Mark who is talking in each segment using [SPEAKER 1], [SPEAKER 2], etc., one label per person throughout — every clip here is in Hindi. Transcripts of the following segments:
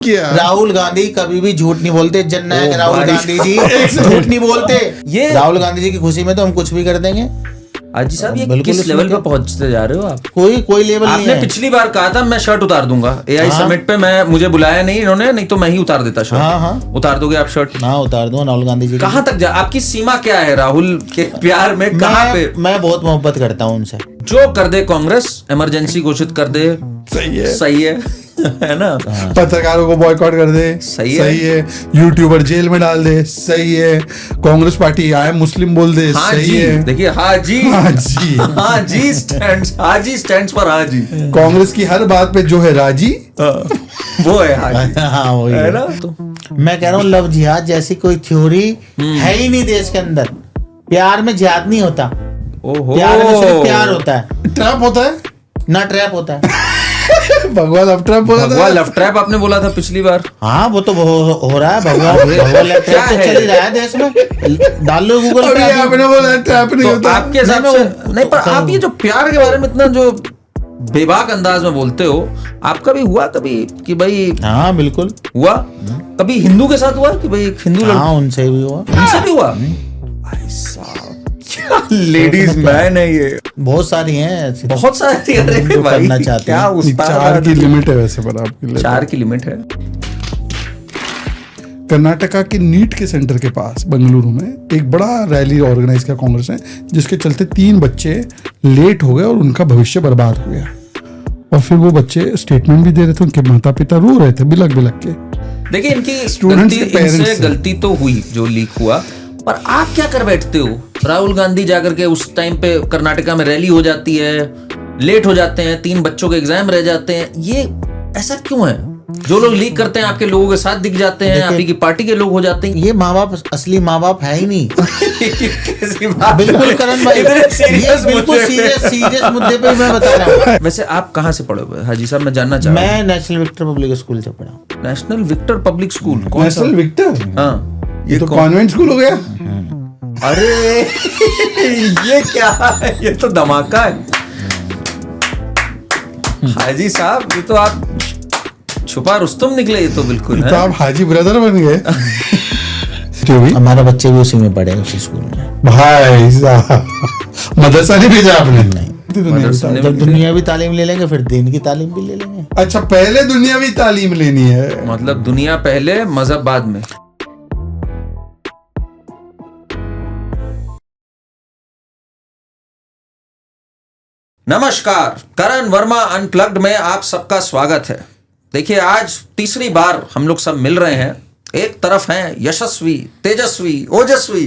[SPEAKER 1] क्या?
[SPEAKER 2] राहुल गांधी कभी भी झूठ नहीं बोलते। जननायक राहुल गांधी जी झूठ नहीं बोलते।
[SPEAKER 3] ये
[SPEAKER 2] राहुल गांधी जी की खुशी में तो हम कुछ भी कर देंगे।
[SPEAKER 3] हाजी साहब ये
[SPEAKER 2] बिल्कुल
[SPEAKER 3] किस
[SPEAKER 2] इसमें
[SPEAKER 3] लेवल
[SPEAKER 2] क्या-
[SPEAKER 3] पे पहुंचते जा रहे हो आप?
[SPEAKER 2] कोई लेवल नहीं
[SPEAKER 3] आपने
[SPEAKER 2] है।
[SPEAKER 3] पिछली बार कहा था मैं शर्ट उतार दूंगा एआई
[SPEAKER 2] हाँ।
[SPEAKER 3] समिट पे, मुझे बुलाया नहीं इन्होंने, नहीं तो मैं ही उतार देता शर्ट।
[SPEAKER 2] हाँ।
[SPEAKER 3] उतार दोगे आप शर्ट?
[SPEAKER 2] हाँ उतार दो राहुल गांधी जी की।
[SPEAKER 3] कहां तक जा, आपकी सीमा क्या है राहुल के प्यार में, कहां पे?
[SPEAKER 2] मैं बहुत मोहब्बत करता हूँ उनसे।
[SPEAKER 3] जो कर दे कांग्रेस, इमरजेंसी घोषित कर दे, सही है है ना?
[SPEAKER 1] पत्रकारों को बॉयकॉट कर दे,
[SPEAKER 3] सही
[SPEAKER 1] है। यूट्यूबर जेल में डाल दे, सही है। कांग्रेस पार्टी आई एम मुस्लिम बोल दे,
[SPEAKER 3] हाँ
[SPEAKER 1] सही
[SPEAKER 3] जी,
[SPEAKER 1] है।
[SPEAKER 3] देखिए हाजी
[SPEAKER 1] हाजी
[SPEAKER 3] हाजी स्टैंड्स फॉर हाजी।
[SPEAKER 1] कांग्रेस की हर बात पे जो है राजी,
[SPEAKER 3] वो है हाजी,
[SPEAKER 2] हाँ वही
[SPEAKER 3] है
[SPEAKER 2] है
[SPEAKER 3] ना? तो
[SPEAKER 2] मैं कह रहा हूँ लव जिहाद जैसी कोई थ्योरी है ही नहीं देश के अंदर। प्यार में जिहाद नहीं होता,
[SPEAKER 3] ओहो,
[SPEAKER 2] प्यार में सिर्फ प्यार होता है,
[SPEAKER 1] ट्रैप होता है।
[SPEAKER 2] ना ट्रैप होता है।
[SPEAKER 1] भगवान अब ट्रैप बोला था।
[SPEAKER 3] भगवान लव ट्रैप आपने बोला था पिछली बार।
[SPEAKER 2] हाँ वो तो हो रहा है। भगवान
[SPEAKER 3] क्या
[SPEAKER 2] तो
[SPEAKER 3] है?
[SPEAKER 2] चल ही रहा है देश में। डाल लो गूगल
[SPEAKER 1] अभी
[SPEAKER 2] पे।
[SPEAKER 1] आपने बोला ट्रैप नहीं
[SPEAKER 3] तो
[SPEAKER 1] होता।
[SPEAKER 3] आपके हिसाब
[SPEAKER 2] नहीं,
[SPEAKER 3] से
[SPEAKER 2] मैं
[SPEAKER 3] नहीं, पर आप ये जो प्यार के बारे में इतना जो बेबाक अंदाज में बोलते हो, आपका भी हुआ कभी कि भाई
[SPEAKER 2] हाँ बिल्कुल
[SPEAKER 3] हुआ? कभी हिंदू के साथ हुआ कि भाई एक हिंदू लड़का,
[SPEAKER 2] हाँ उनसे भी हुआ।
[SPEAKER 3] उनसे भी हुआ? भाई साहब क्या लेडीज मैन है ये,
[SPEAKER 2] बहुत सारी हैं ऐसी।
[SPEAKER 3] बहुत सारी। अरे
[SPEAKER 2] जो
[SPEAKER 3] भाई
[SPEAKER 2] करना चाहते
[SPEAKER 3] क्या
[SPEAKER 2] हैं।
[SPEAKER 3] उस्ताद
[SPEAKER 1] 4 की लिमिट है वैसे पर आपके लिए।
[SPEAKER 3] 4 की लिमिट है।
[SPEAKER 1] कर्नाटका के नीट के सेंटर के पास बेंगलुरु में एक बड़ा रैली ऑर्गेनाइज किया कांग्रेस ने, जिसके चलते 3 बच्चे लेट हो गए और उनका भविष्य बर्बाद हो गया। और फिर वो बच्चे स्टेटमेंट भी दे रहे थे, उनके माता पिता रो रहे थे बिलक बिलक के।
[SPEAKER 3] देखिए इनकी
[SPEAKER 1] Students के parents
[SPEAKER 3] इनसे
[SPEAKER 1] से।
[SPEAKER 3] गलती तो हुई जो लीक हुआ, पर आप क्या कर बैठते हो? राहुल गांधी जाकर के उस टाइम पे कर्नाटका में रैली हो जाती है, लेट हो जाते हैं, 3 बच्चों के एग्जाम रह जाते हैं, ये ऐसा क्यों है? जो लोग लीक करते हैं आपके लोगों के साथ दिख जाते हैं, आप ही की पार्टी के लोग हो जाते हैं।
[SPEAKER 2] ये माँ बाप असली माँ बाप है ही नहीं।
[SPEAKER 3] कैसी बात
[SPEAKER 2] बिल्कुल
[SPEAKER 3] है?
[SPEAKER 2] करण भाई,
[SPEAKER 3] इतने
[SPEAKER 2] ये
[SPEAKER 3] serious
[SPEAKER 2] बिल्कुल
[SPEAKER 3] मुद्दे पे।
[SPEAKER 2] सीरियस मुद्दे पे मैं बता रहा हूँ।
[SPEAKER 3] वैसे आप कहाँ से पढ़े हुए हाजी साहब, मैं जानना चाह रहा
[SPEAKER 2] मैं नेशनल विक्टर पब्लिक स्कूल से पढ़ा हूँ।
[SPEAKER 3] हूँ। नेशनल विक्टर पब्लिक स्कूल कौन सा?
[SPEAKER 1] नेशनल विक्टर,
[SPEAKER 3] हाँ,
[SPEAKER 1] ये तो कॉन्वेंट स्कूल हो गया।
[SPEAKER 3] अरे ये क्या है? ये तो धमाका है हाजी साहब, ये तो आप छुपा रुस्तम निकले, ये तो बिल्कुल
[SPEAKER 1] तो
[SPEAKER 3] है।
[SPEAKER 1] आप हाजी ब्रदर बन गए। क्यों भी?
[SPEAKER 2] हमारा बच्चे भी उसी में पढ़े, उसी स्कूल में।
[SPEAKER 1] भाई साहब मदरसा नहीं भेजा आपने?
[SPEAKER 3] मदरसा ने
[SPEAKER 2] जब दुनियावी तालीम ले लेंगे फिर दीन की तालीम भी ले लेंगे।
[SPEAKER 1] अच्छा, पहले दुनियावी तालीम लेनी है।
[SPEAKER 3] मतलब दुनिया पहले मजहब बाद में। नमस्कार, करण वर्मा अनप्लग्ड में आप सबका स्वागत है। देखिए आज तीसरी बार हम लोग सब मिल रहे हैं। एक तरफ हैं यशस्वी, तेजस्वी, ओजस्वी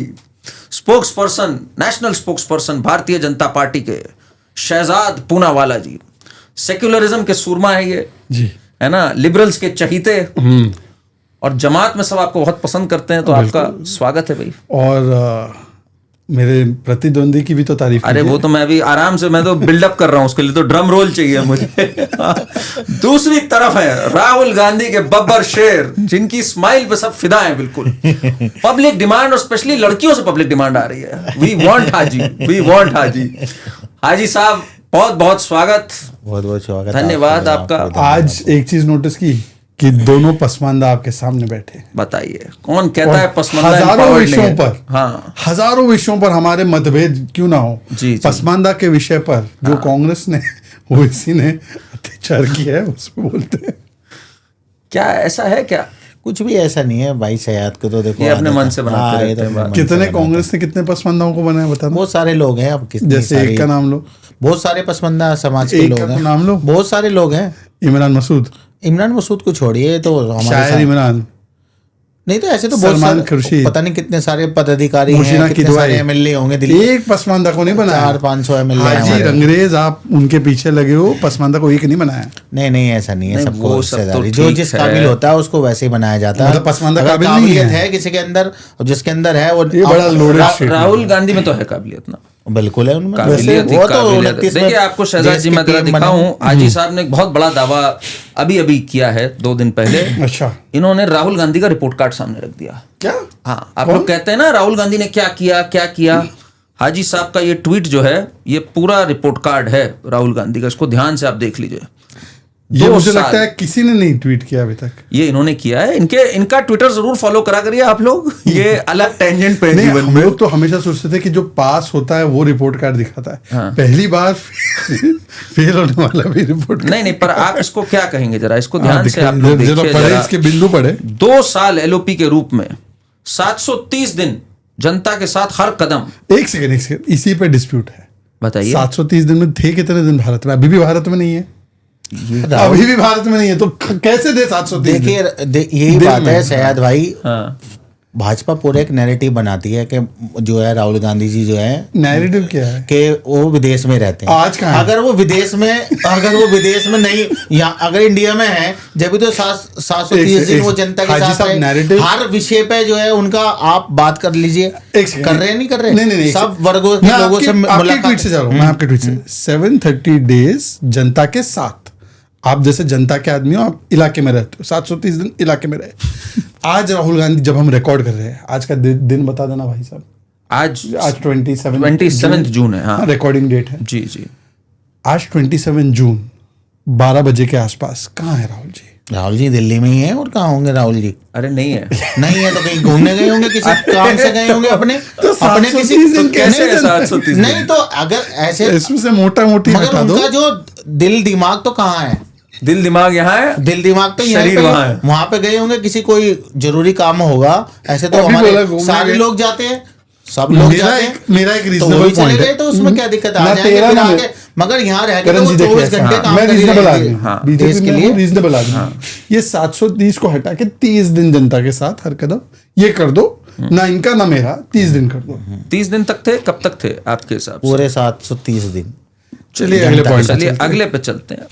[SPEAKER 3] spokes person, national spokes person Bharatiya Janata party के शहजाद पूनावाला जी। सेक्युलरिज्म के सूरमा है ये
[SPEAKER 1] जी,
[SPEAKER 3] है ना, लिबरल्स के चहीते, और जमात में सब आपको बहुत पसंद करते हैं, तो आपका स्वागत है भाई।
[SPEAKER 1] और मेरे प्रतिद्वंदी की भी तो तारीफ
[SPEAKER 3] अरे
[SPEAKER 1] कीजिए।
[SPEAKER 3] वो तो मैं अभी आराम से, मैं तो बिल्डअप कर रहा हूं, उसके लिए तो ड्रम रोल चाहिए मुझे। दूसरी तरफ है राहुल गांधी के बब्बर शेर, जिनकी स्माइल पे सब फिदा है बिल्कुल। पब्लिक डिमांड, और स्पेशली लड़कियों से पब्लिक डिमांड आ रही है। We want Haji, we want Haji. Haji Sahab बहुत बहुत स्वागत,
[SPEAKER 2] बहुत बहुत स्वागत,
[SPEAKER 3] धन्यवाद आपका।
[SPEAKER 1] आज एक चीज नोटिस की कि दोनों पसमानदा आपके सामने बैठे।
[SPEAKER 3] बताइए कौन कहता है पसमानदा
[SPEAKER 1] हजारों
[SPEAKER 3] empowered
[SPEAKER 1] विषयों
[SPEAKER 3] नहीं है?
[SPEAKER 1] पर,
[SPEAKER 3] हाँ
[SPEAKER 1] हजारों विषयों पर हमारे मतभेद क्यों ना हो,
[SPEAKER 3] जी।
[SPEAKER 1] पसमानदा के विषय पर जो कांग्रेस ने ओवैसी ने अत्याचार किया है उसको बोलते हैं।
[SPEAKER 3] क्या ऐसा है क्या?
[SPEAKER 2] कुछ भी ऐसा नहीं है भाई। सयाद को तो देखो
[SPEAKER 3] ये अपने
[SPEAKER 2] आदत
[SPEAKER 3] मन
[SPEAKER 2] है।
[SPEAKER 3] से बनाते
[SPEAKER 2] हाँ, ये
[SPEAKER 3] रहते
[SPEAKER 2] तो
[SPEAKER 3] हैं
[SPEAKER 2] अपने
[SPEAKER 3] बात।
[SPEAKER 2] मन से
[SPEAKER 1] कितने
[SPEAKER 2] बनाते हैं।
[SPEAKER 1] कांग्रेस ने कितने पसमानदाओं को बनाया बता दो।
[SPEAKER 2] बहुत सारे लोग हैं, अब कितनी
[SPEAKER 1] जैसे
[SPEAKER 2] सारी,
[SPEAKER 1] एक का नाम लो,
[SPEAKER 2] बहुत सारे पसमानदा समाज के
[SPEAKER 1] एक
[SPEAKER 2] लोग
[SPEAKER 1] का तो
[SPEAKER 2] हैं,
[SPEAKER 1] नाम लो।
[SPEAKER 2] बहुत सारे लोग हैं।
[SPEAKER 1] इमरान मसूद,
[SPEAKER 2] इमरान मसूद को छोड़िए, तो हमारे
[SPEAKER 1] शायर
[SPEAKER 2] साथ
[SPEAKER 1] इमरान,
[SPEAKER 2] नहीं तो ऐसे तो बहुत
[SPEAKER 1] सलमान
[SPEAKER 2] सारे,
[SPEAKER 1] खुर्शीद,
[SPEAKER 2] पता नहीं कितने सारे पदाधिकारी
[SPEAKER 1] मुशीना
[SPEAKER 2] हैं, कितने
[SPEAKER 1] किदवाई।
[SPEAKER 2] सारे एमएलए होंगे दिल्ली।
[SPEAKER 1] एक पसमानदा को नहीं बनाया।
[SPEAKER 2] 400-500 एमएलए हैं
[SPEAKER 1] हाजी
[SPEAKER 2] हमारे।
[SPEAKER 1] रंगरेज आप उनके पीछे लगे हो, पसमानदा को एक नहीं बनाया।
[SPEAKER 2] नहीं ऐसा नहीं है।
[SPEAKER 3] नहीं,
[SPEAKER 2] सबको
[SPEAKER 3] वो सब तो
[SPEAKER 2] हिस्सेदारी, जो
[SPEAKER 3] ठीक
[SPEAKER 2] जिस
[SPEAKER 3] है।
[SPEAKER 2] काबिल होता है उसको वैसे ही बनाया जाता है।
[SPEAKER 1] मतलब पसमानदा
[SPEAKER 2] अगर
[SPEAKER 1] काबिल नहीं
[SPEAKER 2] काबिलियत
[SPEAKER 1] है।
[SPEAKER 2] है किसी के अंदर, और जिसके अंदर है वो
[SPEAKER 1] ये बड़ा लोडेड स्टेटमेंट।
[SPEAKER 3] राहुल गांधी में तो है काबिलियत ना,
[SPEAKER 2] बिल्कुल है उनमें।
[SPEAKER 3] काबिलियत ही
[SPEAKER 2] वो तो
[SPEAKER 3] काबिलियत।
[SPEAKER 2] 29 में
[SPEAKER 3] देखिए आपको शहजाद जी
[SPEAKER 2] देश
[SPEAKER 3] मैं
[SPEAKER 2] की
[SPEAKER 3] जरा
[SPEAKER 2] टीम बनी।
[SPEAKER 3] दिखाऊं, हाजी साहब ने एक बहुत बड़ा दावा अभी किया है 2 दिन पहले।
[SPEAKER 1] अच्छा,
[SPEAKER 3] इन्होंने राहुल गांधी का रिपोर्ट कार्ड सामने रख दिया।
[SPEAKER 1] क्या?
[SPEAKER 3] हाँ, आप लोग कहते हैं ना राहुल गांधी ने क्या किया। हाजी साहब का ये ट्वीट जो है, ये पूरा रिपोर्ट कार्ड है राहुल गांधी का, इसको ध्यान से आप देख लीजिए।
[SPEAKER 1] ये
[SPEAKER 3] 2
[SPEAKER 1] मुझे
[SPEAKER 3] साल
[SPEAKER 1] लगता है किसी ने नहीं ट्वीट किया अभी तक।
[SPEAKER 3] ये इन्होंने किया है। इनका ट्विटर जरूर फॉलो करा करिए आप लोग। ये अलग टेंजेंट पे है
[SPEAKER 1] नहीं,
[SPEAKER 3] जीवन
[SPEAKER 1] हम
[SPEAKER 3] में।
[SPEAKER 1] लोग तो हमेशा सोचते थे कि जो पास होता है वो रिपोर्ट कार्ड दिखाता है।
[SPEAKER 3] हाँ।
[SPEAKER 1] पहली बार फेल होने वाला भी रिपोर्ट
[SPEAKER 3] नहीं, पर आप इसको क्या कहेंगे जरा, इसको
[SPEAKER 1] कार्ड
[SPEAKER 3] ध्यान से आप लोग देखिए
[SPEAKER 1] पढ़े,
[SPEAKER 3] जरा।
[SPEAKER 1] इसके बिंदु पढ़े।
[SPEAKER 3] 2 साल एलओपी के रूप में 730 दिन जनता के साथ हर कदम।
[SPEAKER 1] एक सेकंड, इसी पे डिस्प्यूट है।
[SPEAKER 3] बताइए।
[SPEAKER 1] 730 दिन में थे कितने दिन भारत में? अभी भी भारत में नहीं है, अभी भी भारत में नहीं है, तो कैसे दे 730 दिन?
[SPEAKER 2] यही
[SPEAKER 1] दिल
[SPEAKER 2] बात
[SPEAKER 1] में।
[SPEAKER 2] है शायद भाई।
[SPEAKER 3] हाँ,
[SPEAKER 2] भाजपा पूरे एक नैरेटिव बनाती है कि जो है राहुल गांधी जी जो है
[SPEAKER 1] नैरेटिव क्या है?
[SPEAKER 2] कि वो विदेश में रहते हैं।
[SPEAKER 1] आज कहाँ है?
[SPEAKER 2] अगर वो विदेश में नहीं, या अगर इंडिया में है, जब भी तो 730 दिन वो जनता के
[SPEAKER 1] हाजी
[SPEAKER 2] साथ
[SPEAKER 1] साहब,
[SPEAKER 2] रहे।
[SPEAKER 1] narrative-
[SPEAKER 2] हर विषय पे जो है उनका आप बात कर लीजिए।
[SPEAKER 1] एक सेकंड।
[SPEAKER 2] कर रहे हैं नहीं कर रहे?
[SPEAKER 1] नहीं,
[SPEAKER 2] सब वर्गों के
[SPEAKER 1] मैं
[SPEAKER 2] लोगों से
[SPEAKER 1] आपके ट्वीट से जा रहा हूँ, मैं आपके ट्वीट से 730 डेज जनता के साथ। आप जैसे जनता के आदमी हो, आप इलाके में रहते हो, 730 दिन इलाके में रहे। आज राहुल गांधी, जब हम रिकॉर्ड कर रहे हैं, आज का दिन बता देना भाई साहब।
[SPEAKER 3] आज
[SPEAKER 1] 27
[SPEAKER 3] जून है। हाँ,
[SPEAKER 1] रिकॉर्डिंग डेट है
[SPEAKER 3] जी जी।
[SPEAKER 1] आज 27 जून 12 बजे के आसपास कहाँ है राहुल जी?
[SPEAKER 2] राहुल जी दिल्ली में ही है, और कहाँ होंगे राहुल जी?
[SPEAKER 3] अरे नहीं है।
[SPEAKER 2] नहीं है तो कहीं घूमने गए होंगे, किसी काम से गए होंगे अपने
[SPEAKER 1] तो
[SPEAKER 2] अपने
[SPEAKER 1] 730 दिन कैसे
[SPEAKER 2] नहीं,
[SPEAKER 1] है
[SPEAKER 3] 730
[SPEAKER 2] नहीं तो अगर ऐसे,
[SPEAKER 1] इसमें से मोटा मोटी
[SPEAKER 2] मगर
[SPEAKER 1] हटा दो।
[SPEAKER 2] उनका जो दिल दिमाग तो कहाँ है?
[SPEAKER 3] दिल दिमाग यहाँ है,
[SPEAKER 2] दिल दिमाग तो यहीं
[SPEAKER 3] शरीर
[SPEAKER 2] पे
[SPEAKER 3] वहाँ है।
[SPEAKER 2] वहां पे गए होंगे, किसी कोई जरूरी काम होगा। ऐसे तो
[SPEAKER 1] अभी बोला
[SPEAKER 2] हमारे
[SPEAKER 1] घूमने
[SPEAKER 2] सारे
[SPEAKER 1] गए।
[SPEAKER 2] लोग जाते हैं, सब लोग जाते हैं।
[SPEAKER 1] मेरा एक
[SPEAKER 2] तो वो
[SPEAKER 1] रीजनेबल
[SPEAKER 2] भी चले
[SPEAKER 1] पॉइंट
[SPEAKER 2] गए
[SPEAKER 1] है।
[SPEAKER 2] तो उसमें क्या दिक्कत है?
[SPEAKER 1] ना
[SPEAKER 2] आ जाएंगे
[SPEAKER 1] तेरा
[SPEAKER 2] फिर
[SPEAKER 1] ना
[SPEAKER 2] आके, मगर यहाँ रह के तो
[SPEAKER 1] करण
[SPEAKER 2] वो
[SPEAKER 1] जी देखिए
[SPEAKER 2] 24 घंटे
[SPEAKER 1] ऐसा,
[SPEAKER 2] काम
[SPEAKER 1] मैं
[SPEAKER 2] कर ही
[SPEAKER 1] रीजनेबल
[SPEAKER 2] रहेंगे।
[SPEAKER 1] आदमी
[SPEAKER 3] हाँ,
[SPEAKER 1] हूँ,
[SPEAKER 2] देश के
[SPEAKER 1] बीजेपी
[SPEAKER 2] लिए।
[SPEAKER 1] में रीजनेबल आदमी हूँ। ये 730 को हटा के 30 दिन जनता के साथ हर कदम ये कर दो, ना इनका ना मेरा, 30 दिन कर दो।
[SPEAKER 3] 30 दिन तक थे, कब तक थे आपके हिसाब से?
[SPEAKER 2] पूरे 730 दिन।
[SPEAKER 1] चलिए अगले पॉइंट
[SPEAKER 3] चलिए अगले पे चलते हैं।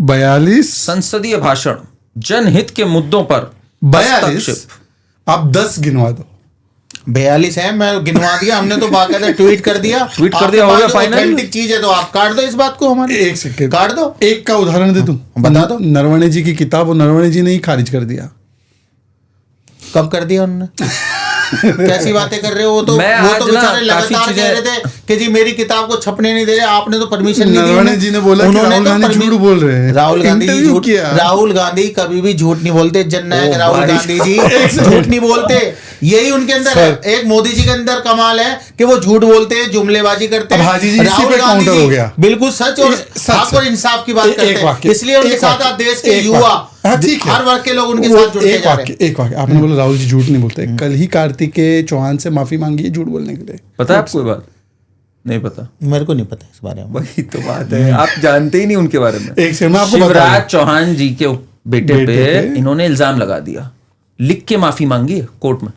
[SPEAKER 1] 42
[SPEAKER 3] संसदीय भाषण, जनहित के मुद्दों पर
[SPEAKER 1] 42
[SPEAKER 3] हस्तक्षेप।
[SPEAKER 1] आप 10 गिनवा दो।
[SPEAKER 2] 42 है, मैं गिनवा दिया, हमने तो बाकायदा ट्वीट कर दिया।
[SPEAKER 3] ट्वीट कर
[SPEAKER 2] आपके
[SPEAKER 3] दिया, हो
[SPEAKER 2] पास
[SPEAKER 3] गया
[SPEAKER 2] जो
[SPEAKER 3] फाइनल।
[SPEAKER 2] ऑथेंटिक चीज है तो आप काट दो इस बात को हमारे।
[SPEAKER 1] एक सेकंड,
[SPEAKER 2] काट दो।
[SPEAKER 1] एक का उदाहरण दे दूं?
[SPEAKER 2] बता दो।
[SPEAKER 1] नरवणे जी की किताब, और नरवणे जी ने ही खारिज कर दिया।
[SPEAKER 2] कब कर दिया उन्होंने? कैसी बातें कर रहे हो? वो तो
[SPEAKER 3] मैं आज ना
[SPEAKER 2] बेचारे
[SPEAKER 3] काफी
[SPEAKER 2] लगातार कह
[SPEAKER 3] चीजें-
[SPEAKER 2] रहे थे कि जी मेरी किताब को छपने नहीं दे रहे, आपने तो परमिशन नहीं दी।
[SPEAKER 1] नरवणे जी ने बोला कि
[SPEAKER 2] उन्होंने
[SPEAKER 1] राहुल
[SPEAKER 2] तो
[SPEAKER 1] गांधी
[SPEAKER 2] परमि-
[SPEAKER 1] झूठ बोल रहे हैं।
[SPEAKER 2] राहुल गांधी जी
[SPEAKER 1] इंटरव्यू
[SPEAKER 2] झूठ,
[SPEAKER 1] किया।
[SPEAKER 2] राहुल गांधी कभी भी झूठ नहीं बोलते। जननायक
[SPEAKER 3] ओ
[SPEAKER 2] राहुल
[SPEAKER 3] भाई।
[SPEAKER 2] गांधी जी झूठ नहीं बोलते। यही उनके अंदर है। एक मोदी जी के अंदर कमाल है कि वो झूठ बोलते हैं, जुमलेबाजी करते
[SPEAKER 1] अब
[SPEAKER 2] हैं।
[SPEAKER 1] हाजी जी इसी
[SPEAKER 2] राहुल
[SPEAKER 1] पे
[SPEAKER 2] गांधी
[SPEAKER 1] काउंटर
[SPEAKER 2] जी
[SPEAKER 1] हो गया।
[SPEAKER 2] बिल्कुल सच और
[SPEAKER 1] सच
[SPEAKER 2] हक और इंसाफ की बात
[SPEAKER 1] एक
[SPEAKER 2] करते
[SPEAKER 1] वाक्य,
[SPEAKER 2] हैं। इसलिए उनके
[SPEAKER 1] एक
[SPEAKER 2] साथ
[SPEAKER 1] वाक्य,
[SPEAKER 2] आज देश के
[SPEAKER 1] एक
[SPEAKER 2] युवा,
[SPEAKER 1] वाक्य। हाँ, ठीक है।
[SPEAKER 2] हर वर्ग के लोग उनके
[SPEAKER 1] वो
[SPEAKER 2] साथ जुड़ते जा रहे हैं।
[SPEAKER 1] एक वाक्य आपने बोला राहुल जी झूठ नहीं बोलते। कल ही कार्तिकेय चौहान से माफी मांगी है झूठ बोलने के लिए।
[SPEAKER 3] पता है आपको ये बात? नहीं पता।
[SPEAKER 2] मेरे को नहीं पता इस बारे में।
[SPEAKER 3] वही तो बात है, आप जानते ही नहीं उनके बारे में।
[SPEAKER 1] एक सेकंड, मैं आपको बता
[SPEAKER 3] शिवराज
[SPEAKER 1] दूं।
[SPEAKER 3] चौहान जी के बेटे
[SPEAKER 1] बेटे
[SPEAKER 3] पे
[SPEAKER 1] पे
[SPEAKER 3] इन्होंने इल्जाम लगा दिया, लिख के माफी मांगी है कोर्ट में।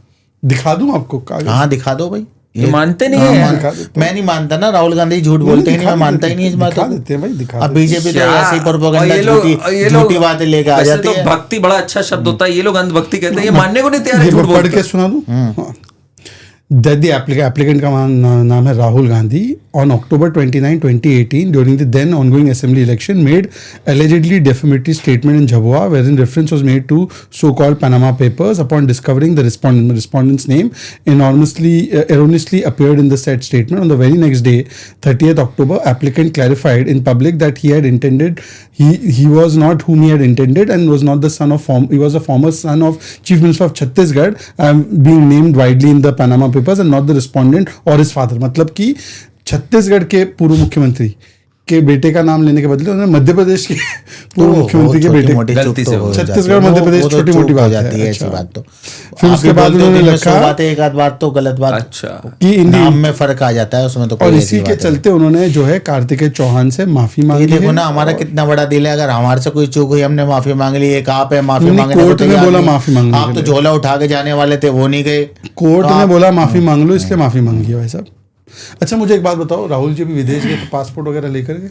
[SPEAKER 1] दिखा दूं आपको कागज?
[SPEAKER 2] हाँ दिखा दो भाई।
[SPEAKER 3] ये मानते नहीं
[SPEAKER 1] हाँ,
[SPEAKER 3] है।
[SPEAKER 1] दिखा देते हैं।
[SPEAKER 2] मैं नहीं मानता ना, राहुल गांधी झूठ बोलते ही नहीं, मैं मानता ही नहीं इस बात
[SPEAKER 1] दिखा
[SPEAKER 2] को।
[SPEAKER 1] देते हैं भाई, दिखा
[SPEAKER 2] अब
[SPEAKER 1] देते हैं।
[SPEAKER 2] बीजेपी तो
[SPEAKER 3] क्या?
[SPEAKER 2] ऐसे ही
[SPEAKER 3] और
[SPEAKER 2] प्रोपेगेंडा
[SPEAKER 3] ये लोग- ये लोग-
[SPEAKER 2] झूठी बातें लेके आ
[SPEAKER 3] वैसे
[SPEAKER 2] जाती
[SPEAKER 3] तो
[SPEAKER 2] है।
[SPEAKER 3] भक्ति बड़ा अच्छा शब्द होता है, ये लोग अंधभक्ति कहते हैं, ये मानने को नहीं तैयार है
[SPEAKER 1] ये
[SPEAKER 3] झूठ
[SPEAKER 1] मैं पढ़
[SPEAKER 3] बोलते
[SPEAKER 1] के
[SPEAKER 3] हैं।
[SPEAKER 1] सुना दूं? That the applicant का नाम है Rahul Gandhi on October 29, 2018 during the then ongoing assembly election made allegedly defamatory statement in Jhabua wherein reference was made to so-called Panama Papers. Upon discovering the respondent's name erroneously appeared in the said statement, on the very next day 30th October, applicant clarified in public that he had intended he was not whom he had intended and was not the son of he was a former son of Chief Minister of Chhattisgarh being named widely in the Panama Papers and not the respondent or his father. मतलब कि छत्तीसगढ़ के पूर्व मुख्यमंत्री के बेटे का नाम लेने के बदले उन्होंने मध्य प्रदेश के पूर्व मुख्यमंत्री के बेटे।
[SPEAKER 3] गलती से हो जाती है।
[SPEAKER 1] छत्तीसगढ़ मध्य प्रदेश छोटी मोटी बात
[SPEAKER 2] जाती है ऐसी
[SPEAKER 1] अच्छा।
[SPEAKER 2] बात। तो
[SPEAKER 1] फिर
[SPEAKER 2] आप
[SPEAKER 1] उसके
[SPEAKER 2] भी
[SPEAKER 1] बाद
[SPEAKER 2] बोलते हो
[SPEAKER 1] उन्होंने
[SPEAKER 2] दिन में
[SPEAKER 1] लिखा
[SPEAKER 2] 100 बातें, एक आध बात तो गलत बात
[SPEAKER 3] अच्छा
[SPEAKER 1] कि
[SPEAKER 2] नाम में फर्क आ जाता है, उसमें तो
[SPEAKER 1] और
[SPEAKER 2] कोई
[SPEAKER 1] इसी
[SPEAKER 2] ऐसी
[SPEAKER 1] के
[SPEAKER 2] बात है।
[SPEAKER 1] चलते उन्होंने जो है कार्तिकेय चौहान से माफी
[SPEAKER 2] ये
[SPEAKER 1] मांगी
[SPEAKER 2] देखो
[SPEAKER 1] है।
[SPEAKER 2] ना हमारा कितना बड़ा दिल है, अगर हमारे से कोई चूक हुई हमने माफी मांग ली। एक आप है माफी
[SPEAKER 1] नहीं,
[SPEAKER 2] मांगने को
[SPEAKER 1] कोर्ट ने
[SPEAKER 2] तैयार
[SPEAKER 1] बोला
[SPEAKER 2] नहीं।
[SPEAKER 1] माफी मांगने
[SPEAKER 2] आप
[SPEAKER 1] के
[SPEAKER 2] तो
[SPEAKER 1] लिए।
[SPEAKER 2] झोला उठा के जाने वाले थे, वो नहीं गए।
[SPEAKER 1] कोर्ट ने बोला माफी मांग लो, इसलिए माफी मांगी है भाई साहब। अच्छा मुझे एक बात बताओ, राहुल जी भी विदेश गए तो पासपोर्ट वगैरह लेकर गए?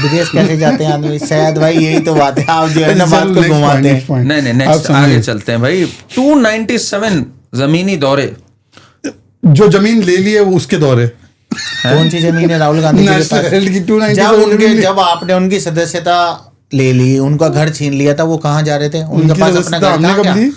[SPEAKER 2] विदेश कैसे जाते हैं आदमी? शायद भाई यही तो बात है, आप जो है ना बात को
[SPEAKER 1] Next point,
[SPEAKER 2] घुमाते
[SPEAKER 1] next
[SPEAKER 2] हैं।
[SPEAKER 1] point.
[SPEAKER 3] नहीं नहीं,
[SPEAKER 1] आप
[SPEAKER 3] नेक्स्ट
[SPEAKER 1] समझिए।
[SPEAKER 3] आगे चलते हैं भाई। 297 जमीनी दौरे,
[SPEAKER 1] जो जमीन ले ली है वो उसके दौरे।
[SPEAKER 2] कौन सी जमीन है राहुल गांधी जी के
[SPEAKER 1] नेशनल
[SPEAKER 2] पास?
[SPEAKER 1] हेल्थ की 297
[SPEAKER 2] जब उनके
[SPEAKER 1] जमीन ली।
[SPEAKER 2] जब आपने उनकी सदस्यता ले ली, उनका घर छीन लिया था, वो कहाँ जा रहे थे? उनके
[SPEAKER 1] उनकी
[SPEAKER 2] पास अपना
[SPEAKER 1] सदस्यता
[SPEAKER 2] घर
[SPEAKER 1] हमने
[SPEAKER 2] था
[SPEAKER 1] कब
[SPEAKER 2] क्या?
[SPEAKER 1] ली?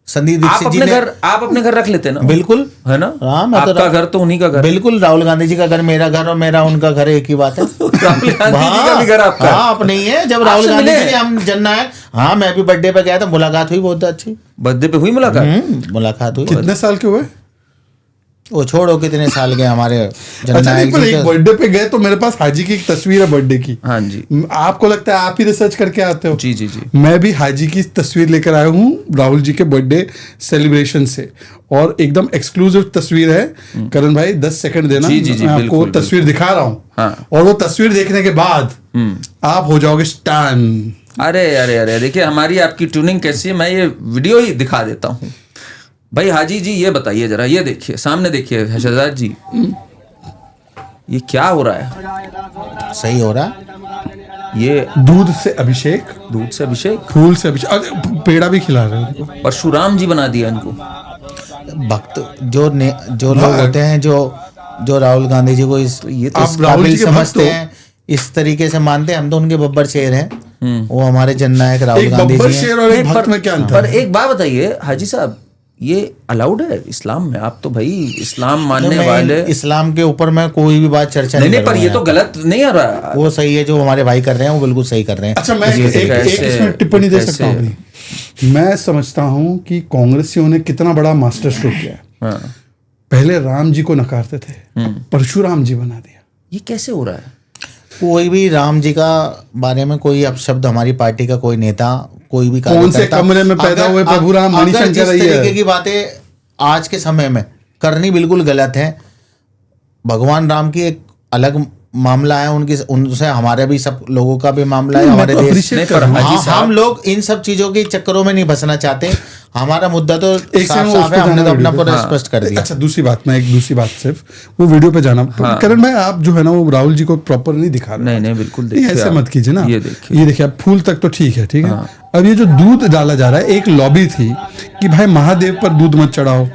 [SPEAKER 2] संदीप
[SPEAKER 3] आप
[SPEAKER 2] दीक्षित जी
[SPEAKER 3] अपने
[SPEAKER 2] ने
[SPEAKER 3] घर आप अपने घर रख लेते ना?
[SPEAKER 2] बिल्कुल
[SPEAKER 3] है ना?
[SPEAKER 2] हाँ, मैं तो
[SPEAKER 3] आपका घर तो उन्हीं का घर है।
[SPEAKER 2] बिल्कुल राहुल गांधी जी का घर मेरा घर और मेरा उनका घर एक ही बात है।
[SPEAKER 3] राहुल गांधी जी का भी घर आपका है?
[SPEAKER 2] हाँ अपने ही है। जब राहुल
[SPEAKER 3] आपसे
[SPEAKER 2] गांधी
[SPEAKER 3] मिले
[SPEAKER 2] जी ने हम जननायक, हाँ मैं भी बर्थडे पे गया था, मुलाकात हुई बहुत अच्छी।
[SPEAKER 3] बर्थडे पे हुई मुलाकात?
[SPEAKER 2] मुलाकात हुई।
[SPEAKER 1] कितने साल के हुए?
[SPEAKER 2] वो छोड़ो कितने साल के हमारे
[SPEAKER 1] अच्छा नहीं,
[SPEAKER 2] जननायक
[SPEAKER 1] पर
[SPEAKER 2] जी
[SPEAKER 1] एक
[SPEAKER 2] के।
[SPEAKER 1] बर्थडे पे गए तो मेरे पास हाजी की एक तस्वीर है बर्थडे की।
[SPEAKER 3] हाँ जी
[SPEAKER 1] आपको लगता है आप ही रिसर्च करके आते हो?
[SPEAKER 3] जी जी जी।
[SPEAKER 1] मैं भी हाजी की तस्वीर लेकर आया हूँ राहुल जी के बर्थडे सेलिब्रेशन से, और एकदम एक्सक्लूसिव तस्वीर है। करण भाई 10 सेकंड देना,
[SPEAKER 3] जी, जी, जी,
[SPEAKER 1] मैं आपको
[SPEAKER 3] बिल्कुल,
[SPEAKER 1] तस्वीर दिखा रहा हूँ।
[SPEAKER 3] हाँ।
[SPEAKER 1] और वो तस्वीर देखने के बाद आप हो जाओगे स्टन।
[SPEAKER 3] अरे अरे अरे देखिए हमारी आपकी ट्यूनिंग कैसी है, मैं ये वीडियो ही दिखा देता हूँ। भाई हाजी जी ये बताइए जरा, ये देखिए सामने देखिए शहजाद जी, ये क्या हो रहा है?
[SPEAKER 2] सही हो रहा।
[SPEAKER 3] ये
[SPEAKER 1] दूध से अभिषेक,
[SPEAKER 3] दूध से अभिषेक,
[SPEAKER 1] फूल से अभिषेक, अरे पेड़ा भी खिला रहे हैं उनको।
[SPEAKER 3] परशुराम जी बना दिया इनको।
[SPEAKER 2] भक्त जो लोग होते हैं जो राहुल गांधी जी को इस
[SPEAKER 3] ये तो
[SPEAKER 1] आप राहुल जी
[SPEAKER 2] काबिल
[SPEAKER 1] के भक्त
[SPEAKER 2] समझते
[SPEAKER 1] हो।
[SPEAKER 2] हैं, इस तरीके से मानते हैं, हम तो उनके बब्बर शेर हैं। वो हमारे जननायक राहुल
[SPEAKER 1] एक
[SPEAKER 2] गांधी
[SPEAKER 1] बब्बर
[SPEAKER 2] जी हैं।
[SPEAKER 1] शेर और एक
[SPEAKER 3] नहीं,
[SPEAKER 1] भक्त में क्या अंतर
[SPEAKER 3] पर
[SPEAKER 1] है?
[SPEAKER 3] एक बात बताइए हाजी साहब, ये अलाउड है इस्लाम में? आप तो भाई इस्लाम मानने
[SPEAKER 2] मैं
[SPEAKER 3] वाले।
[SPEAKER 2] इस्लाम के ऊपर मैं कोई भी बात चर्चा
[SPEAKER 3] नहीं
[SPEAKER 2] नहीं
[SPEAKER 3] नहीं, पर
[SPEAKER 2] करूंगा
[SPEAKER 3] ये तो
[SPEAKER 2] यहाँ
[SPEAKER 3] गलत नहीं आ रहा।
[SPEAKER 2] पे। वो सही है जो हमारे भाई कर रहे हैं, वो बिल्कुल सही कर रहे हैं।
[SPEAKER 1] अच्छा मैं
[SPEAKER 2] जी,
[SPEAKER 1] एक
[SPEAKER 2] जी।
[SPEAKER 3] कैसे-
[SPEAKER 1] इसमें टिप्पणी दे
[SPEAKER 3] कैसे-
[SPEAKER 1] सकता हूँ अपनी? मैं समझता हूँ कि कांग्रेसियों ने कितना बड़ा मास्टर स्ट्रोक किया है।
[SPEAKER 3] हाँ,
[SPEAKER 1] पहले राम जी को नकारते थे, परशुराम जी बना दिया।
[SPEAKER 3] ये कैसे हो रहा है?
[SPEAKER 2] कोई भी राम जी का बारे में कोई अपशब्द हमारी पार्टी का कोई नेता कोई भी
[SPEAKER 1] कौन से
[SPEAKER 2] कार्यकर्ता-
[SPEAKER 1] कमरे में पैदा
[SPEAKER 2] अगर-
[SPEAKER 1] हुए प्रभु राम,
[SPEAKER 2] अगर
[SPEAKER 1] मणिशंकर
[SPEAKER 2] जिस
[SPEAKER 1] अय्यर।
[SPEAKER 2] तरीके की बातें आज के समय में करनी बिल्कुल गलत है। भगवान राम की एक अलग मामला है, उनकी उनसे हमारे भी सब लोगों का भी मामला है।
[SPEAKER 1] मैं
[SPEAKER 2] हमारे
[SPEAKER 1] तो
[SPEAKER 2] देश
[SPEAKER 1] appreciate
[SPEAKER 3] नहीं,
[SPEAKER 1] कर
[SPEAKER 3] पर
[SPEAKER 1] रहा हूँ।
[SPEAKER 3] हाजी
[SPEAKER 2] हाँ,
[SPEAKER 3] साहब-
[SPEAKER 2] हम लोग इन सब चीजों के चक्करों में नहीं फंसना चाहते। हमारा मुद्दा तो
[SPEAKER 1] एक सेकंड,
[SPEAKER 2] साफ
[SPEAKER 1] वो
[SPEAKER 2] साफ
[SPEAKER 1] उस
[SPEAKER 2] है,
[SPEAKER 1] पे
[SPEAKER 2] हमने
[SPEAKER 1] जाना
[SPEAKER 2] तो अपना
[SPEAKER 1] वीडियो पे।
[SPEAKER 2] पूरा स्पष्ट कर दिया।
[SPEAKER 1] अच्छा दूसरी बात, मैं एक दूसरी बात सिर्फ वो वीडियो पे जाना। करण भाई आप जो है ना वो राहुल जी को प्रॉपर नहीं दिखा रहे।
[SPEAKER 3] नहीं नहीं बिल्कुल
[SPEAKER 1] नहीं
[SPEAKER 3] देखिए
[SPEAKER 1] ऐसे
[SPEAKER 3] आप।
[SPEAKER 1] मत कीजिए ना।
[SPEAKER 3] ये देखिए
[SPEAKER 1] ये देखिए अब फूल तक तो ठीक है, ठीक है। अब ये जो दूध डाला जा रहा है, एक लॉबी थी कि भाई महादेव पर दूध मत चढ़ाओ,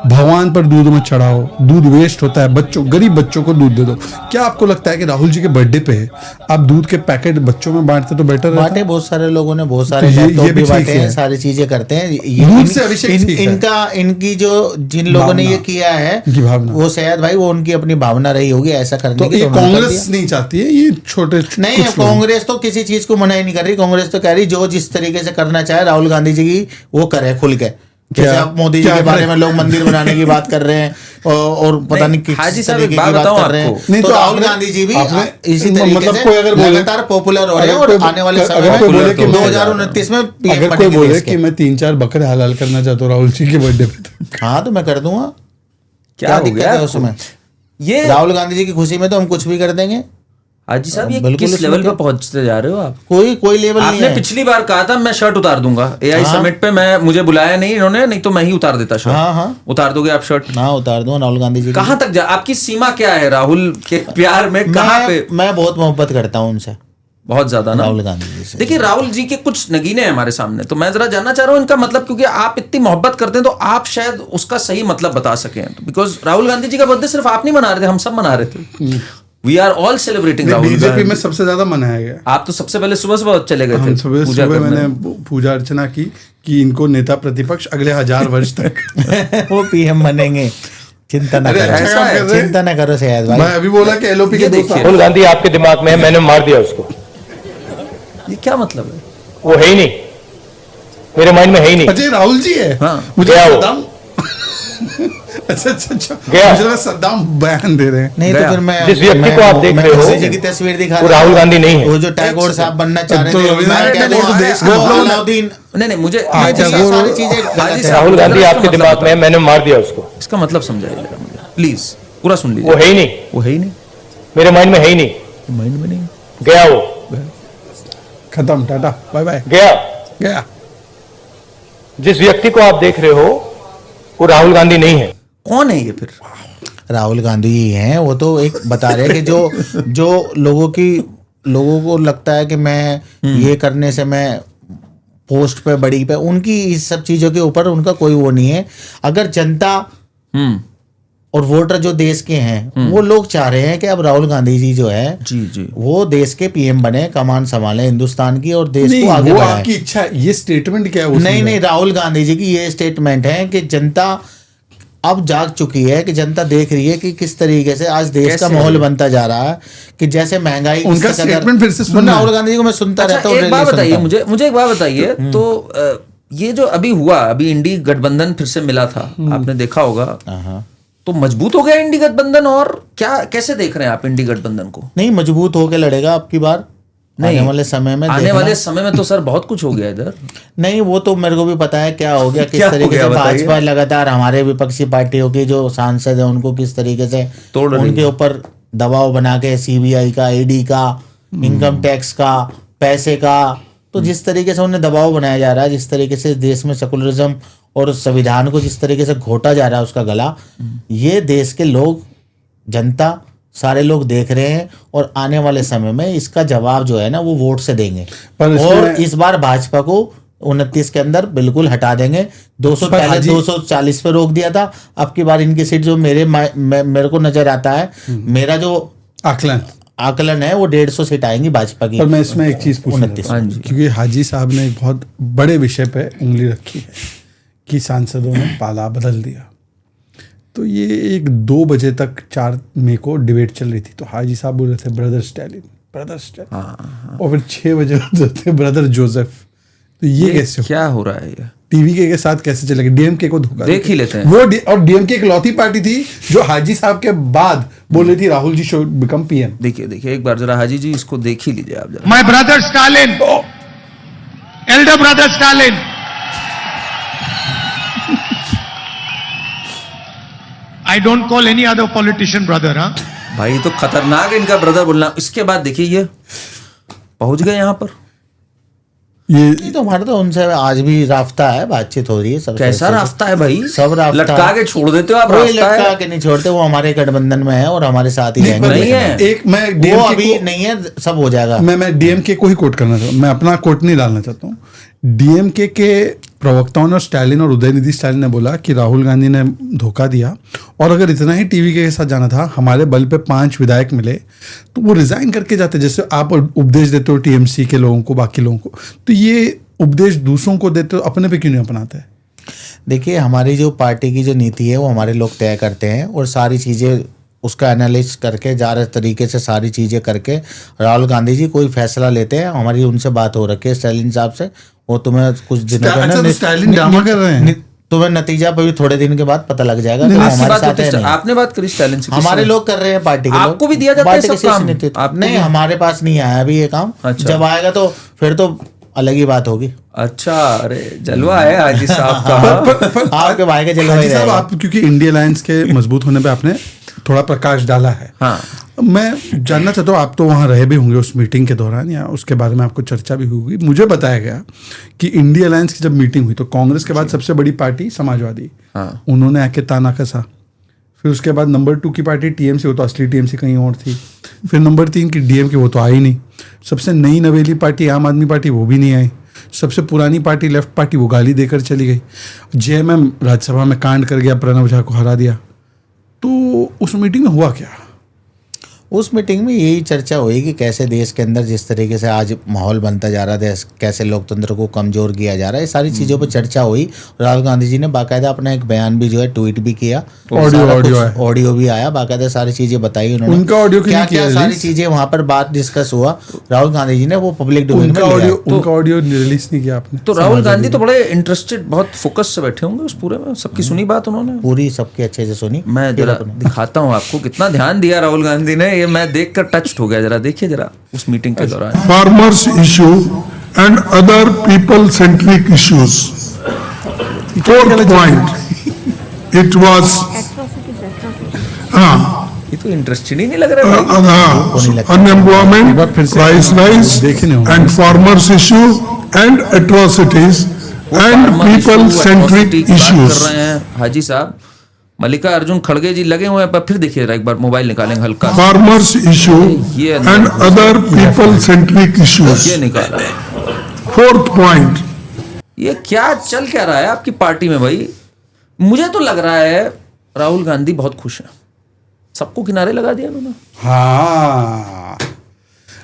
[SPEAKER 1] भगवान पर दूध मत चढ़ाओ, दूध वेस्ट होता है, बच्चों गरीब बच्चों को दूध दे दो। क्या आपको लगता है कि राहुल जी के बर्थडे पे आप दूध के पैकेट बच्चों में बांटते तो बेटर रहता?
[SPEAKER 2] बांटे बहुत सारे लोगों ने, बहुत सारे
[SPEAKER 1] तो ये
[SPEAKER 2] लैपटॉप
[SPEAKER 1] भी
[SPEAKER 2] भी
[SPEAKER 1] ठीक
[SPEAKER 2] बांटे
[SPEAKER 1] है।
[SPEAKER 2] हैं, सारी चीजें करते हैं।
[SPEAKER 1] दूध से अभिषेक ठीक है।
[SPEAKER 2] इनकी जो जिन लोगों ने
[SPEAKER 1] भावना।
[SPEAKER 2] ये किया है
[SPEAKER 1] इनकी भावना।
[SPEAKER 2] वो शायद भाई वो उनकी अपनी भावना रही होगी ऐसा करने
[SPEAKER 1] तो
[SPEAKER 2] की।
[SPEAKER 1] ये
[SPEAKER 2] उन्होंने कर
[SPEAKER 1] कांग्रेस
[SPEAKER 2] दिया।
[SPEAKER 1] नहीं चाहती है, ये छोटे
[SPEAKER 2] नहीं है,
[SPEAKER 1] कुछ लोग।
[SPEAKER 2] कांग्रेस तो किसी चीज को मना ही नहीं कर रही। कांग्रेस तो कह रही जो जिस तरीके से करना चाहे राहुल गांधी जी की वो करे खुल के। जैसे
[SPEAKER 1] क्या-
[SPEAKER 2] आप मोदी जी
[SPEAKER 1] क्या
[SPEAKER 2] के बारे
[SPEAKER 1] करे?
[SPEAKER 2] में लोग मंदिर बनाने की बात कर रहे हैं और पता नहीं किस
[SPEAKER 3] हाजी साहब,
[SPEAKER 2] तरीके
[SPEAKER 3] एक
[SPEAKER 2] की
[SPEAKER 3] बात
[SPEAKER 2] बात
[SPEAKER 3] बताऊं
[SPEAKER 2] कर रहे हैं।
[SPEAKER 3] आपको?
[SPEAKER 1] नहीं
[SPEAKER 2] तो
[SPEAKER 1] तो
[SPEAKER 2] राहुल
[SPEAKER 1] आपने-
[SPEAKER 2] गांधी जी भी
[SPEAKER 1] आपने-
[SPEAKER 2] इसी तरीके
[SPEAKER 1] मतलब
[SPEAKER 2] से
[SPEAKER 1] कोई अगर बोले-
[SPEAKER 2] लगातार पॉपुलर हो रहे हैं
[SPEAKER 1] अगर
[SPEAKER 2] और
[SPEAKER 1] कोई-
[SPEAKER 2] आने वाले
[SPEAKER 1] अगर
[SPEAKER 2] समय में
[SPEAKER 1] कोई बोले कि
[SPEAKER 2] 2029 में पीएम
[SPEAKER 1] अगर कोई
[SPEAKER 2] बनेंगे
[SPEAKER 1] बोले
[SPEAKER 2] देश
[SPEAKER 1] कि
[SPEAKER 2] के।
[SPEAKER 1] मैं 3-4 बकरे हलाल करना चाहता हूँ राहुल जी के बर्थडे पे, तो
[SPEAKER 2] हाँ तो मैं कर दूंगा।
[SPEAKER 3] क्या हो
[SPEAKER 2] दिक्कत
[SPEAKER 3] गया
[SPEAKER 2] है
[SPEAKER 3] आपको?
[SPEAKER 2] उसमें?
[SPEAKER 3] ये
[SPEAKER 2] राहुल गांधी जी की खुशी में तो हम कुछ भी कर देंगे।
[SPEAKER 3] हाजी साहब ये
[SPEAKER 2] बिल्कुल
[SPEAKER 3] किस
[SPEAKER 2] इसमें
[SPEAKER 3] लेवल पे
[SPEAKER 2] क्या-
[SPEAKER 3] पहुंचते जा रहे हो आप?
[SPEAKER 2] कोई लेवल नहीं
[SPEAKER 3] आपने
[SPEAKER 2] है।
[SPEAKER 3] पिछली बार कहा था मैं शर्ट उतार दूंगा एआई
[SPEAKER 2] हाँ।
[SPEAKER 3] समिट पे, मैं मुझे बुलाया नहीं इन्होंने, नहीं तो मैं ही उतार देता शर्ट।
[SPEAKER 2] हाँ, हाँ।
[SPEAKER 3] उतार दोगे आप शर्ट?
[SPEAKER 2] हाँ उतार दूंगा राहुल गांधी जी की।
[SPEAKER 3] कहां तक जा, आपकी सीमा क्या है राहुल के प्यार में, कहां पे?
[SPEAKER 2] मैं बहुत मोहब्बत करता हूँ उनसे,
[SPEAKER 3] बहुत ज्यादा ना।
[SPEAKER 2] राहुल गांधी जी से।
[SPEAKER 3] देखिए राहुल जी के कुछ नगीने हैं हमारे सामने, तो मैं जरा जानना चाह रहा हूँ इनका मतलब, क्योंकि आप इतनी मोहब्बत करते हैं तो आप शायद उसका सही मतलब बता सकें। बिकॉज राहुल गांधी जी का बर्थडे सिर्फ आप नहीं मना रहे थे, हम सब मना रहे थे। We are all celebrating Rahul
[SPEAKER 1] BJP
[SPEAKER 3] Gandhi.
[SPEAKER 1] में सबसे ज्यादा मनाया गया।
[SPEAKER 3] आप तो सबसे पहले सुबह सुबह चले गए थे
[SPEAKER 1] हम सुबह
[SPEAKER 3] पूजा
[SPEAKER 1] सुबह
[SPEAKER 3] करने।
[SPEAKER 1] मैंने पूजा अर्चना की कि इनको नेता प्रतिपक्ष अगले 1000 वर्ष तक।
[SPEAKER 2] वो पीएम बनेंगे, चिंता न
[SPEAKER 1] अरे, अच्छा
[SPEAKER 2] करो,
[SPEAKER 1] काम कर रहे हैं।
[SPEAKER 2] चिंता न करो शायद भाई।
[SPEAKER 1] मैं अभी बोला कि एलओपी के
[SPEAKER 3] ये
[SPEAKER 1] 2
[SPEAKER 3] देखिए।
[SPEAKER 1] साल।
[SPEAKER 4] राहुल गांधी आपके दिमाग में है, मैंने मार दिया उसको।
[SPEAKER 3] ये क्या मतलब है?
[SPEAKER 4] वो है ही नहीं, मेरे माइंड में है ही नहीं।
[SPEAKER 1] अच्छा ये राहुल जी है।
[SPEAKER 3] हाँ।
[SPEAKER 1] मुझे
[SPEAKER 4] गया वो।
[SPEAKER 1] सद्दाम अच्छा
[SPEAKER 4] गया।
[SPEAKER 1] मुझे लगा सद्दाम बयान दे रहे हैं।
[SPEAKER 2] नहीं तो
[SPEAKER 3] गया।
[SPEAKER 2] फिर मैं
[SPEAKER 4] जिस व्यक्ति
[SPEAKER 2] मैं-
[SPEAKER 4] को आप देख
[SPEAKER 2] मैं
[SPEAKER 4] रहे हो,
[SPEAKER 2] मोदी जी की तस्वीर दिखा
[SPEAKER 4] वो
[SPEAKER 2] रहा
[SPEAKER 4] राहुल
[SPEAKER 2] हूं।
[SPEAKER 4] गांधी नहीं है।
[SPEAKER 2] वो जो टैगोर साहब बनना चाह रहे
[SPEAKER 1] तो
[SPEAKER 2] थे,
[SPEAKER 1] रविंद्रनाथ
[SPEAKER 2] मैं कह
[SPEAKER 1] टैगोर
[SPEAKER 2] दूं,
[SPEAKER 1] तो देश
[SPEAKER 2] वो
[SPEAKER 1] का-
[SPEAKER 2] अलाउद्दीन।
[SPEAKER 3] नहीं नहीं मुझे
[SPEAKER 2] ये
[SPEAKER 3] हाजी
[SPEAKER 1] टैगोर-
[SPEAKER 2] सारी चीजें गलत
[SPEAKER 3] हाजी
[SPEAKER 2] है।
[SPEAKER 3] साहब,
[SPEAKER 4] राहुल गांधी
[SPEAKER 3] इसका
[SPEAKER 4] आपके
[SPEAKER 3] मतलब
[SPEAKER 4] दिमाग में है, मैंने मार दिया उसको।
[SPEAKER 3] इसका मतलब समझाइए जरा मुझे प्लीज, पूरा सुन
[SPEAKER 4] वो
[SPEAKER 3] लीजिए।
[SPEAKER 4] है ही नहीं,
[SPEAKER 3] वो है ही नहीं,
[SPEAKER 4] मेरे माइंड में है ही नहीं।
[SPEAKER 3] माइंड में नहीं।
[SPEAKER 4] गया वो,
[SPEAKER 1] खत्म, टाटा बाय बाय,
[SPEAKER 4] गया।
[SPEAKER 1] गया।
[SPEAKER 4] जिस व्यक्ति को आप देख रहे हो वो राहुल गांधी नहीं है।
[SPEAKER 3] कौन है ये फिर?
[SPEAKER 2] राहुल गांधी ही हैं। वो तो एक बता रहे हैं कि जो लोगों को लगता है कि मैं ये करने से मैं पोस्ट पे बड़ी पे, उनकी इस सब चीजों के ऊपर उनका कोई वो नहीं है। अगर जनता और वोटर जो देश के हैं वो लोग चाह रहे हैं कि अब राहुल गांधी जी जो है
[SPEAKER 3] जी
[SPEAKER 2] वो देश के पीएम बने, कमान संभाले हिंदुस्तान की और देश को आगे
[SPEAKER 1] वो
[SPEAKER 2] बढ़ाए।
[SPEAKER 1] आपकी इच्छा है, ये स्टेटमेंट क्या है उसमें?
[SPEAKER 2] नहीं, राहुल गांधी जी की ये स्टेटमेंट है कि जनता अब जाग चुकी है, कि जनता देख रही है कि किस तरीके से आज देश का माहौल बनता जा रहा है, कि जैसे महंगाई
[SPEAKER 1] उनका स्टेटमेंट फिर से सुनना है।
[SPEAKER 2] राहुल गांधी जी को मैं सुनता
[SPEAKER 3] अच्छा,
[SPEAKER 2] रहता हूँ।
[SPEAKER 3] एक बात बताइए मुझे एक बात बताइए, तो ये जो अभी हुआ, अभी इंडी गठबंधन फिर से मिला था, आपने देखा होगा, तो मजबूत हो गया इंडी गठबंधन, और क्या कैसे देख रहे हैं आप इंडी गठबंधन को?
[SPEAKER 2] नहीं, मजबूत होके लड़ेगा अब की बार।
[SPEAKER 3] नहीं,
[SPEAKER 2] आने वाले समय में
[SPEAKER 3] तो सर बहुत कुछ हो गया इधर।
[SPEAKER 2] नहीं, वो तो मेरे को भी पता है क्या हो गया, किस
[SPEAKER 3] क्या हो
[SPEAKER 2] तरीके
[SPEAKER 3] गया
[SPEAKER 2] से
[SPEAKER 3] बताइए।
[SPEAKER 2] भाजपा लगातार हमारे विपक्षी पार्टियों के जो सांसद हैं उनको किस तरीके से
[SPEAKER 3] तोड़ रही
[SPEAKER 2] उनके
[SPEAKER 3] है।
[SPEAKER 2] ऊपर दबाव बना के सीबीआई का, ईडी का, इनकम टैक्स का, पैसे का, तो जिस तरीके से उन्हें दबाव बनाया जा रहा है, जिस तरीके से देश में सेकुलरिज्म और संविधान को जिस तरीके से घोटा जा रहा है उसका गला, ये देश के लोग, जनता, सारे लोग देख रहे हैं, और आने वाले समय में इसका जवाब जो है ना वो वोट से देंगे।
[SPEAKER 1] पर
[SPEAKER 2] और इस बार भाजपा को 29 के अंदर बिल्कुल हटा देंगे। 200
[SPEAKER 1] पर
[SPEAKER 2] पहले
[SPEAKER 1] हाजी-
[SPEAKER 2] 240 पे रोक दिया था, अब की बार इनकी सीट जो मेरे को नजर आता है, मेरा जो आकलन है वो 150 सीट आएंगी भाजपा की।
[SPEAKER 1] पर मैं इसमें एक चीज पूछना
[SPEAKER 2] 29।
[SPEAKER 1] चाहता हूं, क्योंकि हाजी साहब ने एक बहुत बड़े विषय पे उंगली रखी है कि सांसदों ने पाला बदल दिया। तो ये एक 2 बजे तक 4 मई को डिबेट चल रही थी, तो हाजी साहब बोल रहे थे ब्रदर स्टैलिन, और फिर 6 बजे होते थे ब्रदर जोसेफ। तो ये कैसे हो?
[SPEAKER 3] क्या हो रहा है ये?
[SPEAKER 1] टीवी के साथ कैसे चलेगा? डीएमके को धोखा
[SPEAKER 3] देख ही लेते हैं।
[SPEAKER 1] वो और डीएमके एक लौती पार्टी थी जो हाजी साहब के बाद बोल रही थी Rahul ji should become PM.
[SPEAKER 3] देखिए एक बार जरा हाजी जी इसको देख ही लीजिए आप जरा।
[SPEAKER 5] My brother Stalin, elder brother Stalin. I don't call any other politician brother, huh?
[SPEAKER 3] भाई तो खतरनाक है इनका ब्रदर बोलना। इसके बाद देखिए ये पहुंच गए यहाँ पर।
[SPEAKER 2] ये तो हमारा तो उनसे आज भी राफ्ता है, बातचीत हो रही है सब।
[SPEAKER 3] कैसा रास्ता है भाई?
[SPEAKER 2] सब राफ्ता
[SPEAKER 3] लटका के छोड़ देते हो आप?
[SPEAKER 2] कोई
[SPEAKER 3] रास्ता
[SPEAKER 2] लटका
[SPEAKER 3] है
[SPEAKER 2] के नहीं छोड़ते, वो हमारे गठबंधन में है और हमारे साथ ही रहेंगे।
[SPEAKER 3] नहीं है।
[SPEAKER 1] एक मैं
[SPEAKER 2] वो
[SPEAKER 1] डीएमके
[SPEAKER 2] अभी
[SPEAKER 1] को
[SPEAKER 2] नहीं है, सब हो जाएगा।
[SPEAKER 1] मैं डीएमके को ही कोट करना चाहता हूँ, मैं अपना कोट नहीं डालना चाहता हूँ। डीएमके के प्रवक्ताओं ने, स्टालिन और उदयनिधि स्टालिन ने बोला कि राहुल गांधी ने धोखा दिया, और अगर इतना ही टीवी के साथ जाना था, हमारे बल पे 5 विधायक मिले तो वो रिजाइन करके जाते। जैसे आप उपदेश देते हो टीएमसी के लोगों को, बाकी लोगों को, तो ये उपदेश दूसरों को देते हो, अपने पे क्यों नहीं अपनाते?
[SPEAKER 2] देखिए, हमारी जो पार्टी की जो नीति है वो हमारे लोग तय करते हैं, और सारी चीज़ें उसका एनालिस करके, ज़्यादा तरीके से सारी चीज़ें करके राहुल गांधी जी कोई फैसला लेते हैं। हमारी उनसे बात हो रखी है स्टालिन साहब से, वो तुम्हें कुछ दिनों
[SPEAKER 1] अच्छा, स्टालिन ड्रामा कर रहे हैं।
[SPEAKER 2] तुम्हें नतीजा भी थोड़े दिन के बाद पता लग जाएगा।
[SPEAKER 1] नहीं,
[SPEAKER 2] तो
[SPEAKER 1] आपसे
[SPEAKER 2] हमारे
[SPEAKER 3] बात
[SPEAKER 2] साथ
[SPEAKER 3] होती
[SPEAKER 2] है
[SPEAKER 3] है,
[SPEAKER 2] नहीं।
[SPEAKER 3] आपने बात करी स्टालिन से?
[SPEAKER 2] हमारे लोग कर रहे हैं, पार्टी के लोग।
[SPEAKER 3] आपको भी दिया जाता है
[SPEAKER 2] पार्टी
[SPEAKER 3] सब
[SPEAKER 2] के शीर्ष
[SPEAKER 3] काम?
[SPEAKER 2] नेतृत्व।
[SPEAKER 3] आपको
[SPEAKER 2] नहीं,
[SPEAKER 3] भी?
[SPEAKER 2] हमारे पास नहीं आया अभी ये काम।
[SPEAKER 3] अच्छा।
[SPEAKER 2] जब आएगा तो फिर तो अलग ही बात होगी।
[SPEAKER 3] अच्छा, अरे जलवा है हाजी साहब का।
[SPEAKER 2] आपके भाई के जलवा ही
[SPEAKER 1] हाजी साहब,
[SPEAKER 2] रहेगा।
[SPEAKER 1] आप क्योंकि इंडिया अलायंस के मजबूत होने पे आपने थोड़ा प्रकाश डाला है।
[SPEAKER 3] हाँ,
[SPEAKER 1] मैं जानना चाहता हूँ, आप तो वहाँ रहे भी होंगे उस मीटिंग के दौरान, या उसके बारे में आपको चर्चा भी होगी। मुझे बताया गया कि इंडिया अलायंस की जब मीटिंग हुई तो कांग्रेस के बाद सबसे बड़ी पार्टी समाजवादी,
[SPEAKER 3] हाँ।
[SPEAKER 1] उन्होंने आके ताना कसा। फिर उसके बाद नंबर 2 की पार्टी टीएमसी, वो तो असली टीएमसी कहीं और थी। फिर नंबर 3 की डीएमके, वो तो आई नहीं। सबसे नई नवेली पार्टी आम आदमी पार्टी, वो भी नहीं आई। सबसे पुरानी पार्टी लेफ्ट पार्टी, वो गाली देकर चली गई। जेएमएम राज्यसभा में कांड कर गया, प्रणब झा को हरा दिया। तो उस मीटिंग में हुआ क्या?
[SPEAKER 2] उस मीटिंग में यही चर्चा हुई कि कैसे देश के अंदर जिस तरीके से आज माहौल बनता जा रहा है, कैसे लोकतंत्र को कमजोर किया जा रहा है, ये सारी चीज़ों पर चर्चा हुई। राहुल गांधी जी ने बाकायदा अपना एक बयान भी जो है ट्वीट भी किया, ऑडियो भी आया, बाकायदा सारी चीज़ें बताई उन्होंने।
[SPEAKER 1] उनका ऑडियो
[SPEAKER 2] क्या क्या सारी चीज़ें वहाँ पर बात डिस्कस हुआ, राहुल गांधी जी ने वो पब्लिक डोमेन में लिया।
[SPEAKER 1] उनका ऑडियो रिलीज नहीं किया आपने?
[SPEAKER 3] तो राहुल गांधी तो बड़े इंटरेस्टेड, बहुत फोकस से बैठे होंगे उस पूरे में। सबकी सुनी बात उन्होंने,
[SPEAKER 2] पूरी सबकी अच्छे से सुनी।
[SPEAKER 3] मैं जरा दिखाता हूँ आपको कितना ध्यान दिया राहुल गांधी ने। ये मैं देखकर टच हो गया। जरा देखिए जरा उस मीटिंग के दौरान।
[SPEAKER 6] farmers issue and other people centric issues. Fourth point, it was
[SPEAKER 3] ये तो इंटरेस्टेड ही नहीं लग रहा है।
[SPEAKER 6] unemployment, price rise and farmers issue and atrocities and people centric issues.
[SPEAKER 3] कर रहे हैं हाजी साहब। मल्लिका अर्जुन खड़गे जी लगे हुए हैं, पर फिर देखिए एक बार मोबाइल निकालेंगे हल्का।
[SPEAKER 6] Farmers issue and other people centric issues.
[SPEAKER 3] ये निकाला।
[SPEAKER 6] Fourth point,
[SPEAKER 3] ये क्या चल क्या रहा है आपकी पार्टी में भाई? मुझे तो लग रहा है राहुल गांधी बहुत खुश हैं, सबको किनारे लगा दिया उन्होंने।
[SPEAKER 1] हाँ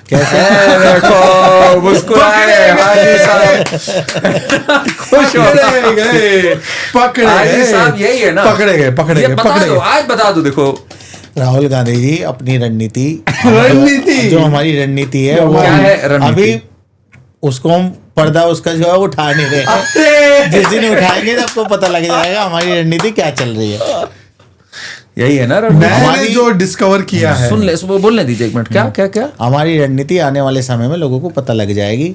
[SPEAKER 2] कैसे
[SPEAKER 3] देखो मुस्कुराए हाजी साहब, खुश हो
[SPEAKER 1] पकड़े गए, पकड़े
[SPEAKER 3] हाजी
[SPEAKER 1] गए
[SPEAKER 3] साहब, यही है ना,
[SPEAKER 1] पकड़े गए, पकड़े
[SPEAKER 3] ये
[SPEAKER 1] गए,
[SPEAKER 3] बता
[SPEAKER 1] पकड़े
[SPEAKER 3] दो,
[SPEAKER 1] गए।
[SPEAKER 3] आज बता दो। देखो
[SPEAKER 2] राहुल गांधी जी अपनी रणनीति
[SPEAKER 1] रणनीति?
[SPEAKER 2] जो हमारी रणनीति है वो
[SPEAKER 3] क्या है रणनीति?
[SPEAKER 2] अभी उसको हम पर्दा उसका जो है वो उठा नहीं रहे। जिस दिन उठाएंगे तो आपको पता लग जाएगा हमारी रणनीति क्या चल रही है।
[SPEAKER 3] यही है ना
[SPEAKER 1] मैंने
[SPEAKER 2] हमारी-
[SPEAKER 1] जो डिस्कवर किया है,
[SPEAKER 3] सुन ले, वो बोलने दीजिए एक मिनट। क्या क्या क्या
[SPEAKER 2] हमारी रणनीति आने वाले समय में लोगों को पता लग जाएगी,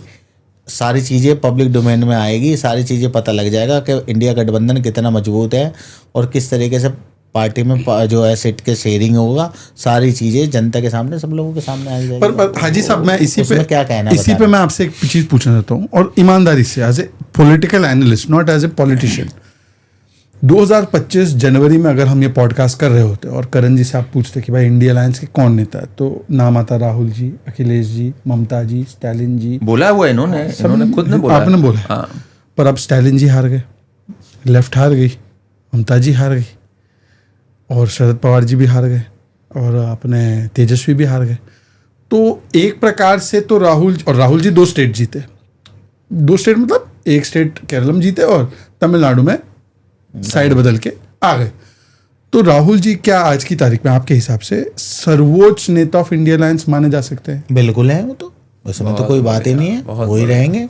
[SPEAKER 2] सारी चीज़ें पब्लिक डोमेन में आएगी, सारी चीज़ें पता लग जाएगा कि इंडिया गठबंधन कितना मजबूत है और किस तरीके से पार्टी में जो है सीट के शेयरिंग होगा, सारी चीज़ें जनता के सामने, सब लोगों के सामने आ जाएगी।
[SPEAKER 1] पर हाजी साहब मैं इसी
[SPEAKER 2] उसमें
[SPEAKER 1] पे
[SPEAKER 2] क्या कहना
[SPEAKER 1] इसी
[SPEAKER 2] बता
[SPEAKER 1] पे
[SPEAKER 2] रहे
[SPEAKER 1] मैं आपसे एक चीज पूछना चाहता हूँ, और ईमानदारी से, as a political analyst, not as a politician. 2025 जनवरी में अगर हम ये पॉडकास्ट कर रहे होते और करण जी से आप पूछते कि भाई इंडिया अलायंस के कौन नेता है, तो नाम आता राहुल जी, अखिलेश जी, ममता जी, स्टालिन जी।
[SPEAKER 3] बोला हुआ इन्होंने खुद ने बोला।
[SPEAKER 1] आपने बोला।
[SPEAKER 3] हाँ।
[SPEAKER 1] पर अब स्टालिन जी हार गए, लेफ्ट हार गई, ममता जी हार गई, और शरद पवार जी भी हार गए, और अपने तेजस्वी भी हार गए। तो एक प्रकार से तो राहुल जी 2 स्टेट जीते, 2 स्टेट मतलब एक स्टेट केरलम जीते और तमिलनाडु में साइड बदल के आ गए। तो राहुल जी क्या आज की तारीख में आपके हिसाब से सर्वोच्च नेता ऑफ इंडिया अलायंस माने जा सकते हैं?
[SPEAKER 2] बिल्कुल है वो तो, उसमें तो कोई बात ही नहीं है, वही रहेंगे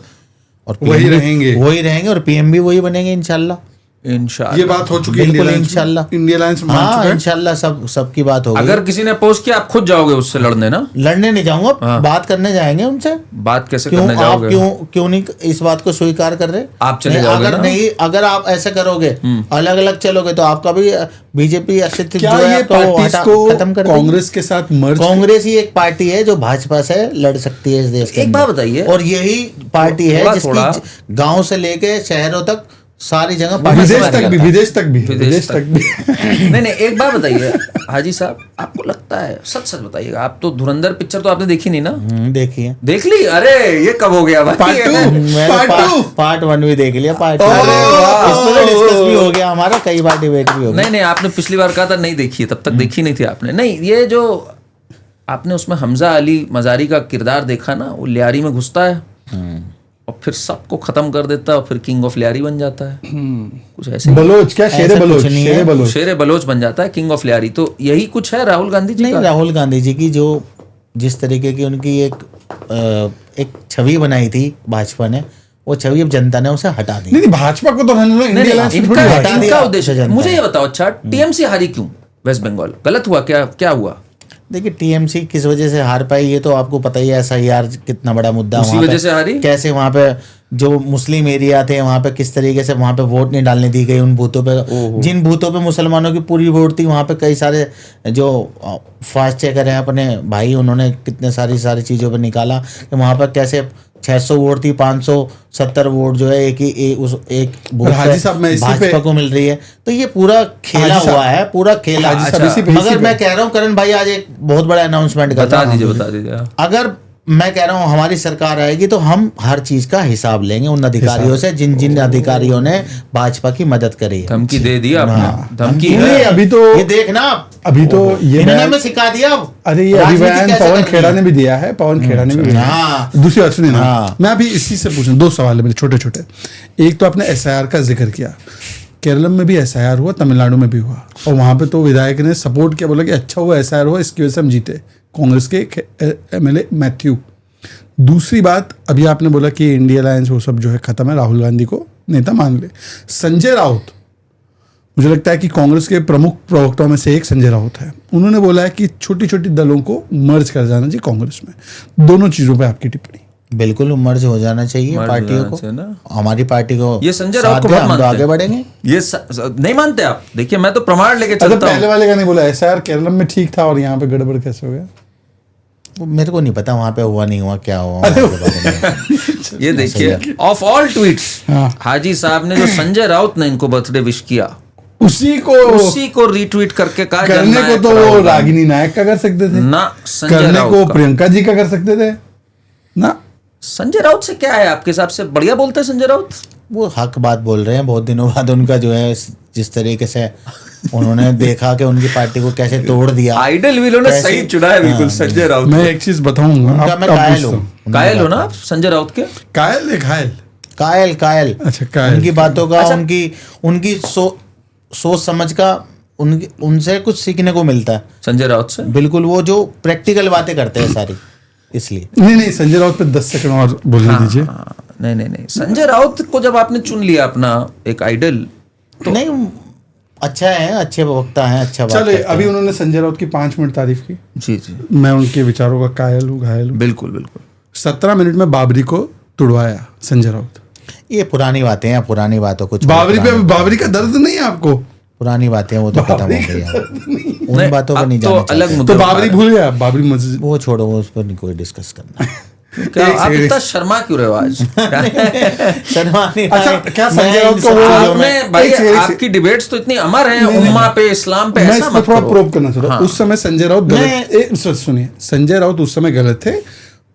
[SPEAKER 2] और
[SPEAKER 1] वही
[SPEAKER 2] PM भी
[SPEAKER 1] रहेंगे।
[SPEAKER 2] वही रहेंगे और PM भी वही बनेंगे इंशाल्लाह।
[SPEAKER 3] इंशाल्लाह
[SPEAKER 1] ये बात हो चुकी है
[SPEAKER 2] बिल्कुल
[SPEAKER 1] इंडिया
[SPEAKER 2] इंशाल्लाह,
[SPEAKER 1] अलायंस मान चुका
[SPEAKER 2] हाँ
[SPEAKER 1] है।
[SPEAKER 2] इंशाल्लाह सबकी बात होगी।
[SPEAKER 3] अगर किसी ने अपोज किया, आप खुद जाओगे उससे लड़ने ना?
[SPEAKER 2] लड़ने नहीं जाऊंगा, बात करने जाएंगे उनसे।
[SPEAKER 3] बात कैसे
[SPEAKER 2] क्यों
[SPEAKER 3] करने
[SPEAKER 2] आप
[SPEAKER 3] जाओगे?
[SPEAKER 2] क्यों नहीं इस बात को स्वीकार कर रहे?
[SPEAKER 3] आप चले
[SPEAKER 2] नहीं,
[SPEAKER 3] जाओगे
[SPEAKER 2] अगर
[SPEAKER 3] ना?
[SPEAKER 2] नहीं, अगर आप ऐसे करोगे, अलग अलग चलोगे, तो आपका भी बीजेपी अस्तित्व जो
[SPEAKER 1] क्या
[SPEAKER 2] है
[SPEAKER 1] ये
[SPEAKER 2] आपका वो
[SPEAKER 1] पार्टीज को
[SPEAKER 2] खत्म कर देगी।
[SPEAKER 1] कांग्रेस के साथ मर्ज?
[SPEAKER 2] कांग्रेस ही एक पार्टी है जो भाजपा से लड़ सकती है इस देश के
[SPEAKER 3] एक
[SPEAKER 2] अंदर।
[SPEAKER 3] बात बताइए।
[SPEAKER 2] और यही पार्टी है
[SPEAKER 3] थोड़ा-
[SPEAKER 2] जिसकी गांव से लेके शहरों तक सारी जगह पार्टी
[SPEAKER 1] विदेश
[SPEAKER 2] से
[SPEAKER 1] तक भी,
[SPEAKER 2] रहता है।
[SPEAKER 1] विदेश तक भी,
[SPEAKER 3] विदेश
[SPEAKER 1] विदेश तक भी।
[SPEAKER 3] नहीं, एक बात बताइए हाजी साहब, आपको लगता है, सच सच बताइएगा, आप तो धुरंधर पिक्चर तो आपने देखी नहीं ना?
[SPEAKER 2] देखिए
[SPEAKER 3] देख ली? अरे ये कब हो गया भाई?
[SPEAKER 1] Part 2?
[SPEAKER 2] मैंने पार्ट 1 भी देख लिया, पार्ट 2
[SPEAKER 3] वाह।
[SPEAKER 2] इस पर डिस्कस भी हो गया हमारा, कई बार डिबेट भी हो गया।
[SPEAKER 3] नहीं, आपने पिछली बार कहा था नहीं देखी है, तब तक देखी नहीं थी आपने। नहीं, ये जो आपने उसमें हमजा अली मजारी का किरदार देखा ना, वो लियारी में घुसता है और फिर सबको खत्म कर देता है और फिर किंग ऑफ लियारी बन जाता है। कुछ ऐसे ही।
[SPEAKER 1] बलोच क्या, शेरे
[SPEAKER 2] ऐसा
[SPEAKER 1] बलोच,
[SPEAKER 2] कुछ नहीं है।
[SPEAKER 1] शेरे बलोच।
[SPEAKER 3] शेरे बलोच बन जाता है, किंग ऑफ लियारी। तो यही कुछ है राहुल गांधी जी
[SPEAKER 2] नहीं,
[SPEAKER 3] का।
[SPEAKER 2] राहुल गांधी जी की जो जिस तरीके की उनकी एक छवि बनाई थी भाजपा ने, वो छवि अब जनता ने उसे हटा दी।
[SPEAKER 1] नहीं भाजपा को तो रहने दो, इंडिया अलायंस में थोड़ी
[SPEAKER 3] इनका
[SPEAKER 1] हटा
[SPEAKER 2] दिया
[SPEAKER 3] इनका उद्देश्य
[SPEAKER 2] जनता
[SPEAKER 3] मुझे
[SPEAKER 2] ने।
[SPEAKER 3] ये बताओ। अच्छा, टीएमसी हारी क्यों वेस्ट बंगाल? गलत हुआ क्या? क्या हुआ?
[SPEAKER 2] देखिए टीएमसी किस वजह से हार पाई ये तो आपको पता ही है, SIR कितना बड़ा मुद्दा
[SPEAKER 3] उसी
[SPEAKER 2] वहाँ पे।
[SPEAKER 3] वजह से हारी?
[SPEAKER 2] कैसे वहाँ पे जो मुस्लिम एरिया थे वहाँ पे किस तरीके से वहाँ पे वोट नहीं डालने दी गई उन बूथों पे, जिन बूथों पे मुसलमानों की पूरी वोट थी वहाँ पे कई सारे जो फास्ट चेकर हैं अपने भाई, उन्होंने कितने सारी चीज़ों पे निकाला कि वहाँ पर कैसे 600 वोट थी, 570 वोट जो है एक बूथ
[SPEAKER 1] हाजी साहब, मैं
[SPEAKER 2] पे
[SPEAKER 1] इसी
[SPEAKER 2] भाजपा
[SPEAKER 1] पे-
[SPEAKER 2] को मिल रही है। तो ये पूरा खेला
[SPEAKER 1] हाजी साहब-
[SPEAKER 2] हुआ है, पूरा खेला।
[SPEAKER 1] हाजी साहब,
[SPEAKER 2] अच्छा,
[SPEAKER 1] इसी पे-
[SPEAKER 2] मगर
[SPEAKER 1] इसी पे-
[SPEAKER 2] मैं कह रहा हूँ करण भाई आज एक बहुत बड़ा अनाउंसमेंट
[SPEAKER 3] बता दीजिए।
[SPEAKER 2] अगर मैं कह रहा हूँ हमारी सरकार आएगी तो हम हर चीज का हिसाब लेंगे उन अधिकारियों से जिन अधिकारियों ने भाजपा की मदद करी है।
[SPEAKER 3] धमकी दे दी
[SPEAKER 2] हाँ।
[SPEAKER 3] आपने? धमकी
[SPEAKER 1] नहीं,
[SPEAKER 3] है?
[SPEAKER 1] अभी तो
[SPEAKER 2] ये देखना आप,
[SPEAKER 1] अभी तो ये
[SPEAKER 2] इन्होंने
[SPEAKER 1] बयान-
[SPEAKER 2] हमें सिखा दिया अब।
[SPEAKER 1] अरे ये अभी
[SPEAKER 2] राजनीति
[SPEAKER 1] बयान
[SPEAKER 2] कैसे
[SPEAKER 1] पवन
[SPEAKER 2] करनी
[SPEAKER 1] खेड़ा
[SPEAKER 2] है।
[SPEAKER 1] ने भी दिया है, पवन खेड़ा ने भी दिया है।
[SPEAKER 2] हाँ।
[SPEAKER 1] दूसरी बात सुनिए ना,
[SPEAKER 2] हाँ।
[SPEAKER 1] मैं अभी इसी से पूछूं, 2 सवाल है मेरे छोटे छोटे। एक तो आपने SIR का जिक्र किया, केरल में भी SIR हुआ, तमिलनाडु में भी हुआ, और वहां पे तो विधायक ने सपोर्ट किया, बोला कि अच्छा हुआ SIR हुआ, इसकी वजह से हम जीते, कांग्रेस के MLA मैथ्यू। दूसरी बात, अभी आपने बोला कि इंडिया अलायंस वो सब जो है खत्म है, राहुल गांधी को नेता मान ले। संजय राउत, मुझे लगता है कि कांग्रेस के प्रमुख प्रवक्ताओं में से एक संजय राउत है, उन्होंने बोला है कि छोटी छोटी दलों को मर्ज कर जाना चाहिए कांग्रेस में। दोनों चीजों पे आपकी टिप्पणी?
[SPEAKER 2] बिल्कुल मर्ज हो जाना चाहिए
[SPEAKER 3] मर्ज
[SPEAKER 2] पार्टियों
[SPEAKER 3] हो
[SPEAKER 2] को,
[SPEAKER 3] जाना चाहिए ना।
[SPEAKER 2] हमारी पार्टी को
[SPEAKER 3] ये संजय
[SPEAKER 2] साथ
[SPEAKER 3] राउत को
[SPEAKER 2] दें,
[SPEAKER 3] बहुत
[SPEAKER 2] हम तो
[SPEAKER 3] मानते
[SPEAKER 2] आगे
[SPEAKER 3] हैं।
[SPEAKER 2] बढ़ेंगे।
[SPEAKER 3] ये नहीं मानते आप? देखिए मैं तो प्रमाण लेके
[SPEAKER 1] अच्छा,
[SPEAKER 3] चलता
[SPEAKER 1] पहले
[SPEAKER 3] हूँ।
[SPEAKER 1] वाले का नहीं बोला, SIR केरल में ठीक था और यहाँ पे गड़बड़ कैसे हो गया?
[SPEAKER 2] वो मेरे को नहीं पता वहाँ पे हुआ नहीं हुआ क्या हुआ वहाँ के बारे में।
[SPEAKER 3] ये देखिए, ऑफ ऑल ट्वीट्स,
[SPEAKER 1] हाँ।
[SPEAKER 3] हाजी साहब ने जो संजय राउत ने इनको बर्थडे विश किया,
[SPEAKER 1] उसी
[SPEAKER 3] को रीट्वीट करके कहा
[SPEAKER 1] करने को
[SPEAKER 3] जननायक
[SPEAKER 1] तो वो
[SPEAKER 3] राहुल गांधी।
[SPEAKER 1] रागिनी नायक का कर सकते थे
[SPEAKER 3] ना संजय
[SPEAKER 1] करने
[SPEAKER 3] राउत
[SPEAKER 1] को
[SPEAKER 3] का।
[SPEAKER 1] प्रियंका जी का कर सकते थे ना।
[SPEAKER 3] संजय राउत से क्या है आपके हिसाब से? बढ़िया बोलते हैं संजय राउत?
[SPEAKER 2] वो हक बात बोल रहे हैं। बहुत दिनों बाद उनका जो है जिस तरीके से उन्होंने देखा कि उनकी पार्टी को कैसे तोड़ दिया,
[SPEAKER 3] आइडल भी उन्होंने
[SPEAKER 2] कैसे-
[SPEAKER 3] सही चुना है बिल्कुल
[SPEAKER 2] हाँ,
[SPEAKER 3] संजय राउत।
[SPEAKER 1] मैं एक चीज बताऊंगा,
[SPEAKER 2] उनका मैं कायल हूँ।
[SPEAKER 3] कायल हो ना आप संजय राउत के?
[SPEAKER 1] कायल है, घायल।
[SPEAKER 2] कायल कायल
[SPEAKER 1] अच्छा, कायल।
[SPEAKER 2] उनकी बातों का,
[SPEAKER 3] अच्छा।
[SPEAKER 2] उनकी सोच समझ का उनसे कुछ सीखने को मिलता है
[SPEAKER 3] संजय राउत से
[SPEAKER 2] बिल्कुल। वो जो प्रैक्टिकल बातें करते हैं सारी, इसलिए
[SPEAKER 1] नहीं, संजय राउत पे 10 सेकंड और बोलने दीजिए।
[SPEAKER 3] हाँ, नहीं संजय राउत को जब आपने चुन लिया अपना एक आइडल,
[SPEAKER 2] नहीं अच्छा है, अच्छे वक्ता हैं, अच्छा बात
[SPEAKER 1] चले,
[SPEAKER 2] करते
[SPEAKER 1] अभी
[SPEAKER 2] हैं।
[SPEAKER 1] उन्होंने संजय राउत की 5 मिनट तारीफ की।
[SPEAKER 3] जी जी
[SPEAKER 1] मैं उनके विचारों का कायल हूँ, घायल हूँ।
[SPEAKER 3] बिल्कुल बिल्कुल।
[SPEAKER 1] 17 मिनट में बाबरी को तुड़वाया संजय राउत।
[SPEAKER 2] ये पुरानी बातें हैं, पुरानी बातों को छोड़ो,
[SPEAKER 1] बाबरी पे,
[SPEAKER 2] पुरानी-
[SPEAKER 1] बाबरी का दर्द नहीं है आपको?
[SPEAKER 2] पुरानी बातें वो तो खत्म हो गई हैं। उन बातों पर
[SPEAKER 3] अब
[SPEAKER 2] नहीं
[SPEAKER 3] तो
[SPEAKER 2] जाना
[SPEAKER 3] अलग
[SPEAKER 2] चाहते।
[SPEAKER 3] मुद्दे
[SPEAKER 1] तो
[SPEAKER 3] उठा
[SPEAKER 1] बाबरी
[SPEAKER 3] रहे
[SPEAKER 1] भूल गया, बाबरी मस्जिद।
[SPEAKER 2] वो छोड़ो, वो उस पर नहीं कोई डिस्कस करना।
[SPEAKER 3] हैं। क्या
[SPEAKER 1] एक
[SPEAKER 3] आप
[SPEAKER 1] सेकंड।
[SPEAKER 3] इतना शर्मा क्यों रहे हो आज?
[SPEAKER 2] शर्मानी
[SPEAKER 1] अच्छा,
[SPEAKER 2] नहीं,
[SPEAKER 1] क्या
[SPEAKER 2] मैं
[SPEAKER 1] संजय राउत
[SPEAKER 2] इन
[SPEAKER 1] को
[SPEAKER 2] सब
[SPEAKER 1] वो
[SPEAKER 2] चीजों में-
[SPEAKER 3] आपने भाई
[SPEAKER 1] एक सेकंड,
[SPEAKER 3] आपकी डिबेट्स तो इतनी अमर हैं,
[SPEAKER 1] नहीं,
[SPEAKER 3] उम्मा पे, इस्लाम पे,
[SPEAKER 1] मैं
[SPEAKER 3] ऐसा
[SPEAKER 1] इसमें
[SPEAKER 3] मत
[SPEAKER 1] थोड़ा
[SPEAKER 3] करो।
[SPEAKER 1] प्रोब करना चाहता हूँ।
[SPEAKER 3] हाँ।
[SPEAKER 1] उस समय संजय राउत गलत, सुनिए, संजय राउत उस समय गलत थे।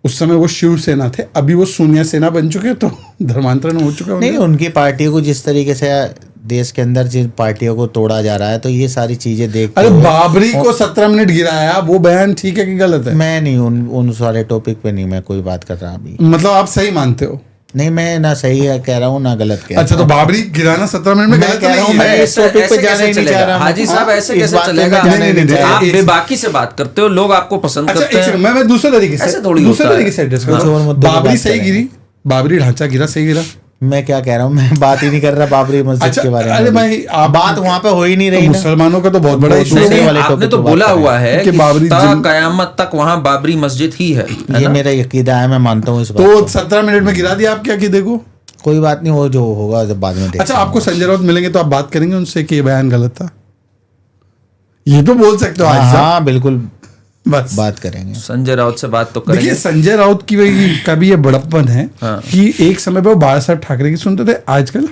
[SPEAKER 1] उस समय वो शिवसेना थे, अभी वो सोनिया सेना बन चुके हैं, तो धर्मांतरण हो चुका है
[SPEAKER 2] नहीं,
[SPEAKER 1] उनका।
[SPEAKER 2] उनकी पार्टियों को जिस तरीके से देश के अंदर जिन पार्टियों को तोड़ा जा रहा है, तो ये सारी चीजें देख
[SPEAKER 1] अरे बाबरी को 17 मिनट गिराया, वो बयान ठीक है कि गलत है?
[SPEAKER 2] मैं नहीं उन सारे टॉपिक पे नहीं मैं कोई बात कर रहा अभी।
[SPEAKER 1] मतलब आप सही मानते हो?
[SPEAKER 2] नहीं, मैं ना सही है कह रहा हूँ ना गलत कह रहा
[SPEAKER 1] अच्छा, तो
[SPEAKER 2] हूँ।
[SPEAKER 1] बाबरी गिराना 17 मिनट में
[SPEAKER 2] मैं
[SPEAKER 1] गलत
[SPEAKER 2] कह रहा हूँ,
[SPEAKER 1] नहीं
[SPEAKER 2] मैं
[SPEAKER 1] है?
[SPEAKER 2] इस टॉपिक पे
[SPEAKER 3] ऐसे
[SPEAKER 2] जाना
[SPEAKER 3] कैसे
[SPEAKER 2] ही नहीं
[SPEAKER 3] चलेगा?
[SPEAKER 2] चाह रहा।
[SPEAKER 3] हाजी साहब, ऐसे
[SPEAKER 2] इस
[SPEAKER 3] कैसे
[SPEAKER 2] बात पे मैं
[SPEAKER 3] चलेगा?
[SPEAKER 2] जाना ही
[SPEAKER 1] नहीं,
[SPEAKER 2] नहीं
[SPEAKER 1] नहीं,
[SPEAKER 2] चाह रहा।
[SPEAKER 3] आप
[SPEAKER 1] इस-
[SPEAKER 3] बेबाकी से बात करते हो, लोग आपको पसंद
[SPEAKER 1] अच्छा,
[SPEAKER 3] करते
[SPEAKER 1] एक सेकंड,
[SPEAKER 3] हैं।
[SPEAKER 1] मैं दूसरे तरीके से,
[SPEAKER 3] ऐसे थोड़ी
[SPEAKER 1] दूसरे
[SPEAKER 3] होता
[SPEAKER 1] तरीके
[SPEAKER 3] है।
[SPEAKER 1] से एड्रेस
[SPEAKER 2] कुछ और मुद्दे पे
[SPEAKER 1] बाबरी
[SPEAKER 2] बात
[SPEAKER 1] सही
[SPEAKER 2] करेंगे।
[SPEAKER 1] गिरी, बाबरी ढांचा गिरा, सही गिरा।
[SPEAKER 2] मैं क्या कह रहा हूँ, मैं बात ही नहीं कर रहा बाबरी मस्जिद
[SPEAKER 1] अच्छा,
[SPEAKER 2] के बारे में।
[SPEAKER 1] अरे भाई, आप
[SPEAKER 2] बात वहां पे हो ही नहीं रही ना।
[SPEAKER 1] मुसलमानों का तो बहुत बड़ा
[SPEAKER 2] बहुत
[SPEAKER 1] इशू
[SPEAKER 3] नहीं,
[SPEAKER 2] दूसरे
[SPEAKER 3] नहीं,
[SPEAKER 2] वाले
[SPEAKER 3] आपने
[SPEAKER 2] टॉपिक
[SPEAKER 3] तो
[SPEAKER 2] पे बात
[SPEAKER 3] बोला
[SPEAKER 2] करें।
[SPEAKER 3] हुआ है
[SPEAKER 1] कि
[SPEAKER 3] कि
[SPEAKER 1] बाबरी
[SPEAKER 3] ता
[SPEAKER 1] जिन-
[SPEAKER 3] कयामत तक वहां बाबरी मस्जिद ही है
[SPEAKER 2] ये
[SPEAKER 3] ना?
[SPEAKER 2] मेरा यकीदा है, मैं मानता हूँ इस बात
[SPEAKER 1] तो
[SPEAKER 2] को।
[SPEAKER 1] 17 मिनट में गिरा दिया आप, क्या कि देखो।
[SPEAKER 2] कोई बात नहीं, हो जो होगा जब बाद में देखते
[SPEAKER 1] अच्छा,
[SPEAKER 2] हैं।
[SPEAKER 1] आपको संजय राउत मिलेंगे तो आप बात करेंगे उनसे कि ये बयान गलत था? ये तो बोल सकते हो
[SPEAKER 2] हाँ,
[SPEAKER 1] आज साहब।
[SPEAKER 2] हाँ बिल्कुल
[SPEAKER 1] बस
[SPEAKER 2] बात करेंगे।
[SPEAKER 3] संजय राउत से बात तो
[SPEAKER 1] देखिए,
[SPEAKER 3] करेंगे।
[SPEAKER 1] संजय राउत की वही का भी ये बड़प्पन है
[SPEAKER 3] हाँ।
[SPEAKER 1] कि एक समय पे वो बाला साहब ठाकरे की सुनते थे, आजकल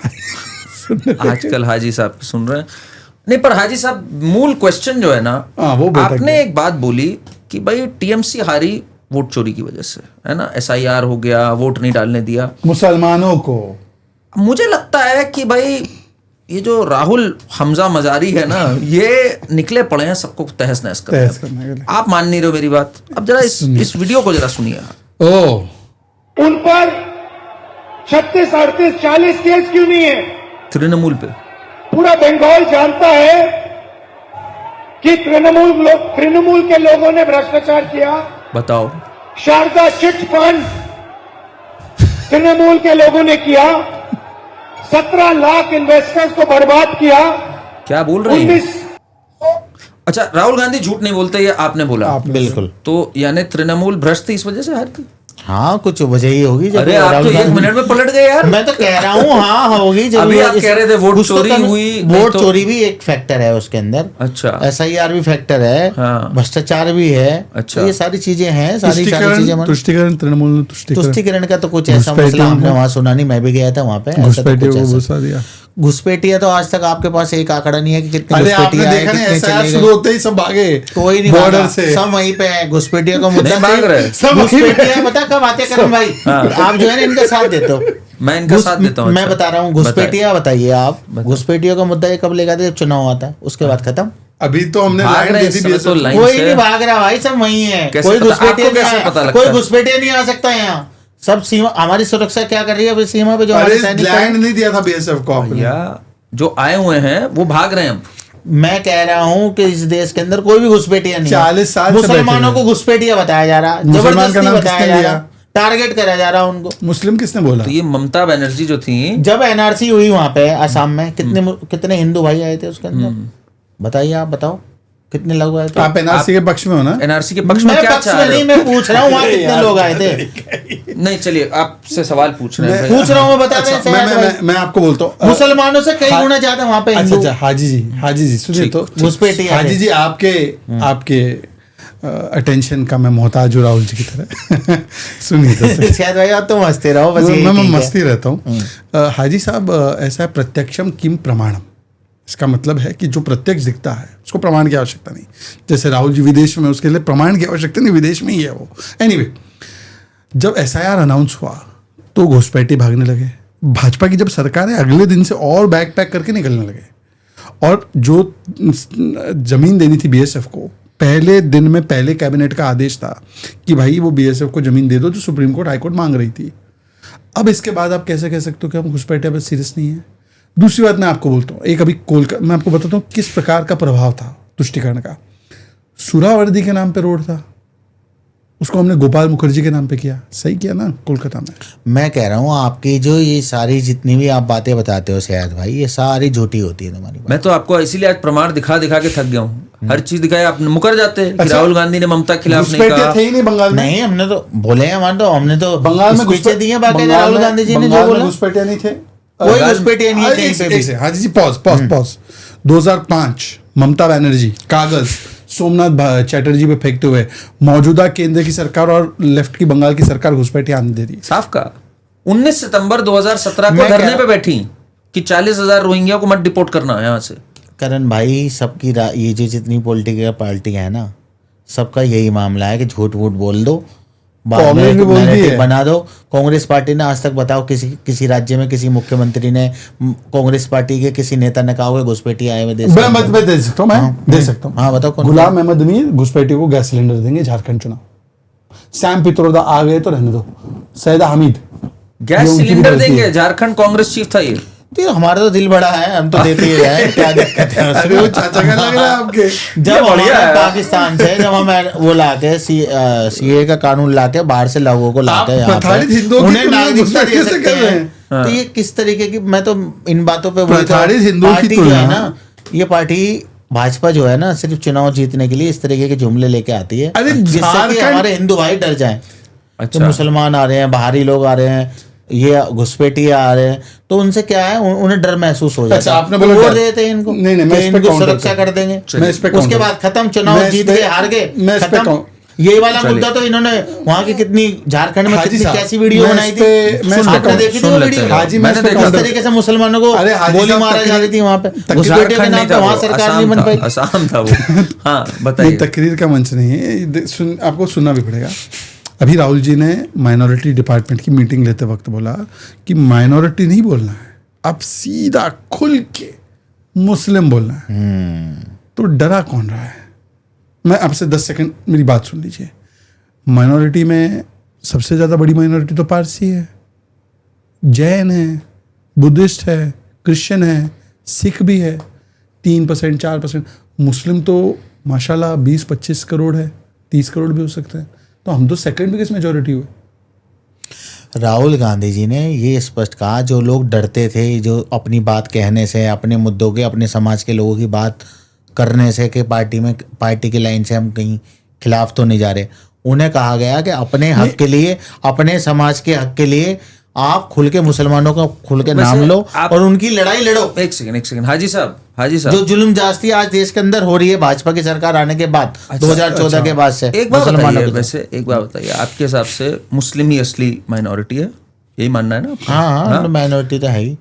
[SPEAKER 1] सुनने लगे।
[SPEAKER 3] आजकल हाजी साहब की सुन रहे हैं। नहीं, पर हाजी साहब, मूल क्वेश्चन जो है ना,
[SPEAKER 1] हाँ, वो भटक
[SPEAKER 3] आपने
[SPEAKER 1] गया।
[SPEAKER 3] एक बात बोली कि भाई टीएमसी हारी वोट चोरी की वजह से, है ना? एसआईआर हो गया, वोट नहीं डालने दिया।
[SPEAKER 1] मुसलमानों को।
[SPEAKER 3] मुझे लगता है कि भाई ये जो राहुल हमजा मजारी है ना, ये निकले पड़े हैं सबको तहस नहस करने।
[SPEAKER 1] तहस करने के लिए।
[SPEAKER 3] आप मान नहीं रहे हो मेरी बात। अब जरा इस वीडियो को जरा सुनिए।
[SPEAKER 1] ओ,
[SPEAKER 5] उन पर 36, 38, 40 केस क्यों नहीं है?
[SPEAKER 3] तृणमूल पे
[SPEAKER 5] पूरा बंगाल जानता है कि तृणमूल के लोगों ने भ्रष्टाचार किया।
[SPEAKER 3] बताओ।
[SPEAKER 5] शारदा चिट फंड तृणमूल के लोगों ने किया। 17 लाख इन्वेस्टर्स को बर्बाद किया।
[SPEAKER 3] क्या बोल रहे हैं?
[SPEAKER 5] 19
[SPEAKER 3] अच्छा, राहुल गांधी झूठ नहीं बोलते, ये आपने बोला।
[SPEAKER 2] बिल्कुल।
[SPEAKER 3] तो यानी तृणमूल भ्रष्ट थी, इस वजह से हार गई।
[SPEAKER 2] हाँ, कुछ वजह ही होगी। जब
[SPEAKER 3] अरे आप
[SPEAKER 2] राहुल
[SPEAKER 3] तो एक
[SPEAKER 2] गांधी-
[SPEAKER 3] मिनट में पलट गए यार।
[SPEAKER 2] मैं तो कह रहा हूँ हाँ होगी जरूर।
[SPEAKER 3] अभी आप कह रहे थे वोट
[SPEAKER 2] कुछ तो
[SPEAKER 3] चोरी
[SPEAKER 2] करना-
[SPEAKER 3] हुई, नहीं
[SPEAKER 2] वोट
[SPEAKER 3] तो-
[SPEAKER 2] चोरी भी एक फैक्टर है उसके अंदर।
[SPEAKER 3] अच्छा।
[SPEAKER 2] एसआईआर भी फैक्टर है।
[SPEAKER 3] हाँ।
[SPEAKER 2] भ्रष्टाचार भी है।
[SPEAKER 3] अच्छा।
[SPEAKER 2] तो ये सारी चीजें हैं, सारी चीजें
[SPEAKER 1] तुष्टिकरण, तृणमूल ने तुष्टिकरण,
[SPEAKER 2] तुष्टिकरण का तो कुछ ऐसा
[SPEAKER 1] घुसपैठियों
[SPEAKER 2] मसला हमने
[SPEAKER 1] को-
[SPEAKER 2] वहां सुना नहीं। मैं भी गया था वहां पे। ऐसा तो
[SPEAKER 1] घुसपैठियों
[SPEAKER 2] कुछ
[SPEAKER 1] को
[SPEAKER 2] ऐसा-
[SPEAKER 1] घुसा दिया।
[SPEAKER 2] घुसपैठिया तो आज तक आपके पास एक आंकड़ा नहीं है कि कितने
[SPEAKER 1] अरे आपने
[SPEAKER 2] घुसपैठिया आए,
[SPEAKER 1] देखा नहीं,
[SPEAKER 2] कितने
[SPEAKER 1] ऐसा
[SPEAKER 2] चले
[SPEAKER 1] शुरू
[SPEAKER 2] गए।
[SPEAKER 1] होते ही सब भागे
[SPEAKER 2] कोई नहीं
[SPEAKER 1] बॉर्डर
[SPEAKER 2] भागा,
[SPEAKER 1] से।
[SPEAKER 2] सब वहीं पे है। घुसपैठिया का मुद्दा
[SPEAKER 3] नहीं भाग रहे।
[SPEAKER 1] सब
[SPEAKER 2] घुसपैठिया पता कब आते हैं करण भाई? आप जो है ना इनका साथ देते हो।
[SPEAKER 3] मैं इनका साथ देता हूँ।
[SPEAKER 2] मैं
[SPEAKER 3] अच्छा।
[SPEAKER 2] बता रहा हूँ, घुसपैठिया बताइए आप। घुसपैठिया का मुद्दा ये कब लेकर आते हैं? जब चुनाव आता है उसके बाद खत्म।
[SPEAKER 1] अभी तो हमने
[SPEAKER 3] भाग
[SPEAKER 1] लाइन
[SPEAKER 3] रहे
[SPEAKER 1] दी
[SPEAKER 3] इस
[SPEAKER 1] थी
[SPEAKER 3] समय तो
[SPEAKER 1] BSF।
[SPEAKER 3] लाइन
[SPEAKER 2] कोई
[SPEAKER 3] से।
[SPEAKER 2] नहीं भाग रहा भाई, सब वहीं है।
[SPEAKER 3] कैसे
[SPEAKER 2] कोई
[SPEAKER 3] पता-
[SPEAKER 2] घुसपैठिया
[SPEAKER 3] आपको कैसे
[SPEAKER 2] नहीं
[SPEAKER 3] पता
[SPEAKER 2] आ-
[SPEAKER 3] लगता
[SPEAKER 2] कोई
[SPEAKER 3] है?
[SPEAKER 2] घुसपैठिया नहीं आ सकता है यहाँ। सब सीमा हमारी सुरक्षा क्या कर रही है अभी सीमा पे जो हमारे
[SPEAKER 1] अरे
[SPEAKER 2] सैनिक
[SPEAKER 1] लैंड
[SPEAKER 2] हैं।
[SPEAKER 1] नहीं दिया था बीएसएफ को आपने।
[SPEAKER 3] या जो आए हुए हैं वो भाग रहे हैं अब।
[SPEAKER 2] मैं कह रहा हूँ कि इस देश के अंदर कोई भी घुसपैठिया नहीं है।
[SPEAKER 1] 40 साल से
[SPEAKER 2] मुसलमानों
[SPEAKER 1] बैठे
[SPEAKER 2] को घुसपैठिया बताया जा रहा,
[SPEAKER 1] मुसलमान का
[SPEAKER 2] जबरदस्ती
[SPEAKER 1] नाम
[SPEAKER 2] बताया
[SPEAKER 1] किसने
[SPEAKER 2] जा
[SPEAKER 1] लिया?
[SPEAKER 2] रहा, टारगेट करा जा रहा उनको।
[SPEAKER 1] मुस्लिम किसने बोला?
[SPEAKER 3] तो ये ममता बनर्जी जो थी,
[SPEAKER 2] जब एनआरसी हुई वहां पे असम में, कितने हिंदू भाई आए थे उसके अंदर? बताइए, आप बताओ कितने लोग आए थे?
[SPEAKER 1] आप एनआरसी के पक्ष में हो ना?
[SPEAKER 3] एनआरसी के पक्ष में
[SPEAKER 2] मैं
[SPEAKER 3] क्या
[SPEAKER 2] पक्ष
[SPEAKER 3] चाह
[SPEAKER 2] में
[SPEAKER 3] रहे
[SPEAKER 2] नहीं,
[SPEAKER 3] हो?
[SPEAKER 2] मैं पूछ रहा हूँ वहां कितने लोग आए थे।
[SPEAKER 3] नहीं, चलिए आपसे सवाल पूछ रहे हैं भाई।
[SPEAKER 2] पूछ रहा हूँ, मैं बता दें
[SPEAKER 1] अच्छा,
[SPEAKER 2] शायद भाई।
[SPEAKER 1] मैं आपको बोलता हूँ
[SPEAKER 2] मुसलमानों से कई गुना ज्यादा वहां पे
[SPEAKER 1] अच्छा
[SPEAKER 2] हिंदू।
[SPEAKER 1] अच्छा, हाजी जी सुनिए
[SPEAKER 3] ठीक,
[SPEAKER 1] तो।
[SPEAKER 2] घुसपैठिया
[SPEAKER 1] हाजी
[SPEAKER 2] थे।
[SPEAKER 1] जी, आपके अटेंशन का मैं मोहताज हूँ राहुल जी की तरह। सुनिए तो सही।
[SPEAKER 2] शायद भाई आप तो हंसते रहो बस। यही
[SPEAKER 1] मैं
[SPEAKER 2] ठीक है।
[SPEAKER 1] मस्ती रहता हूँ। हाजी साहब, ऐसा है, प्रत्यक्षम किम प्रमाणम। इसका मतलब है कि जो प्रत्यक्ष दिखता है उसको प्रमाण की आवश्यकता नहीं। जैसे राहुल जी विदेश में, उसके लिए प्रमाण की आवश्यकता नहीं, विदेश में ही है वो। एनीवे, जब एसआईआर अनाउंस हुआ तो घुसपैठी भागने लगे, भाजपा की जब सरकार है अगले दिन से और बैग पैक करके निकलने लगे, और जो जमीन देनी थी बीएसएफ को, पहले दिन में पहले कैबिनेट का आदेश था कि भाई वो बीएसएफ को जमीन दे दो जो सुप्रीम कोर्ट हाई कोर्ट मांग रही थी। अब इसके बाद आप कैसे कह सकते हो कि हम घुसपैठिया पर सीरियस नहीं है। दूसरी बात मैं आपको बोलता हूँ, एक अभी मैं आपको बताता हूँ किस प्रकार का प्रभाव था तुष्टिकरण का। सुरावर्दी के नाम पे रोड था, उसको हमने गोपाल मुखर्जी के नाम पे किया, सही किया ना कोलकाता में।
[SPEAKER 2] मैं कह रहा हूँ आपकी जो ये सारी जितनी भी आप बातें बताते हो शायद भाई, ये सारी झूठी होती है तुम्हारी बात।
[SPEAKER 3] मैं तो आपको इसीलिए आज प्रमाण दिखा दिखा के थक गया हूँ, हर चीज दिखाया आप मुकर जाते हैं कि
[SPEAKER 1] अच्छा,
[SPEAKER 3] राहुल गांधी ने ममता के खिलाफ नहीं
[SPEAKER 1] घुसपैठिया
[SPEAKER 3] कहा।
[SPEAKER 1] थे ही नहीं बंगाल में।
[SPEAKER 2] नहीं, हमने तो बोले हैं, हमने तो
[SPEAKER 1] बंगाल में
[SPEAKER 2] स्पीचें दी हैं बाकायदा राहुल गांधी जी ने जो बोला।
[SPEAKER 1] घुसपैठिया नहीं थे,
[SPEAKER 2] कोई घुसपैठिया नहीं है कहीं पे भी।
[SPEAKER 1] हाँ जी, पॉज 2005 ममता बनर्जी कागज सोमनाथ चैटर्जी पे फेंकते हुए मौजूदा केंद्र की सरकार और लेफ्ट की बंगाल की सरकार घुसपैठिया आने दे रही है।
[SPEAKER 3] साफ कहा 19 सितंबर 2017 को धरने पे बैठी कि 40,000 रोहिंग्या को मत डिपोर्ट करना है यहाँ से।
[SPEAKER 2] करण भाई, सबकी ये जो जितनी पॉलिटिकल पार्टी है ना, सबका यही मामला है कि झूठ वूठ बोल दो, बाद
[SPEAKER 1] कांग्रेस भी
[SPEAKER 2] में
[SPEAKER 1] बोलती
[SPEAKER 2] narrative
[SPEAKER 1] है।
[SPEAKER 2] बना दो। कांग्रेस पार्टी ने आज तक बताओ किसी राज्य में किसी मुख्यमंत्री ने कांग्रेस पार्टी के किसी नेता ने कहा हुआ घुसपैठिया आए हुए देश के अंदर?
[SPEAKER 1] मैं दे सकता हूँ, मैं दे सकता हूँ।
[SPEAKER 2] हाँ बताओ कौन?
[SPEAKER 1] गुलाम अहमद मीर घुसपैठियों को गैस सिलेंडर देंगे झारखंड चुनाव। सैम पित्रोदा आ गए तो रहने दो। सैयदा हामिद
[SPEAKER 3] गैस
[SPEAKER 1] ये उनकी
[SPEAKER 3] सिलेंडर
[SPEAKER 1] गलती
[SPEAKER 3] देंगे,
[SPEAKER 1] है।
[SPEAKER 3] झारखंड कांग्रेस चीफ था ये।
[SPEAKER 2] तो हमारा तो दिल बड़ा है, हम तो देते ही रहे, क्या दिक्कत है
[SPEAKER 1] अरे वो चाचा का लग रहा है आपके।
[SPEAKER 2] जब
[SPEAKER 3] ये बढ़िया
[SPEAKER 2] हमारे
[SPEAKER 3] है।
[SPEAKER 2] पाकिस्तान से जब हम वो लाके सीए का कानून लाके बाहर से लोगों को लाके
[SPEAKER 1] आप
[SPEAKER 2] यहाँ
[SPEAKER 1] प्रताड़ित
[SPEAKER 2] पे
[SPEAKER 1] हिंदुओं की
[SPEAKER 2] उन्हें
[SPEAKER 1] तुलना
[SPEAKER 2] नागरिकता दे
[SPEAKER 1] घुसपैठियों से
[SPEAKER 2] सकते
[SPEAKER 1] कर रहे
[SPEAKER 2] हैं,
[SPEAKER 1] हैं।
[SPEAKER 2] तो ये किस तरीके की, मैं तो इन बातों पे बोलता हूँ,
[SPEAKER 1] प्रताड़ित हिंदुओं की
[SPEAKER 2] पार्टी जो है
[SPEAKER 1] तुलना-
[SPEAKER 2] ना, ये पार्टी भाजपा जो है ना, सिर्फ चुनाव जीतने के लिए इस तरीके के जुमले लेके आती है
[SPEAKER 1] अरे
[SPEAKER 2] जिससे कि
[SPEAKER 1] झारखंड-
[SPEAKER 2] हमारे हिंदू भाई डर जाए।
[SPEAKER 3] अच्छा।
[SPEAKER 2] तो मुसलमान आ रहे हैं, बाहरी लोग आ रहे हैं, ये घुसपैठिया आ रहे हैं, तो उनसे क्या है, उन्हें डर महसूस हो जाता
[SPEAKER 1] अच्छा,
[SPEAKER 2] है।
[SPEAKER 1] आपने
[SPEAKER 2] तो
[SPEAKER 1] बोला
[SPEAKER 2] वोट
[SPEAKER 1] डर।
[SPEAKER 2] देते हैं इनको,
[SPEAKER 1] नहीं, मैं
[SPEAKER 2] कि
[SPEAKER 1] इस पे
[SPEAKER 2] इनको
[SPEAKER 1] काउंटर
[SPEAKER 2] सुरक्षा
[SPEAKER 1] करता
[SPEAKER 2] कर देंगे,
[SPEAKER 1] मैं इस पे
[SPEAKER 2] उसके
[SPEAKER 1] काउंटर
[SPEAKER 2] बाद खत्म, चुनाव
[SPEAKER 1] मैं इस
[SPEAKER 2] जीत
[SPEAKER 1] पे-
[SPEAKER 2] गए, हार गए,
[SPEAKER 1] मैं इस पे
[SPEAKER 2] खत्म।
[SPEAKER 1] काउंटर-
[SPEAKER 2] ये वाला
[SPEAKER 3] चलिए।
[SPEAKER 2] मुद्दा तो इन्होंने वहां की कितनी झारखंड में
[SPEAKER 1] हाजी
[SPEAKER 2] कितनी
[SPEAKER 1] साहब,
[SPEAKER 2] कैसी वीडियो
[SPEAKER 1] मैं
[SPEAKER 2] बनाई
[SPEAKER 1] इस
[SPEAKER 2] थी,
[SPEAKER 1] पे- मैं इस पे
[SPEAKER 2] आपने
[SPEAKER 1] काउंटर-
[SPEAKER 2] देखी थी
[SPEAKER 3] सुन
[SPEAKER 2] वो
[SPEAKER 3] लेते
[SPEAKER 2] वीडियो?
[SPEAKER 3] हैं।
[SPEAKER 1] हाजी, मैं इस पे
[SPEAKER 2] किस
[SPEAKER 1] काउंटर-
[SPEAKER 2] तरीके से मुसलमानों को
[SPEAKER 1] अरे हाजी
[SPEAKER 2] गोली
[SPEAKER 1] साहब,
[SPEAKER 2] मारा जा रही थी वहां पे,
[SPEAKER 1] तकरीर-
[SPEAKER 2] घुसपैठियों के
[SPEAKER 3] झारखंड
[SPEAKER 2] नाम
[SPEAKER 3] नहीं
[SPEAKER 2] पे
[SPEAKER 3] था
[SPEAKER 2] वहां
[SPEAKER 3] वो,
[SPEAKER 2] सरकार नहीं
[SPEAKER 3] असम
[SPEAKER 2] बन
[SPEAKER 3] था,
[SPEAKER 2] पाई।
[SPEAKER 3] असम था वो। हाँ बताइए।
[SPEAKER 1] तकरीर का मंच नहीं है, आपको सुनना भी पड़ेगा। अभी राहुल जी ने माइनॉरिटी डिपार्टमेंट की मीटिंग लेते वक्त बोला कि माइनॉरिटी नहीं बोलना है, अब सीधा खुल के मुस्लिम बोलना है। तो डरा कौन रहा है? मैं आपसे 10 सेकंड मेरी बात सुन लीजिए। माइनॉरिटी में सबसे ज़्यादा बड़ी माइनॉरिटी तो पारसी है, जैन है, बुद्धिस्ट है, क्रिश्चियन है, सिख भी है, 3% 4%। मुस्लिम तो माशाल्लाह 20-25 करोड़ है, 30 करोड़ भी हो सकते हैं। तो हम तो सेकंड बिगेस्ट मेजॉरिटी हुए।
[SPEAKER 2] राहुल गांधी जी ने ये स्पष्ट कहा, जो लोग डरते थे, जो अपनी बात कहने से, अपने मुद्दों के, अपने समाज के लोगों की बात करने से, कि पार्टी की लाइन से हम कहीं खिलाफ तो नहीं जा रहे, उन्हें कहा गया कि अपने हक के लिए, अपने समाज के हक के लिए आप खुल के मुसलमानों का खुल के नाम
[SPEAKER 3] वैसे
[SPEAKER 2] लो
[SPEAKER 3] आप-
[SPEAKER 2] और उनकी लड़ाई लड़ो।
[SPEAKER 3] एक सेकंड हाजी साहब
[SPEAKER 2] जो जुल्म जास्ती आज देश के अंदर हो रही है भाजपा की सरकार आने के बाद, 2014 के बाद से
[SPEAKER 3] एक बात
[SPEAKER 2] मुसलमानों
[SPEAKER 3] बताइए,
[SPEAKER 2] की।
[SPEAKER 3] वैसे एक बात बताइए, आपके हिसाब से मुस्लिम ही असली माइनॉरिटी है, यही मानना है ना आपका?
[SPEAKER 2] हाँ, माइनॉरिटी तो है ही।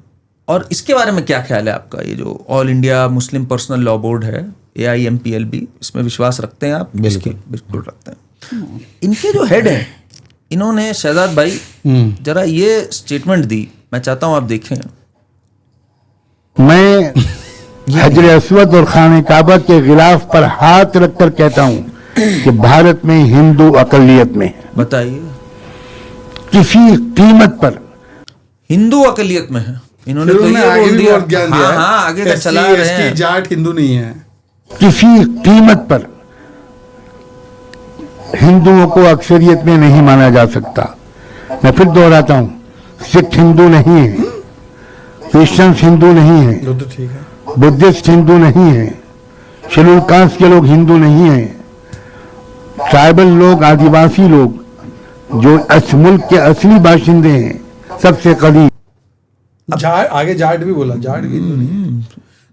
[SPEAKER 3] और इसके बारे में क्या ख्याल है आपका? ये जो all India Muslim personal law board है, AIMPLB, इसमें विश्वास रखते हैं आप? बिल्कुल रखते हैं। इनके जो हेड हैं, इन्होंने शहजाद भाई जरा ये स्टेटमेंट दी, मैं चाहता हूं आप देखें।
[SPEAKER 7] मैं हजर अस्वद और खाने काबा के गिलाफ पर हाथ रखकर कहता हूं कि भारत में हिंदू अकलियत में है।
[SPEAKER 3] बताइए।
[SPEAKER 7] किसी कीमत पर
[SPEAKER 3] हिंदू अकलियत में है, इन्होंने तो
[SPEAKER 1] उन्होंने
[SPEAKER 3] ये
[SPEAKER 1] आगे
[SPEAKER 3] बोल
[SPEAKER 1] भी
[SPEAKER 3] दिया।
[SPEAKER 1] बहुत ज्ञान दिया
[SPEAKER 3] हाँ
[SPEAKER 1] है।
[SPEAKER 3] हाँ, आगे का
[SPEAKER 1] SC,
[SPEAKER 3] चला रहे
[SPEAKER 1] ST,
[SPEAKER 3] हैं।
[SPEAKER 1] जाट हिंदू नहीं है।
[SPEAKER 7] किसी कीमत पर हिंदुओं को अक्सरियत में नहीं माना जा सकता। मैं फिर दोहराता हूं, सिख हिंदू नहीं है, क्रिश्चियंस हिंदू नहीं है,
[SPEAKER 1] वो तो ठीक है।
[SPEAKER 7] बुद्धिस्ट हिंदू नहीं है, शेड्यूल कास्ट के लोग हिंदू नहीं हैं, ट्राइबल लोग, आदिवासी लोग जो इस मुल्क के असली बाशिंदे हैं, सबसे करीब।
[SPEAKER 1] जाट, आगे जाट भी बोला, जाट भी हिंदू नहीं है।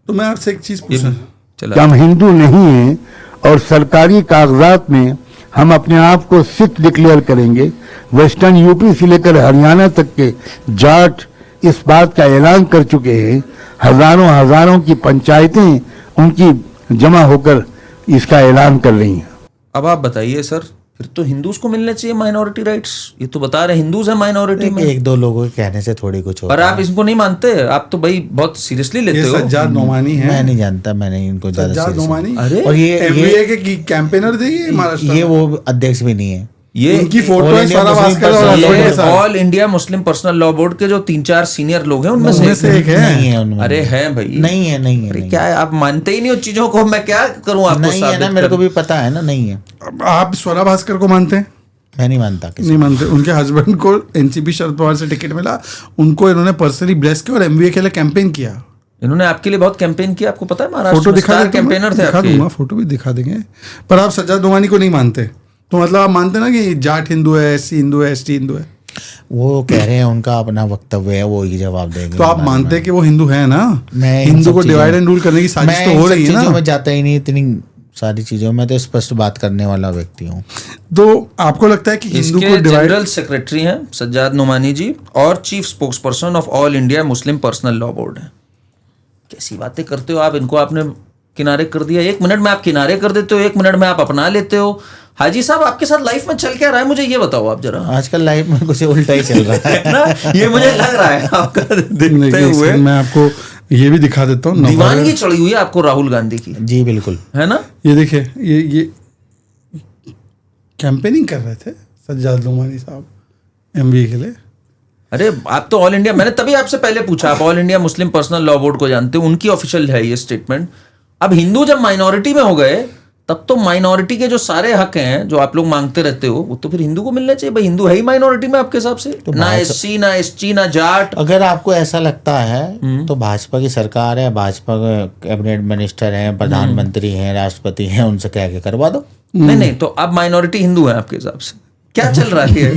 [SPEAKER 1] तो मैं आपसे एक चीज पूछना,
[SPEAKER 3] चला
[SPEAKER 7] कि हम हिंदू नहीं हैं और सरकारी कागजात में हम अपने आप को सिख डिक्लेयर करेंगे। वेस्टर्न यूपी से लेकर हरियाणा तक के जाट इस बात का ऐलान कर चुके हैं। हजारों की पंचायतें उनकी जमा होकर इसका ऐलान कर रही हैं।
[SPEAKER 3] अब आप बताइए सर, फिर तो हिंदूज को मिलने चाहिए माइनॉरिटी राइट्स। ये तो बता रहे हिंदूज है माइनॉरिटी में।
[SPEAKER 2] एक दो लोगों के कहने से थोड़ी कुछ होता
[SPEAKER 3] पर आप इसको नहीं मानते, आप तो भाई बहुत सीरियसली
[SPEAKER 1] ये
[SPEAKER 3] लेते हो।
[SPEAKER 1] सज्जाद नोमानी
[SPEAKER 2] है।
[SPEAKER 1] है।
[SPEAKER 2] मैं नहीं जानता, मैंने इनको ज्यादा
[SPEAKER 1] सज्जाद
[SPEAKER 2] serious
[SPEAKER 1] नोमानी,
[SPEAKER 3] अरे,
[SPEAKER 2] और ये
[SPEAKER 1] एमवीए के कैंपेनर थे ये महाराष्ट्र
[SPEAKER 2] ये
[SPEAKER 1] में।
[SPEAKER 2] वो अध्यक्ष भी नहीं है।
[SPEAKER 3] ये
[SPEAKER 1] इनकी फोटो
[SPEAKER 2] All
[SPEAKER 1] है
[SPEAKER 2] India
[SPEAKER 1] सारा
[SPEAKER 2] Muslim
[SPEAKER 1] भास्कर और
[SPEAKER 2] Personnel
[SPEAKER 1] हस्बैंड के
[SPEAKER 3] ये
[SPEAKER 1] साथ।
[SPEAKER 3] All India Muslim personal law board के जो 3-4 सीनियर लोग हैं उनमें
[SPEAKER 1] उनमें
[SPEAKER 3] से
[SPEAKER 1] से एक है।
[SPEAKER 2] नहीं है उनमें।
[SPEAKER 3] अरे है भाई।
[SPEAKER 2] नहीं है, नहीं है,
[SPEAKER 3] अरे
[SPEAKER 2] नहीं
[SPEAKER 3] क्या है, आप मानते ही नहीं हो चीजों को, मैं क्या करूं आपको
[SPEAKER 2] नहीं है ना,
[SPEAKER 3] साबित
[SPEAKER 2] मेरे को
[SPEAKER 3] कर?
[SPEAKER 2] भी पता है ना, नहीं है।
[SPEAKER 1] अब आप स्वरा भास्कर को मानते हैं?
[SPEAKER 2] मैं नहीं मानता किसी
[SPEAKER 1] नहीं मानते। उनके हस्बैंड को एनसीपी शरद पवार से टिकट मिला, उनको इन्होंने पर्सनली ब्लेस किया और एमवीए के लिए कैंपेन किया।
[SPEAKER 3] इन्होंने आपके लिए बहुत कैंपेन किया, आपको पता है महाराष्ट्र
[SPEAKER 1] फोटो
[SPEAKER 3] में
[SPEAKER 1] दिखा
[SPEAKER 3] स्टार
[SPEAKER 1] देता हूं मैं,
[SPEAKER 3] कैंपेनर थे
[SPEAKER 1] दिखा
[SPEAKER 3] आपके।
[SPEAKER 1] दूंगा, फोटो भी दिखा देंगे। पर आप सज्जाद नोमानी को नहीं मानते, तो मतलब आप मानते ना कि जाट हिंदू है, एससी हिंदू है, एसटी हिंदू है,
[SPEAKER 2] वो कह रहे हैं, उनका अपना वक्तव्य है, वो ही जवाब देंगे।
[SPEAKER 1] तो आप मानते हैं कि वो हिंदू है ना?
[SPEAKER 2] मैं इन
[SPEAKER 1] हिंदू
[SPEAKER 2] सब
[SPEAKER 1] को
[SPEAKER 2] चीजों-
[SPEAKER 1] डिवाइड एंड रूल करने की साजिश
[SPEAKER 2] मैं
[SPEAKER 1] तो
[SPEAKER 2] इन
[SPEAKER 1] हो
[SPEAKER 2] सब
[SPEAKER 1] रही है
[SPEAKER 2] चीजों
[SPEAKER 1] ना?
[SPEAKER 2] में जाता ही नहीं, इतनी सारी चीजों में तो स्पष्ट बात करने वाला व्यक्ति हूँ।
[SPEAKER 1] तो आपको लगता है कि हिंदू
[SPEAKER 3] इसके
[SPEAKER 1] को डिवाइड,
[SPEAKER 3] जनरल सेक्रेटरी हैं सज्जाद नोमानी जी और chief spokes person of all India Muslim personal law board है। कैसी बातें करते हो आप, इनको आपने किनारे कर दिया। 1 मिनट में आप किनारे कर देते हो, 1 मिनट में आप अपना लेते हो। हाजी साहब, आपके साथ लाइफ में चल क्या रहा है, मुझे ये बताओ आप जरा।
[SPEAKER 2] आजकल लाइफ में कुछ उल्टा ही चल रहा है।
[SPEAKER 3] ना, ये मुझे लग रहा है आपका देखते हुए।
[SPEAKER 1] मैं आपको ये भी दिखा देता हूँ।
[SPEAKER 3] दीवानगी चढ़ी हुई है आपको राहुल गांधी की,
[SPEAKER 2] जी बिल्कुल।
[SPEAKER 3] है ना?
[SPEAKER 1] ये देखिए, ये कैंपेनिंग कर रहे थे सज्जाद नोमानी साहब एमवीए के लिए।
[SPEAKER 3] अरे आप तो ऑल इंडिया, मैंने तभी आपसे पहले पूछा, आप all India Muslim personal law board को जानते हो, उनकी ऑफिशियल है ये स्टेटमेंट। अब हिंदू जब माइनॉरिटी में हो गए, तब तो माइनॉरिटी के जो सारे हक हैं जो आप लोग मांगते रहते हो, वो तो फिर हिंदू को मिलने चाहिए। भाई हिंदू है ही माइनॉरिटी में आपके हिसाब से, ना एससी ना एसटी ना जाट।
[SPEAKER 2] अगर आपको ऐसा लगता है तो भाजपा की सरकार है, भाजपा के कैबिनेट मिनिस्टर हैं, प्रधानमंत्री हैं, राष्ट्रपति हैं, उनसे कह के करवा दो।
[SPEAKER 3] नहीं, तो अब माइनॉरिटी हिंदू है आपके हिसाब से? क्या चल रहा है?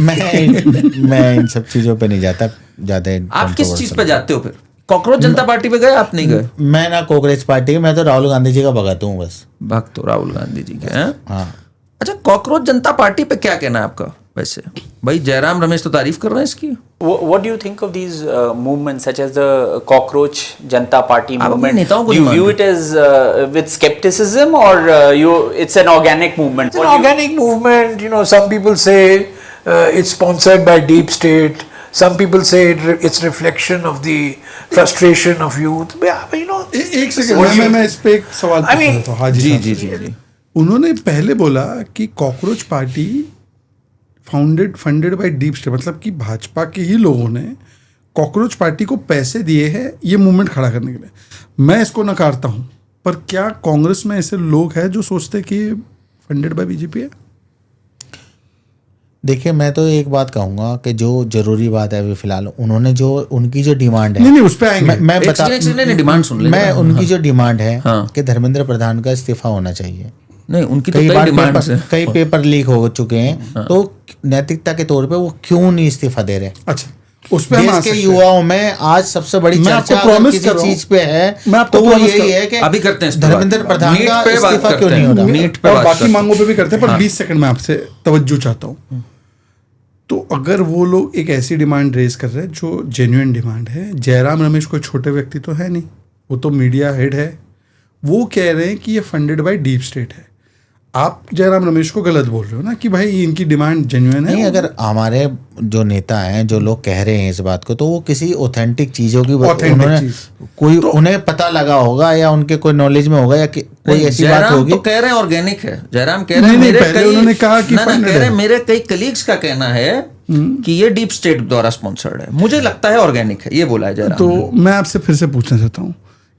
[SPEAKER 2] मैं इन सब चीजों पे नहीं जाता ज्यादा।
[SPEAKER 3] आप किस चीज पे जाते हो फिर? कॉकरोच जनता पार्टी पे गए? आप नहीं गए?
[SPEAKER 2] मैं ना कांग्रेस पार्टी, मैं तो राहुल गांधी जी का भगत हूँ बस।
[SPEAKER 3] भक्त तो राहुल गांधी जी के हैं।
[SPEAKER 2] हाँ।
[SPEAKER 3] अच्छा, कॉकरोच जनता पार्टी पे क्या कहना है आपका वैसे? भाई जयराम रमेश तो तारीफ कर रहे हैं इसकी।
[SPEAKER 8] What do you think of these movements such as the Cockroach Janta Party
[SPEAKER 3] आप अपने
[SPEAKER 8] movement?
[SPEAKER 3] नेताओं को
[SPEAKER 8] Do you
[SPEAKER 3] नहीं
[SPEAKER 8] view it as with skepticism or it's an organic movement?
[SPEAKER 9] It's an organic movement. You know, some people say it's sponsored by deep state. Some people say it's reflection of the frustration of youth. Yeah, you know.
[SPEAKER 1] एक सेकंड, मैं इस पे एक सवाल पूछ रहा था हाजी
[SPEAKER 3] जी
[SPEAKER 1] साहब
[SPEAKER 3] जी
[SPEAKER 1] से।
[SPEAKER 3] जी जी।
[SPEAKER 1] उन्होंने पहले बोला कि cockroach party funded by deep state, मतलब कि भाजपा के ही लोगों ने कॉकरोच पार्टी को पैसे दिए हैं ये मूवमेंट खड़ा करने के लिए। मैं इसको नकारता हूं, पर क्या कांग्रेस में ऐसे लोग हैं जो सोचते कि फंडेड बाय बीजेपी है?
[SPEAKER 2] देखिए, मैं तो एक बात कहूंगा कि जो जरूरी बात है अभी फिलहाल उन्होंने जो उनकी जो डिमांड है,
[SPEAKER 1] नहीं उस पे आएंगे।
[SPEAKER 2] मैं
[SPEAKER 3] एक
[SPEAKER 2] बता,
[SPEAKER 3] सेकंड, नहीं, डिमांड सुन ले।
[SPEAKER 2] मैं उनकी जो डिमांड है
[SPEAKER 3] हाँ।
[SPEAKER 2] कि धर्मेंद्र प्रधान का इस्तीफा होना चाहिए।
[SPEAKER 3] नहीं, उनकी तो
[SPEAKER 2] कई
[SPEAKER 3] कई
[SPEAKER 2] बार
[SPEAKER 3] डिमांड्स हैं।
[SPEAKER 2] कई पेपर लीक हो चुके हैं, तो नैतिकता के तौर पे वो क्यों नहीं इस्तीफा दे रहे?
[SPEAKER 1] अच्छा, उस पे हम आ
[SPEAKER 2] देश के
[SPEAKER 1] सकते हैं।
[SPEAKER 2] युवाओं में आज सबसे बड़ी
[SPEAKER 1] मैं
[SPEAKER 2] चर्चा
[SPEAKER 1] आपको
[SPEAKER 2] अगर
[SPEAKER 1] promise
[SPEAKER 2] किसी
[SPEAKER 1] कर रहा हूं।
[SPEAKER 2] चीज पे है
[SPEAKER 1] मैं आपको
[SPEAKER 2] तो वो
[SPEAKER 1] promise
[SPEAKER 2] यही
[SPEAKER 1] कर-
[SPEAKER 2] है कि
[SPEAKER 3] अभी करते हैं इस पे बात।
[SPEAKER 2] धर्मेंद्र प्रधान
[SPEAKER 3] नीट
[SPEAKER 2] का
[SPEAKER 3] पे बात
[SPEAKER 2] इस्तीफा
[SPEAKER 3] करते
[SPEAKER 2] क्यों नहीं
[SPEAKER 3] हैं।
[SPEAKER 2] हो रहा?
[SPEAKER 3] नीट पे
[SPEAKER 1] और
[SPEAKER 3] बात
[SPEAKER 1] बाकी
[SPEAKER 3] करते हैं।
[SPEAKER 1] मांगों पे भी करते हैं, पर
[SPEAKER 3] हाँ।
[SPEAKER 1] 20 सेकंड में आपसे तवज्जो चाहता हूँ। तो अगर वो लोग एक ऐसी डिमांड रेज कर रहे हैं जो जेन्युइन डिमांड है, जयराम रमेश कोई छोटे व्यक्ति तो है नहीं, वो तो मीडिया हेड है, वो कह रहे हैं कि ये फंडेड बाय डीप स्टेट है। आप जयराम रमेश को गलत बोल रहे हो ना कि भाई इनकी डिमांड जेन्युइन है।
[SPEAKER 2] नहीं, अगर हमारे जो नेता हैं जो लोग कह रहे हैं इस बात को, तो वो किसी ऑथेंटिक चीजों की
[SPEAKER 1] Authentic
[SPEAKER 2] उन्होंने
[SPEAKER 1] चीज।
[SPEAKER 2] कोई उन्हें पता लगा होगा या उनके कोई नॉलेज में होगा या कोई ऐसी बात
[SPEAKER 3] जयराम
[SPEAKER 2] होगी।
[SPEAKER 3] तो कह रहे हैं ऑर्गेनिक है। जयराम कह रहे हैं
[SPEAKER 1] नहीं,
[SPEAKER 3] मेरे
[SPEAKER 1] पहले
[SPEAKER 3] कई,
[SPEAKER 1] उन्होंने कहा कि
[SPEAKER 3] ना
[SPEAKER 1] funded
[SPEAKER 3] कह रहे हैं
[SPEAKER 1] है।
[SPEAKER 3] मेरे कई कलीग्स का कहना है कि ये डीप स्टेट द्वारा स्पॉन्सर्ड है। मुझे लगता है ऑर्गेनिक है, ये बोला है जयराम।
[SPEAKER 1] तो मैं आपसे फिर से पूछना चाहता हूँ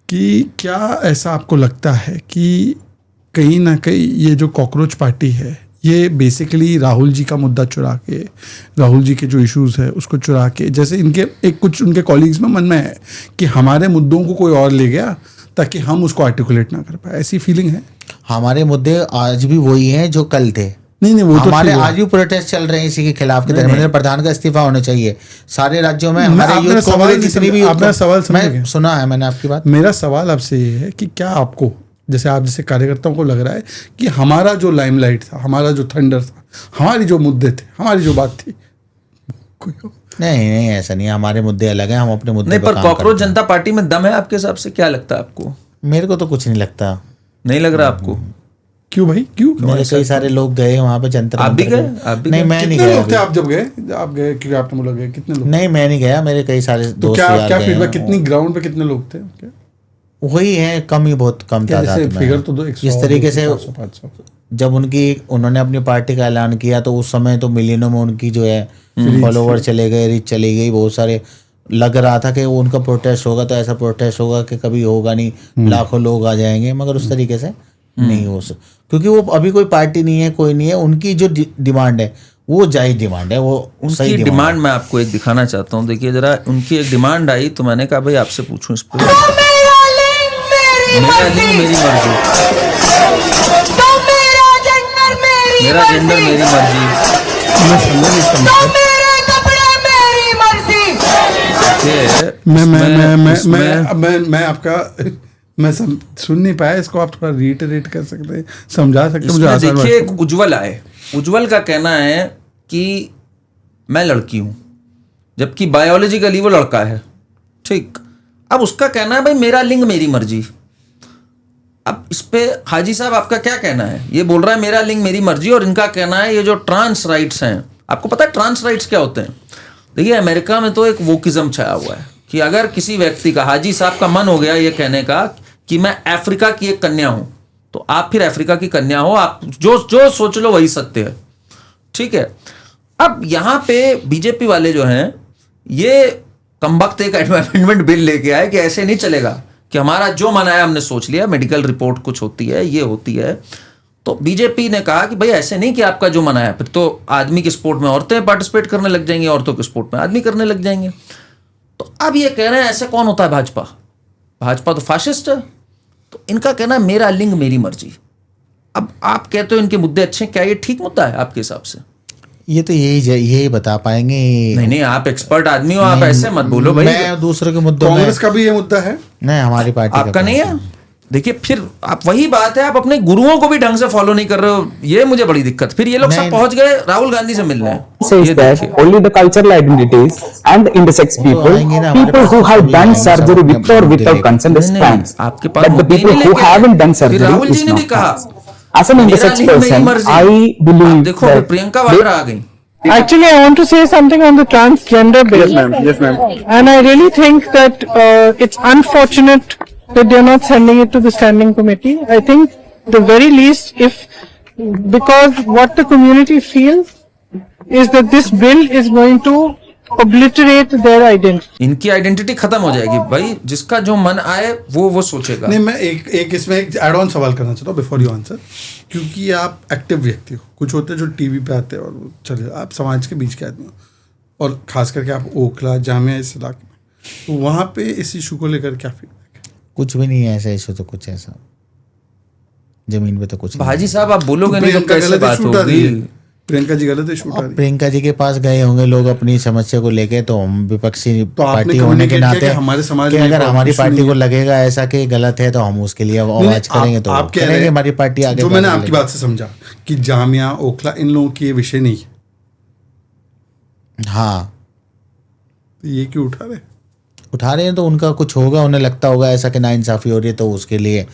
[SPEAKER 1] कि क्या ऐसा आपको लगता है कि कहीं ना कहीं ये जो कॉकरोच पार्टी है, ये बेसिकली राहुल जी का मुद्दा चुरा के, राहुल जी के जो इश्यूज है उसको चुरा के, जैसे इनके कुछ उनके कॉलीग्स में मन में है कि हमारे मुद्दों को कोई और ले गया ताकि हम उसको आर्टिकुलेट ना कर पाए, ऐसी फीलिंग है?
[SPEAKER 2] हमारे मुद्दे आज भी वही हैं जो कल थे।
[SPEAKER 1] नहीं वो तो
[SPEAKER 2] हमारे
[SPEAKER 1] ठीक है।
[SPEAKER 2] आज भी प्रोटेस्ट चल रहे हैं इसी के खिलाफ कि धर्मेंद्र प्रधान का इस्तीफा होना चाहिए सारे राज्यों में। हमारे
[SPEAKER 1] आपने
[SPEAKER 2] यूथ
[SPEAKER 1] सवाल
[SPEAKER 2] कांग्रेस
[SPEAKER 1] नहीं
[SPEAKER 2] जितनी भी
[SPEAKER 1] समझा, आपने सवाल समझ
[SPEAKER 2] मैं
[SPEAKER 1] गया।
[SPEAKER 2] सुना है मैंने आपकी बात।
[SPEAKER 1] मेरा सवाल आपसे ये है कि क्या आपको, जैसे आप जैसे कार्यकर्ताओं को लग रहा है कि हमारा जो लाइमलाइट था, हमारा जो थंडर था, हमारी जो मुद्दे थे, हमारी जो बात थी,
[SPEAKER 2] नहीं ऐसा नहीं है, हमारे मुद्दे अलग हैं, हम अपने मुद्दे
[SPEAKER 3] नहीं,
[SPEAKER 2] पे
[SPEAKER 3] पर
[SPEAKER 2] काम
[SPEAKER 3] कॉकरोच
[SPEAKER 2] करते हैं।
[SPEAKER 3] जनता पार्टी में दम है आपके हिसाब से? क्या लगता है आपको?
[SPEAKER 2] मेरे को तो कुछ नहीं लगता।
[SPEAKER 3] नहीं लग रहा आपको?
[SPEAKER 1] क्यों भाई, क्यों?
[SPEAKER 2] मेरे कई सारे लोग गए वहाँ पे जंतर
[SPEAKER 3] आप भी
[SPEAKER 2] मंतर
[SPEAKER 3] गए?
[SPEAKER 2] पे।
[SPEAKER 3] आप भी
[SPEAKER 2] नहीं
[SPEAKER 3] गए?
[SPEAKER 2] मैं नहीं
[SPEAKER 1] कितने
[SPEAKER 2] गया
[SPEAKER 1] लोग थे
[SPEAKER 2] अभी।
[SPEAKER 1] आप जब गए? आप गए क्योंकि आपने बोला गए, कितने लोग?
[SPEAKER 2] नहीं मैं नहीं गया, मेरे कई सारे
[SPEAKER 1] तो
[SPEAKER 2] दोस्त
[SPEAKER 1] क्या
[SPEAKER 2] यार
[SPEAKER 1] क्या
[SPEAKER 2] गए
[SPEAKER 1] फीडबैक,
[SPEAKER 2] हैं।
[SPEAKER 1] कितनी ग्राउंड पे कितने लोग थे? क्या
[SPEAKER 2] वही है, कम ही, बहुत कम
[SPEAKER 1] क्या
[SPEAKER 2] तादाद
[SPEAKER 1] जैसे
[SPEAKER 2] में
[SPEAKER 1] फिगर
[SPEAKER 2] है।
[SPEAKER 1] तो दो, 100,
[SPEAKER 2] जिस तरीके से
[SPEAKER 1] 200, 500।
[SPEAKER 2] जब उन्होंने अपनी पार्टी का ऐलान किया तो उस समय तो मिलियनों में उनकी जो है फॉलोवर चले गए, रीच चली गई, बहुत सारे। लग रहा था कि उनका प्रोटेस्ट होगा तो ऐसा प्रोटेस्ट होगा कि कभी होगा नहीं, लाखों लोग आ जाएंगे, मगर उस तरीके से नहीं हो सकता, क्योंकि वो अभी कोई पार्टी नहीं है, कोई नहीं है। उनकी जो डिमांड है वो जायज डिमांड है, वो सही
[SPEAKER 3] उनकी डिमांड मैं आपको एक दिखाना चाहता हूँ। देखिए जरा, उनकी एक डिमांड आई तो मैंने कहा भाई आपसे पूछूं इस पर। मेरा लिंग मेरी मर्जी, मेरा जेंडर मेरी मर्जी।
[SPEAKER 1] मैं समझा नहीं समझा। मैं आपका मैं सुन नहीं पाया इसको, आप थोड़ा रीटरेट कर सकते हैं, समझा सकते हैं मुझे?
[SPEAKER 3] इसमें
[SPEAKER 1] आसान
[SPEAKER 3] देखिए
[SPEAKER 1] बात।
[SPEAKER 3] एक उज्जवल आए, उज्जवल का कहना है कि मैं लड़की हूं, जबकि बायोलॉजिकली वो लड़का है, ठीक। अब उसका कहना है भाई मेरा लिंग मेरी मर्जी। अब इस पे हाजी साहब आपका क्या कहना है? ये बोल रहा है मेरा लिंग मेरी मर्जी, और इनका कहना है ये जो ट्रांस राइट्स हैं, आपको पता है ट्रांस राइट्स क्या होते हैं? देखिए अमेरिका में तो एक वोकिज्म छाया हुआ है कि अगर किसी व्यक्ति का, हाजी साहब का मन हो गया ये कहने का कि मैं अफ्रीका की एक कन्या हूं, तो आप फिर अफ्रीका की कन्या हो, आप जो सोच लो वही सत्य है, ठीक है। अब यहां पे बीजेपी वाले जो हैं ये कमबख्त एक अमेंडमेंट बिल लेके आए कि ऐसे नहीं चलेगा कि हमारा जो मन आया हमने सोच लिया, मेडिकल रिपोर्ट कुछ होती है, ये होती है। तो बीजेपी ने कहा कि भाई ऐसे नहीं कि आपका जो मन आया, फिर तो आदमी की स्पोर्ट में औरतें पार्टिसिपेट करने लग जाएंगी, औरतों के स्पोर्ट में आदमी करने लग जाएंगे। तो अब ये कह रहे हैं ऐसे कौन होता है भाजपा? भाजपा तो फाशिस्ट है। तो इनका कहना है मेरा लिंग मेरी मर्जी। अब आप कहते हो इनके मुद्दे अच्छे हैं, क्या ये ठीक मुद्दा है आपके हिसाब से?
[SPEAKER 2] ये तो यही बता पाएंगे।
[SPEAKER 3] नहीं, आप एक्सपर्ट आदमी हो, आप ऐसे मत बोलो भाई।
[SPEAKER 2] मैं दूसरे के मुद्दों में,
[SPEAKER 1] कांग्रेस का भी ये मुद्दा है?
[SPEAKER 2] नहीं, हमारी पार्टी
[SPEAKER 3] आपका नहीं है। देखिए फिर आप वही बात है, आप अपने गुरुओं को भी ढंग से फॉलो नहीं कर रहे हो, ये मुझे बड़ी दिक्कत। फिर ये लोग सब पहुंच गए राहुल गांधी से मिलने।
[SPEAKER 10] Says that only the cultural identities and intersex people who have done surgery with or without consent is trans. But the people who haven't done surgery
[SPEAKER 3] Rahul ji
[SPEAKER 10] is
[SPEAKER 3] ने भी
[SPEAKER 10] not
[SPEAKER 3] कहा
[SPEAKER 10] trans. As an intersex person, I believe
[SPEAKER 3] देखो फिर
[SPEAKER 10] that
[SPEAKER 3] प्रियंका वाड्रा आ गई।
[SPEAKER 11] Actually, I want to say something on the transgender bill. Yes, ma'am. Yes, ma'am. And I really think that it's unfortunate that they're not sending it to the standing committee. I think the very least, because what the community feels is that this bill is going to obliterate their identity.
[SPEAKER 3] इनकी आइडेंटिटी खत्म हो जाएगी भाई, जिसका जो मन आए वो सोचेगा।
[SPEAKER 1] नहीं, मैं एक इसमें एक एड ऑन सवाल करना चाहता हूँ बिफोर यू आंसर, क्योंकि आप एक्टिव व्यक्ति हो, कुछ होते हैं जो टीवी पे आते हैं और वो चले, आप समाज के बीच के आदमी हो, और खास करके आप ओखला जामिया इस इलाके में, तो वहाँ पे इस इशू को लेकर क्या फीडबैक है?
[SPEAKER 2] कुछ भी नहीं है ऐसा इशू, तो कुछ ऐसा जमीन पे तो कुछ नहीं।
[SPEAKER 3] हाजी साहब आप बोलोगे नहीं तो कैसे बात होगी?
[SPEAKER 1] प्रियंका जी गलत है, शूट आ रही है।
[SPEAKER 2] प्रियंका जी के पास गए होंगे लोग अपनी समस्या को लेके, तो हम विपक्षी
[SPEAKER 1] तो आपने
[SPEAKER 2] पार्टी होने के
[SPEAKER 1] communicate
[SPEAKER 2] नाते
[SPEAKER 1] किया कि हमारे समाज
[SPEAKER 2] कि
[SPEAKER 1] में
[SPEAKER 2] अगर
[SPEAKER 1] कोई
[SPEAKER 2] हमारी
[SPEAKER 1] issue
[SPEAKER 2] पार्टी
[SPEAKER 1] नहीं
[SPEAKER 2] को
[SPEAKER 1] है।
[SPEAKER 2] लगेगा ऐसा कि गलत है तो हम उसके लिए आवाज करेंगे, तो
[SPEAKER 1] आप कह रहे
[SPEAKER 2] करेंगे,
[SPEAKER 1] हैं,
[SPEAKER 2] हमारी पार्टी आगे
[SPEAKER 1] जो मैंने
[SPEAKER 2] बढ़ेगी।
[SPEAKER 1] आपकी बात से समझा कि जामिया ओखला इन लोगों की ये विषय नहीं है,
[SPEAKER 2] हाँ,
[SPEAKER 1] तो ये क्यों उठा रहे हैं?
[SPEAKER 2] तो उनका कुछ होगा, उन्हें लगता होगा ऐसा कि नाइंसाफी हो रही है, तो उसके लिए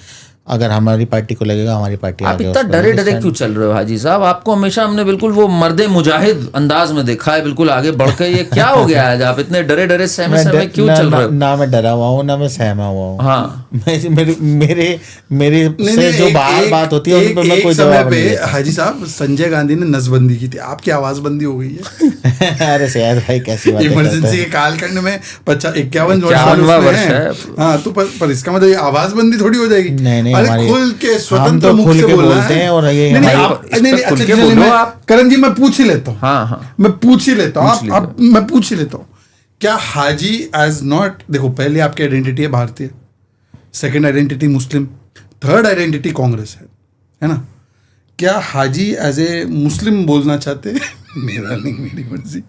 [SPEAKER 2] अगर हमारी पार्टी को लगेगा हमारी पार्टी
[SPEAKER 3] आप
[SPEAKER 2] आगे
[SPEAKER 3] इतना
[SPEAKER 2] उस पर
[SPEAKER 3] डरे
[SPEAKER 2] stand-
[SPEAKER 3] क्यों चल रहे हो हाजी साहब? आपको हमेशा हमने बिल्कुल वो मर्दे मुजाहिद अंदाज में देखा है, बिल्कुल आगे बढ़ के। ये क्या हो गया आज आप इतने डरे सहमे क्यों चल रहे हो?
[SPEAKER 2] ना मैं डरा हुआ हूँ ना मैं सहमा हुआ हूँ।
[SPEAKER 3] हाँ,
[SPEAKER 2] मेरे से जो बाहर बात होती है उन पर मैं कोई जवाब नहीं देता।
[SPEAKER 1] हाजी साहब, संजय गांधी ने नसबंदी की थी, आपकी आवाजबंदी हो गई है।
[SPEAKER 2] अरे सैयद भाई कैसी बात
[SPEAKER 1] इमरजेंसी के कालखंड में 51
[SPEAKER 3] वर्ष है।
[SPEAKER 1] हाँ, तो पर इसका मतलब ये आवाजबंदी थोड़ी हो जाएगी?
[SPEAKER 2] नहीं,
[SPEAKER 1] अरे खुल के स्वतंत्र
[SPEAKER 2] हम तो
[SPEAKER 1] मुख
[SPEAKER 2] खुल
[SPEAKER 1] से
[SPEAKER 2] के
[SPEAKER 1] बोलना
[SPEAKER 2] बोलते
[SPEAKER 1] है।
[SPEAKER 2] हैं, और ये
[SPEAKER 1] नहीं,
[SPEAKER 2] हमारी-
[SPEAKER 1] आप-
[SPEAKER 3] इस
[SPEAKER 1] नहीं,
[SPEAKER 3] पर खुल
[SPEAKER 1] अच्छा,
[SPEAKER 3] के
[SPEAKER 1] चलिए,
[SPEAKER 3] बोलो
[SPEAKER 1] मैं-
[SPEAKER 3] आप।
[SPEAKER 1] करण जी, मैं पूछ ही लेता हूँ।
[SPEAKER 3] हाँ,
[SPEAKER 1] मैं पूछ ही लेता हूँ,
[SPEAKER 3] पूछ लीजिए।
[SPEAKER 1] आप मैं पूछ ही लेता हूँ। क्या हाजी एज नॉट, देखो पहले आपकी आइडेंटिटी है भारतीय, सेकंड आइडेंटिटी मुस्लिम, थर्ड आइडेंटिटी कांग्रेस है ना? क्या हाजी एज ए मुस्लिम बोलना चाहते हैं? मेरा नहीं मेरी मर्जी।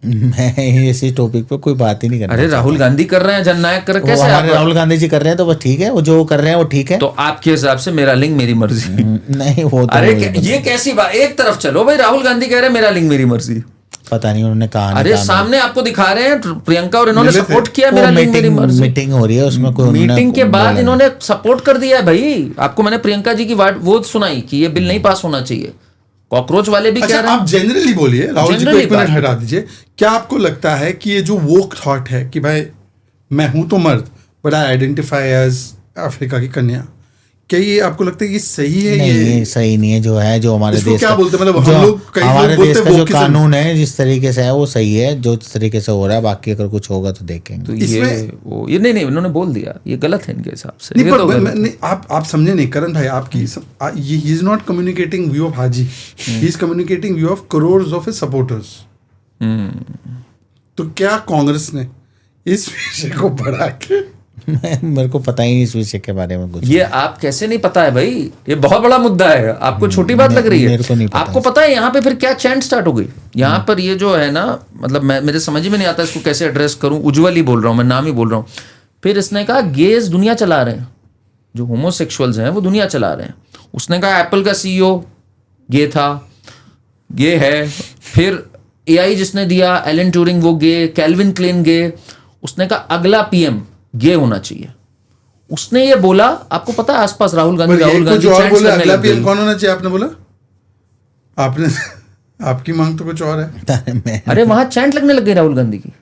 [SPEAKER 2] मैं इसी टॉपिक पे कोई बात ही नहीं करना।
[SPEAKER 3] अरे राहुल गांधी कर रहे हैं जननायक कर, कैसे
[SPEAKER 2] हमारे
[SPEAKER 3] आप?
[SPEAKER 2] राहुल गांधी जी कर रहे हैं तो बस ठीक है, वो जो कर रहे हैं वो ठीक है।
[SPEAKER 3] तो आपके हिसाब से मेरा लिंग मेरी मर्जी?
[SPEAKER 2] नहीं, वो तो
[SPEAKER 3] अरे ये कैसी बात? एक तरफ चलो भाई, राहुल गांधी कह रहे हैं मेरा लिंग मेरी मर्जी,
[SPEAKER 2] पता नहीं उन्होंने कहा नहीं
[SPEAKER 3] अरे
[SPEAKER 2] कहा।
[SPEAKER 3] सामने आपको दिखा रहे हैं प्रियंका और इन्होंने सपोर्ट किया
[SPEAKER 2] वो
[SPEAKER 3] मेरा लिंग मेरी मर्जी।
[SPEAKER 2] मीटिंग हो रही है उसमें कोई
[SPEAKER 3] मीटिंग के बाद इन्होंने सपोर्ट कर दिया है भाई। आपको मैंने प्रियंका जी की वो सुनाई कि ये बिल नहीं पास होना चाहिए। कॉकरोच वाले भी कह रहे हैं।
[SPEAKER 1] आप जनरली बोलिए, राहुल जी को एक मिनट हटा दीजिए। क्या आपको लगता है कि ये जो वोक थॉट है कि भाई मैं हूं तो मर्द but I identify as Africa की कन्या, क्या ये आपको लगता है कि सही है?
[SPEAKER 2] नहीं, ये सही नहीं है। जो है जो हमारे देश
[SPEAKER 1] क्या
[SPEAKER 2] का,
[SPEAKER 1] बोलते हैं, मतलब
[SPEAKER 2] जो
[SPEAKER 1] हम लोग कई
[SPEAKER 2] हमारे
[SPEAKER 1] लोग
[SPEAKER 2] देश
[SPEAKER 1] बोलते
[SPEAKER 2] का
[SPEAKER 1] हैं
[SPEAKER 2] जो
[SPEAKER 1] wokeism।
[SPEAKER 2] कानून है जिस तरीके से है वो सही है, जो जिस तरीके से हो रहा है। बाकी अगर कुछ होगा तो देखेंगे।
[SPEAKER 3] तो ये नहीं इन्होंने बोल दिया, ये गलत है इनके हिसाब से।
[SPEAKER 1] नहीं, पर आप समझे नहीं करण भाई, आपकी he is not communicating view of Haji, he is communicating view of crores of his supporters. तो क्या कांग्रेस ने इस विषय को बढ़ा के
[SPEAKER 2] मेरे को पता ही नहीं इस विषय के बारे में कुछ।
[SPEAKER 3] ये आप कैसे नहीं पता है भाई? ये बहुत बड़ा मुद्दा है। आपको छोटी बात लग रही है?
[SPEAKER 2] मेरे को नहीं पता।
[SPEAKER 3] आपको पता है यहाँ पे फिर क्या चैंट स्टार्ट हो गई? यहाँ पर ये जो है ना, मतलब मेरे समझ में नहीं आता इसको कैसे एड्रेस करूं। उज्ज्वल ही बोल रहा हूँ, मैं नाम ही बोल रहा हूँ। फिर इसने कहा गेज दुनिया चला रहे हैं, जो होमोसेक्सुअल्स हैं वो दुनिया चला रहे हैं। उसने कहा एप्पल का CEO गे था, गे है। फिर AI जिसने दिया एलन ट्यूरिंग वो गे, कैल्विन क्लेन गे। उसने कहा अगला PM गे होना चाहिए। उसने ये बोला, आपको पता है आसपास राहुल गांधी
[SPEAKER 1] अगला PM कौन होना चाहिए? आपने बोला, आपने आपकी मांग तो कुछ और है।
[SPEAKER 3] अरे वहां चैंट लगने लग गई राहुल गांधी की।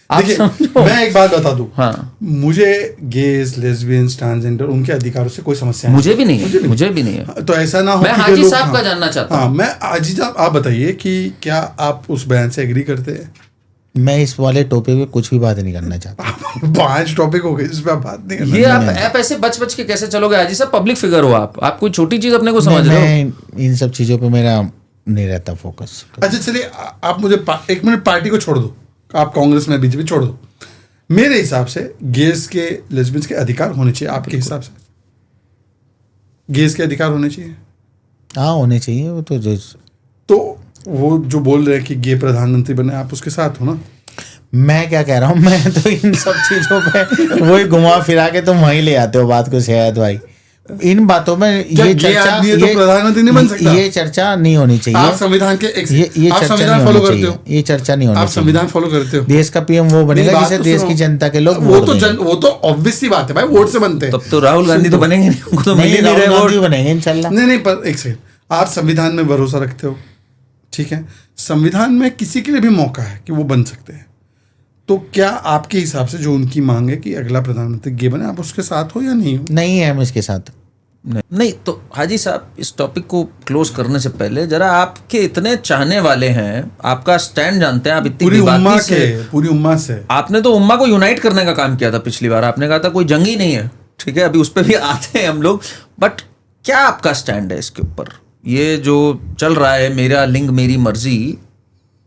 [SPEAKER 1] देखिए मैं एक बात बता दूं,
[SPEAKER 3] हाँ,
[SPEAKER 1] मुझे गेज, लेस्बियंस, ट्रांसजेंडर उनके अधिकारों से कोई समस्या
[SPEAKER 3] मुझे भी नहीं है।
[SPEAKER 1] तो ऐसा ना हो
[SPEAKER 3] मैं हाजी साहब का जानना चाहता हूं।
[SPEAKER 1] मैं हाजी साहब आप बताइए कि क्या आप उस बयान से एग्री करते हैं?
[SPEAKER 2] मैं इस वाले टॉपिक पे कुछ भी बात नहीं करना चाहता।
[SPEAKER 1] 5 टॉपिक हो गए जिस पे आप बात नहीं करना।
[SPEAKER 3] ये आप ऐसे बच के कैसे चलोगे? हाजी साहब पब्लिक फिगर हो आप कोई छोटी चीज अपने को समझ रहे हो?
[SPEAKER 2] इन सब चीजों पे मेरा नहीं रहता फोकस।
[SPEAKER 1] अच्छा चलिए, आप मुझे 1 मिनट पार्टी को छोड़ दो, आप कांग्रेस में बीजेपी छोड़ दो। मेरे हिसाब से गेज के, लेस्बियंस के अधिकार होने चाहिए। आपके हिसाब से गेज के अधिकार होने चाहिए?
[SPEAKER 2] हाँ होने चाहिए। वो
[SPEAKER 1] तो वो जो बोल रहे हैं कि गे प्रधानमंत्री बने, आप उसके साथ हो ना?
[SPEAKER 2] मैं क्या कह रहा हूँ, मैं तो इन सब चीजों पे वही घुमा फिरा के तुम वहीं ले आते हो बात को शायद भाई। इन बातों में ये चर्चा,
[SPEAKER 1] तो प्रधानमंत्री नहीं बन सकता।
[SPEAKER 2] ये चर्चा नहीं होनी चाहिए।
[SPEAKER 1] आप संविधान के
[SPEAKER 2] ये
[SPEAKER 1] आप
[SPEAKER 2] चर्चा
[SPEAKER 1] संविधान
[SPEAKER 2] नहीं
[SPEAKER 1] फॉलो
[SPEAKER 2] होनी
[SPEAKER 1] करते हो?
[SPEAKER 2] चाहिए। ये चर्चा नहीं होनी
[SPEAKER 1] आप
[SPEAKER 2] चाहिए।
[SPEAKER 1] संविधान फॉलो करते हो?
[SPEAKER 2] देश का PM वो बनेगा जिसे देश की जनता के लोग
[SPEAKER 1] वो तो ऑब्वियस सी बात है भाई, वोट से बनते हैं।
[SPEAKER 3] तब तो राहुल गांधी तो बनेंगे नहीं, उनको तो मिल ही नहीं रहे वोट।
[SPEAKER 2] बनेंगे इंशाल्लाह।
[SPEAKER 1] नहीं पर एक सेकंड, आप संविधान में भरोसा रखते हो, ठीक है? संविधान में किसी के लिए भी मौका है कि वो बन सकते हैं। तो क्या आपके हिसाब से जो उनकी मांग है कि अगला प्रधानमंत्री गे बने, आप उसके साथ हो या नहीं हो?
[SPEAKER 2] नहीं है हम इसके साथ।
[SPEAKER 3] नहीं तो हाजी साहब, इस टॉपिक को क्लोज करने से पहले जरा आपके इतने चाहने वाले हैं, आपका स्टैंड जानते हैं, आप इतनी
[SPEAKER 1] पूरी उम्मा से
[SPEAKER 3] आपने तो उम्मा को यूनाइट करने का काम किया था पिछली बार। आपने कहा था कोई जंग ही नहीं है, ठीक है? अभी उस पर भी आते हैं हम लोग। बट क्या आपका स्टैंड है इसके ऊपर? ये जो चल रहा है मेरा लिंग मेरी मर्जी,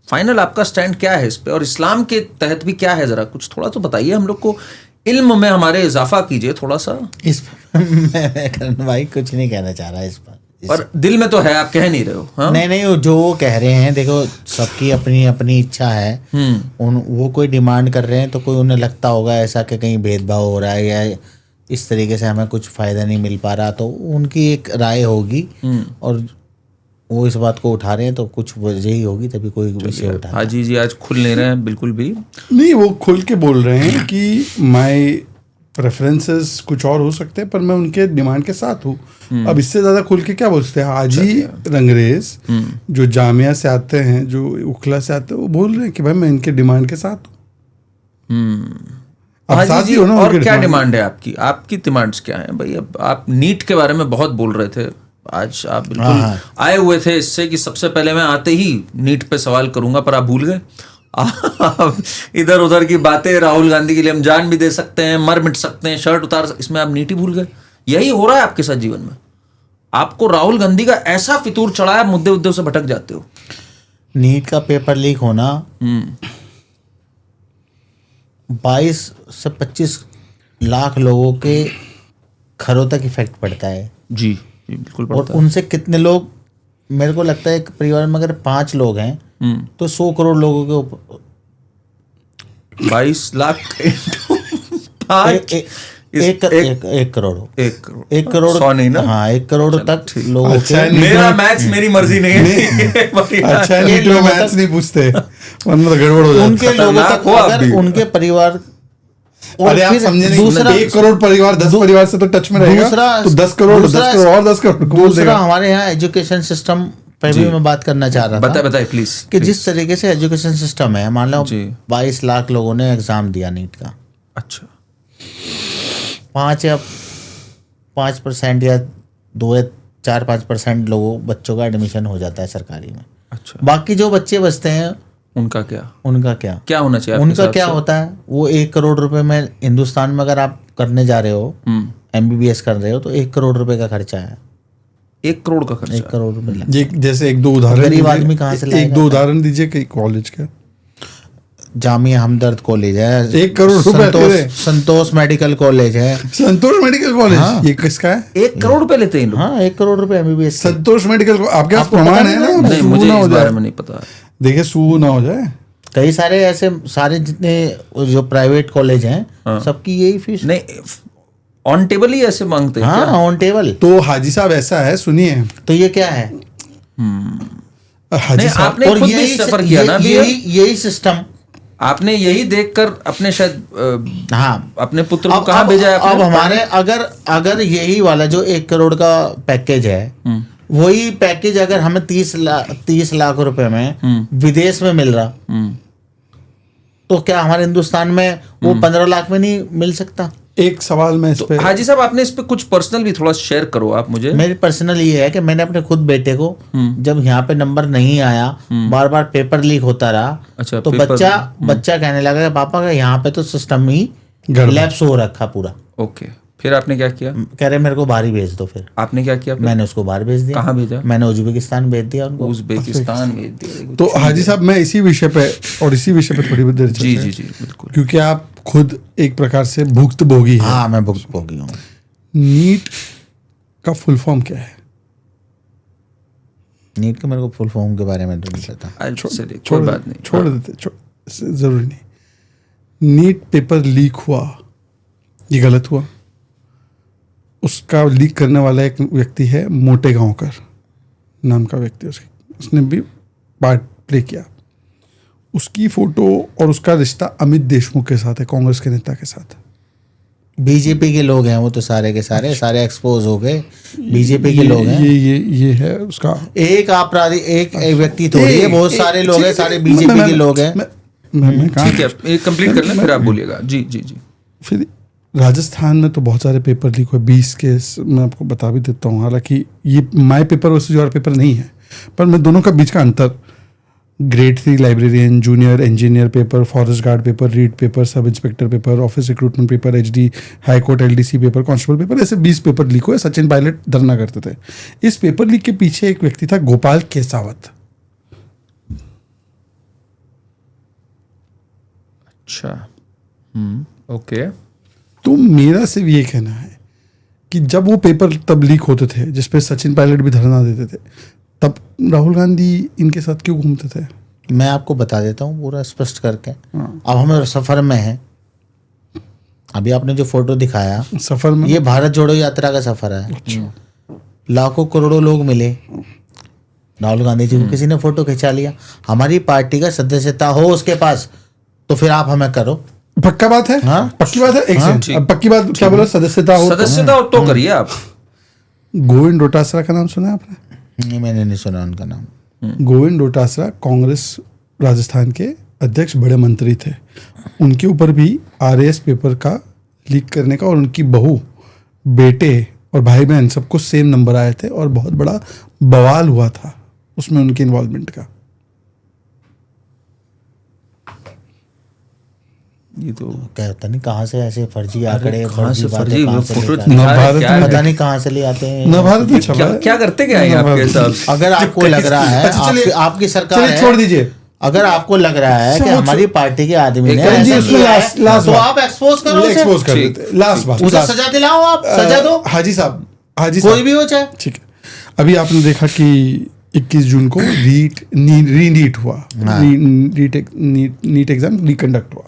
[SPEAKER 3] फाइनल आपका स्टैंड क्या है इस पे? और इस्लाम के तहत भी क्या है, जरा कुछ थोड़ा तो बताइए हम लोग को। इल्म में हमारे इजाफा कीजिए थोड़ा सा।
[SPEAKER 2] इस मैं भाई कुछ नहीं कहना चाह रहा इस पर।
[SPEAKER 3] पर दिल में तो है, आप कह नहीं रहे हो? हाँ?
[SPEAKER 2] नहीं जो वो कह रहे हैं, देखो सबकी अपनी अपनी इच्छा है। वो कोई डिमांड कर रहे हैं तो कोई उन्हें लगता होगा ऐसा कि कहीं भेदभाव हो रहा है या इस तरीके से हमें कुछ फायदा नहीं मिल पा रहा, तो उनकी एक राय होगी और वो इस बात को उठा रहे हैं तो कुछ वजह ही होगी, तभी कोई विषय उठा।
[SPEAKER 3] हाजी जी आज खुल नहीं रहे हैं बिल्कुल भी।
[SPEAKER 1] नहीं, वो खुल के बोल रहे हैं कि माय प्रेफरेंसेस कुछ और हो सकते हैं पर मैं उनके डिमांड के साथ हूँ। अब इससे ज्यादा खुल के क्या बोल सकते हैं? हाजी रंगरेज जो जामिया से आते हैं, जो उखला से आते हैं, वो बोल रहे हैं कि भाई मैं इनके डिमांड के साथ हूँ।
[SPEAKER 3] हाजी जी, और क्या डिमांड है आपकी? आपकी डिमांड्स क्या हैं भाई? अब आप नीट के बारे में बहुत बोल रहे थे आज, आप बिल्कुल आए हुए थे इससे कि सबसे पहले मैं आते ही नीट पे सवाल करूंगा, पर आप भूल गए। इधर उधर की बातें, राहुल गांधी के लिए हम जान भी दे सकते हैं, मर मिट सकते हैं, शर्ट उतार, इसमें आप नीट ही भूल गए। यही हो रहा है आपके साथ जीवन में। आपको राहुल गांधी का ऐसा फितूर चढ़ा है, मुद्दे से भटक जाते हो।
[SPEAKER 2] नीट का पेपर लीक होना 22 से 25 लाख लोगों के घरों तक इफेक्ट पड़ता है।
[SPEAKER 3] जी बिल्कुल पड़ता
[SPEAKER 2] और उनसे कितने लोग, मेरे को लगता है एक परिवार में अगर 5 लोग हैं तो 100 करोड़ लोगों के ऊपर
[SPEAKER 3] 22 लाख
[SPEAKER 2] एक करोड़
[SPEAKER 3] 1 करोड़ 100 नहीं ना?
[SPEAKER 2] हाँ, 1 करोड़ तक लोगों
[SPEAKER 1] अच्छा,
[SPEAKER 2] के
[SPEAKER 3] मेरा मैथ्स मेरी मर्जी नहीं है।
[SPEAKER 1] अच्छा नीट में मैथ्स नहीं पूछते वरना तो गड़बड़ हो
[SPEAKER 2] उनके
[SPEAKER 1] जाता
[SPEAKER 2] लोगों
[SPEAKER 3] खतरनाक
[SPEAKER 2] तक
[SPEAKER 3] हो आप
[SPEAKER 2] अगर
[SPEAKER 3] भी।
[SPEAKER 2] उनके परिवार और
[SPEAKER 1] अरे आप
[SPEAKER 2] फिर
[SPEAKER 1] समझे नहीं,
[SPEAKER 2] दूसरा
[SPEAKER 1] 1 करोड़ परिवार 10 परिवार से तो टच में रहेगा, तो 10 करोड़ और 10 करोड़ बोल
[SPEAKER 2] दूसरा
[SPEAKER 1] देगा।
[SPEAKER 2] हमारे यहाँ एजुकेशन सिस्टम पर भी मैं बात करना चाह रहा था
[SPEAKER 3] बताए प्लीज
[SPEAKER 2] कि जिस तरीके से एजुकेशन सिस्टम है, मान लो
[SPEAKER 3] जी।
[SPEAKER 2] 22 लाख लोगों ने एग्जाम दिया नीट का,
[SPEAKER 3] अच्छा
[SPEAKER 2] 5% या 2 या 4-5% लोगों बच्चों का एडमिशन हो जाता है सरकारी में।
[SPEAKER 3] अच्छा,
[SPEAKER 2] बाकी जो बच्चे बचते हैं
[SPEAKER 3] उनका क्या
[SPEAKER 2] क्या
[SPEAKER 3] होना चाहिए आपके
[SPEAKER 2] उनका
[SPEAKER 3] हिसाब
[SPEAKER 2] क्या
[SPEAKER 3] से?
[SPEAKER 2] होता है? वो 1 करोड़ रुपए में हिंदुस्तान में अगर आप करने जा रहे हो, MBBS कर रहे हो, तो 1 करोड़ रुपए का खर्चा है।
[SPEAKER 3] 1 करोड़ का खर्चा
[SPEAKER 2] 1 करोड़ रुपए लगता
[SPEAKER 1] ये जैसे एक दो उदाहरण
[SPEAKER 2] गरीब
[SPEAKER 1] दीजिए,
[SPEAKER 2] आदमी कहाँ से
[SPEAKER 1] एक
[SPEAKER 2] लाएगा?
[SPEAKER 1] दो उदाहरण दीजिए कि कॉलेज का।
[SPEAKER 2] है। जामिया हमदर्द कॉलेज है,
[SPEAKER 1] 1 करोड़ रुपए तेरे।
[SPEAKER 2] संतोष मेडिकल कॉलेज है।
[SPEAKER 1] संतोष मेडिकल कॉलेज,
[SPEAKER 2] हाँ।
[SPEAKER 1] ये किसका है?
[SPEAKER 3] 1 करोड़ रुपए लेते हैं इन लोग?
[SPEAKER 2] हाँ, 1 करोड़ रुपए MBBS के।
[SPEAKER 1] संतोष मेडिकल, आपके पास
[SPEAKER 2] आपको
[SPEAKER 1] प्रमाण
[SPEAKER 2] पता
[SPEAKER 1] है ना?
[SPEAKER 3] नहीं,
[SPEAKER 1] सू
[SPEAKER 3] मुझे
[SPEAKER 1] ना हो
[SPEAKER 3] इस बारे
[SPEAKER 1] जाए,
[SPEAKER 3] में नहीं पता।
[SPEAKER 1] देखिए सू ना हो जाए।
[SPEAKER 2] कई सारे ऐसे सारे जितने जो प्राइवेट कॉलेज हैं, सबकी यही फीस।
[SPEAKER 3] नहीं, ऑन टेबल ही ऐसे मांगते हैं
[SPEAKER 2] हाँ,
[SPEAKER 3] क्या?
[SPEAKER 2] On table.
[SPEAKER 1] तो हाजी साहब ऐसा है, सुनिए
[SPEAKER 2] तो ये क्या है?
[SPEAKER 1] हाजी
[SPEAKER 3] नहीं,
[SPEAKER 1] साहब,
[SPEAKER 3] आपने खुद भी सफर किया ना अभी?
[SPEAKER 2] यही सिस्टम
[SPEAKER 3] आपने यही देखकर अपने शायद
[SPEAKER 2] हाँ
[SPEAKER 3] अपने पुत्र को कहाँ भेजा है आपने?
[SPEAKER 2] अब हमारे अगर यही वाला जो 1 करोड़ का पैकेज है, वही पैकेज अगर हमें 30 लाख रुपए में विदेश में मिल रहा, तो क्या हमारे हिंदुस्तान में वो 15 लाख में नहीं मिल सकता?
[SPEAKER 1] एक सवाल मैं इस पे,
[SPEAKER 3] हाजी साहब आपने इस पे कुछ पर्सनल भी थोड़ा शेयर करो आप मुझे।
[SPEAKER 2] मेरी पर्सनल ये है कि मैंने अपने खुद बेटे को, जब यहाँ पे नंबर नहीं आया, बार बार पेपर लीक होता रहा,
[SPEAKER 3] अच्छा,
[SPEAKER 2] तो
[SPEAKER 3] पेपर-
[SPEAKER 2] बच्चा कहने लगा कि पापा का यहाँ पे तो सिस्टम ही
[SPEAKER 1] गड़बड़।
[SPEAKER 2] लैप्स हो रखा पूरा।
[SPEAKER 3] ओके, फिर आपने क्या किया?
[SPEAKER 2] कह रहे मेरे को बाहर ही भेज दो। फिर
[SPEAKER 3] आपने क्या किया?
[SPEAKER 2] मैंने उसको बाहर भेज दिया।
[SPEAKER 3] कहाँ भेजा?
[SPEAKER 2] मैंने उज्बेकिस्तान भेज दिया उनको।
[SPEAKER 3] उज्बेकिस्तान भेज दिया।
[SPEAKER 1] तो हाजी साहब मैं इसी विषय पे थोड़ी बहुत देर
[SPEAKER 3] जी
[SPEAKER 1] चर्चा
[SPEAKER 3] जी
[SPEAKER 1] है।
[SPEAKER 3] जी बिल्कुल।
[SPEAKER 1] क्योंकि आप खुद एक प्रकार से भुक्तभोगी हैं।
[SPEAKER 2] हाँ, मैं भुक्तभोगी हूँ।
[SPEAKER 1] नीट का फुल फॉर्म क्या है?
[SPEAKER 2] नीट के मेरे को फुल फॉर्म के बारे में तो नहीं पता।
[SPEAKER 3] कोई बात नहीं,
[SPEAKER 1] छोड़ देते, जरूरी नहीं। नीट पेपर लीक हुआ, ये गलत हुआ। उसका लीक करने वाला एक व्यक्ति है, मोटे गांवकर नाम का व्यक्ति, उसने भी पार्ट प्ले किया। उसकी फोटो और उसका रिश्ता अमित देशमुख के साथ है, कांग्रेस के नेता के साथ।
[SPEAKER 2] बीजेपी के लोग हैं वो तो सारे के सारे एक्सपोज हो गए। बीजेपी के लोग हैं।
[SPEAKER 1] ये है उसका
[SPEAKER 2] एक अपराधी, एक व्यक्ति थोड़ी है, बहुत सारे लोग हैं, सारे बीजेपी के लोग हैं।
[SPEAKER 3] ठीक है, एक कंप्लीट कर लें फिर आप बोलिएगा। जी जी जी।
[SPEAKER 1] फिर राजस्थान में तो बहुत सारे पेपर लीक हुए, 20 केस मैं आपको बता भी देता हूँ। हालांकि ये माई पेपर वर्सेस योर पेपर नहीं है, पर मैं दोनों का बीच का अंतर, grade 3 librarian, junior engineer paper, forest guard paper, read paper, sub inspector paper, office recruitment paper, HD high court LDC paper, constable paper, ऐसे 20 पेपर लीक हुए। सचिन पायलट धरना करते थे। इस पेपर लीक के पीछे एक व्यक्ति था, गोपाल केसावत।
[SPEAKER 3] अच्छा, ओके।
[SPEAKER 1] तो मेरा सिर्फ ये कहना है कि जब वो पेपर तब लीक होते थे जिसपे सचिन पायलट भी धरना देते थे, तब राहुल गांधी इनके साथ क्यों घूमते थे?
[SPEAKER 2] मैं आपको बता देता हूँ पूरा स्पष्ट करके। अब हम सफर में हैं। अभी आपने जो फोटो दिखाया
[SPEAKER 1] सफर में,
[SPEAKER 2] ये भारत जोड़ो यात्रा का सफर है। लाखों करोड़ों लोग मिले, राहुल गांधी जी को किसी ने फोटो खिंचा लिया। हमारी पार्टी का सदस्यता हो उसके पास, तो फिर आप हमें करो।
[SPEAKER 1] पक्का बात है?
[SPEAKER 2] हाँ?
[SPEAKER 1] पक्की बात है। एक
[SPEAKER 2] हाँ?
[SPEAKER 1] सेकंड, अब पक्की बात क्या बोला? सदस्यता हो
[SPEAKER 3] तो करिए आप।
[SPEAKER 1] गोविंद डोटासरा का नाम सुना है आपने?
[SPEAKER 2] नहीं, मैंने नहीं सुना उनका नाम।
[SPEAKER 1] गोविंद डोटासरा कांग्रेस राजस्थान के अध्यक्ष, बड़े मंत्री थे। उनके ऊपर भी RAS पेपर का लीक करने का, और उनकी बहू, बेटे और भाई बहन सबको सेम नंबर आए थे, और बहुत बड़ा बवाल हुआ था उसमें उनके इन्वॉल्वमेंट का।
[SPEAKER 2] ये तो कहता नहीं कहाँ से ऐसे फर्जी आंकड़े,
[SPEAKER 3] फर्जी फोटो
[SPEAKER 2] पता नहीं कहाँ से ले आते हैं।
[SPEAKER 1] नवभारत में छपा है।
[SPEAKER 3] क्या करते क्या है आपके हिसाब से?
[SPEAKER 2] अगर आपको लग रहा है आपकी सरकार है,
[SPEAKER 1] छोड़ दीजिए।
[SPEAKER 2] अगर आपको लग रहा है कि हमारी पार्टी के आदमी ने
[SPEAKER 1] जी,
[SPEAKER 2] ऐसा
[SPEAKER 1] उसमें
[SPEAKER 2] किया है,
[SPEAKER 1] लास्ट
[SPEAKER 2] तो
[SPEAKER 1] बात।
[SPEAKER 2] आप एक्सपोज करो उसे।
[SPEAKER 1] एक्सपोज कर देते। लास्ट बात,
[SPEAKER 2] उसे सजा दिलाओ, आप सजा दो।
[SPEAKER 1] हाजी साहब,
[SPEAKER 2] कोई भी हो चाहे।
[SPEAKER 1] ठीक है। अभी आपने देखा कि 21 जून को नीट हुआ, नीट एग्जाम रिकंडक्ट हुआ।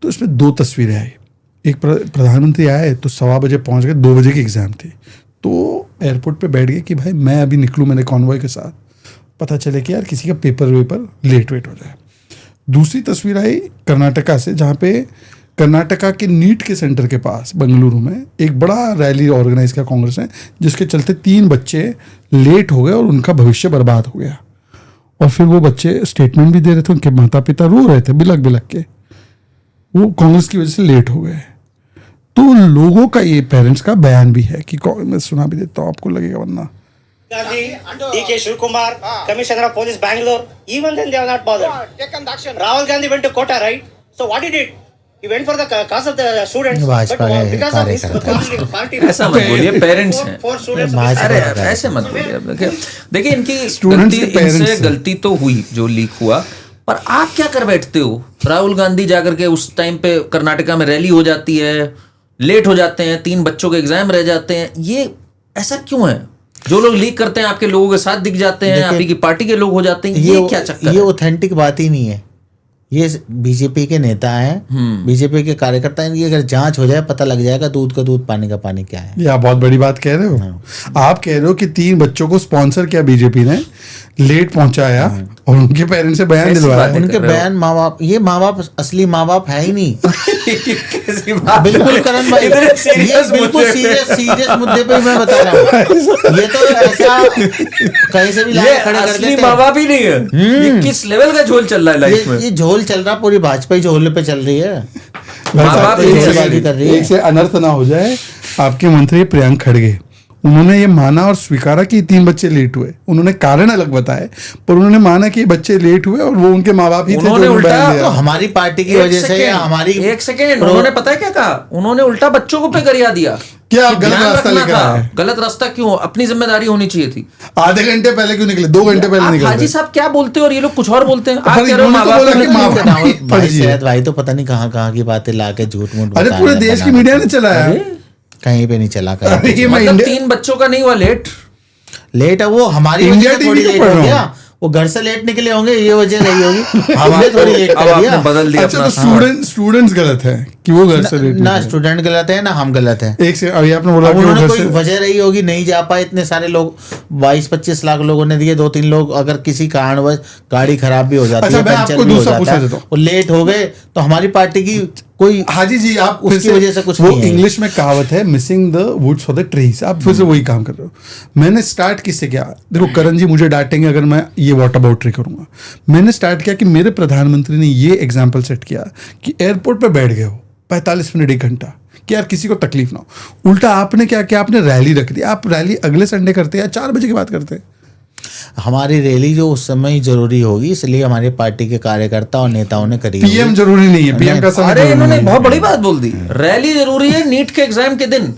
[SPEAKER 1] तो इसमें 2 तस्वीरें आई। एक प्रधानमंत्री आए तो 1:15 पहुंच गए, 2 बजे की एग्जाम थी, तो एयरपोर्ट पे बैठ गए कि भाई मैं अभी निकलूँ मैंने कॉन्वॉय के साथ, पता चले कि यार किसी का पेपर वेपर लेट हो जाए। दूसरी तस्वीर आई कर्नाटका से, जहाँ पे कर्नाटका के नीट के सेंटर के पास बेंगलुरु में एक बड़ा रैली ऑर्गेनाइज किया कांग्रेस ने, जिसके चलते 3 बच्चे लेट हो गए और उनका भविष्य बर्बाद हो गया। और फिर वो बच्चे स्टेटमेंट भी दे रहे थे, उनके माता पिता रो रहे थे बिलक बिलक के, वो कांग्रेस की वजह से लेट हो गए। तो लोगों का, ये पेरेंट्स का बयान भी है कि मैं सुना भी देता हूँ, आपको लगेगा वरना।
[SPEAKER 12] Gandhi, DK Shivkumar, Commissioner of Police Bangalore, even then they are not bothered. Rahul Gandhi went to Kota, right? So what he did? He went for the cause of the students, but because of his party.
[SPEAKER 3] ऐसा मत बोलिए, पेरेंट्स हैं।
[SPEAKER 12] For students.
[SPEAKER 3] अरे ऐसे मत बोलिए। देखिए इनकी इनसे गलती तो हुई जो लीक हुआ, पर आप क्या कर बैठते हो? राहुल गांधी जाकर के उस टाइम पे कर्नाटका में रैली हो जाती है, लेट हो जाते हैं, 3 बच्चों के एग्जाम रह जाते हैं, ये ऐसा क्यों है? जो लोग लीक करते हैं आपके लोगों के साथ दिख जाते हैं, आपकी पार्टी के लोग हो जाते हैं, ये क्या चक्कर है?
[SPEAKER 2] ये ऑथेंटिक बात ही नहीं है। ये बीजेपी के नेता हैं, बीजेपी के कार्यकर्ता हैं, अगर जांच हो जाए पता लग जाएगा दूध का दूध पानी का पानी क्या है।
[SPEAKER 1] ये आप बहुत बड़ी बात कह रहे हो। आप कह रहे हो कि 3 बच्चों को स्पॉन्सर किया बीजेपी ने, लेट पहुंचाया और उनके पेरेंट्स से बयान दिलवाया।
[SPEAKER 2] उनके बयान माँ बाप, ये माँ बाप असली माँ बाप है ही नहीं। बिल्कुल करण भाई, बिल्कुल सीरियस मुद्दे पे मैं बता रहा हूँ। ये तो ऐसा कहीं से भी लाके खड़े कर देते हैं,
[SPEAKER 3] माँ बाप ही नहीं है। ये किस लेवल का झोल चल रहा है लाइफ में?
[SPEAKER 2] ये झोल चल रहा, पूरी भाजपा झोल पे चल रही है।
[SPEAKER 1] माँ बाप एक से अनर्थ ना हो जाए। आपके मंत्री प्रियंक खड़गे, उन्होंने ये माना और स्वीकारा कि 3 बच्चे लेट हुए। उन्होंने कारण अलग बताए, पर उन्होंने माना कि बच्चे लेट हुए और वो उनके माँ बाप ही थे।
[SPEAKER 3] उन्होंने उल्टा
[SPEAKER 2] तो हमारी पार्टी की वजह से, हमारी
[SPEAKER 3] एक सेकेंड, उन्होंने पता है क्या कहा? उन्होंने उल्टा बच्चों को पे करिया दिया।
[SPEAKER 1] क्या गलत रास्ता लेकर आए?
[SPEAKER 3] गलत रास्ता क्यों? अपनी जिम्मेदारी होनी चाहिए थी।
[SPEAKER 1] आधे घंटे पहले क्यों निकले? 2 घंटे पहले निकले।
[SPEAKER 3] हाजी साहब क्या बोलते हो और ये लोग कुछ और बोलते हैं।
[SPEAKER 1] आप कह रहे हो माँ बाप
[SPEAKER 2] भाई तो पता नहीं कहाँ की बातें लाके झूठ मूठ।
[SPEAKER 1] अरे पूरे देश की मीडिया ने चलाया,
[SPEAKER 2] कहीं पे नहीं चला।
[SPEAKER 3] मतलब 3 बच्चों का नहीं हुआ लेट
[SPEAKER 2] है, वो हमारी
[SPEAKER 1] इंडिया
[SPEAKER 2] थोड़ी लेट हो गया, वो घर से लेट निकले होंगे, ये वजह रही होगी। हमने थोड़ी लेट कर दिया,
[SPEAKER 3] बदल दिया।
[SPEAKER 1] अच्छा, तो स्टूडेंट्स गलत है कि वो घर से लेट?
[SPEAKER 2] ना स्टूडेंट गलत है ना हम गलत है।
[SPEAKER 1] एक से अभी आपने बोला कि
[SPEAKER 2] उन्होंने कोई वजह रही होगी, नहीं जा पाए। इतने सारे लोग, 22-25 लाख लोगों ने दिए, 2-3 लोग अगर किसी कारणवश गाड़ी खराब भी हो जाती है, पंचर भी हो जाता है, वो लेट हो गए, तो हमारी पार्टी की कोई
[SPEAKER 1] हाजी जी आप
[SPEAKER 2] उसकी वजह से कुछ
[SPEAKER 1] वो
[SPEAKER 2] नहीं है।
[SPEAKER 1] इंग्लिश में कहावत है, missing the woods for the trees. आप फिर से वही काम कर रहे हो। मैंने स्टार्ट किससे किया? देखो करण जी मुझे डांटेंगे अगर मैं ये वाटर बाउटरी करूंगा। मैंने स्टार्ट किया कि मेरे प्रधानमंत्री ने ये एग्जाम्पल सेट किया कि एयरपोर्ट पे बैठ गए हो 45 मिनट 1 घंटा कि यार किसी को तकलीफ ना हो। उल्टा आपने क्या किया? आपने रैली रख दी। आप रैली अगले संडे करते या 4 बजे की बात करते?
[SPEAKER 2] हमारी रैली जो उस समय ही जरूरी होगी, इसलिए हमारी पार्टी के कार्यकर्ता और नेताओं ने करी।
[SPEAKER 1] पीएम जरूरी नहीं है, पीएम का समय।
[SPEAKER 3] अरे इन्होंने बहुत बड़ी बात बोल दी, रैली जरूरी है नीट के एग्जाम के दिन,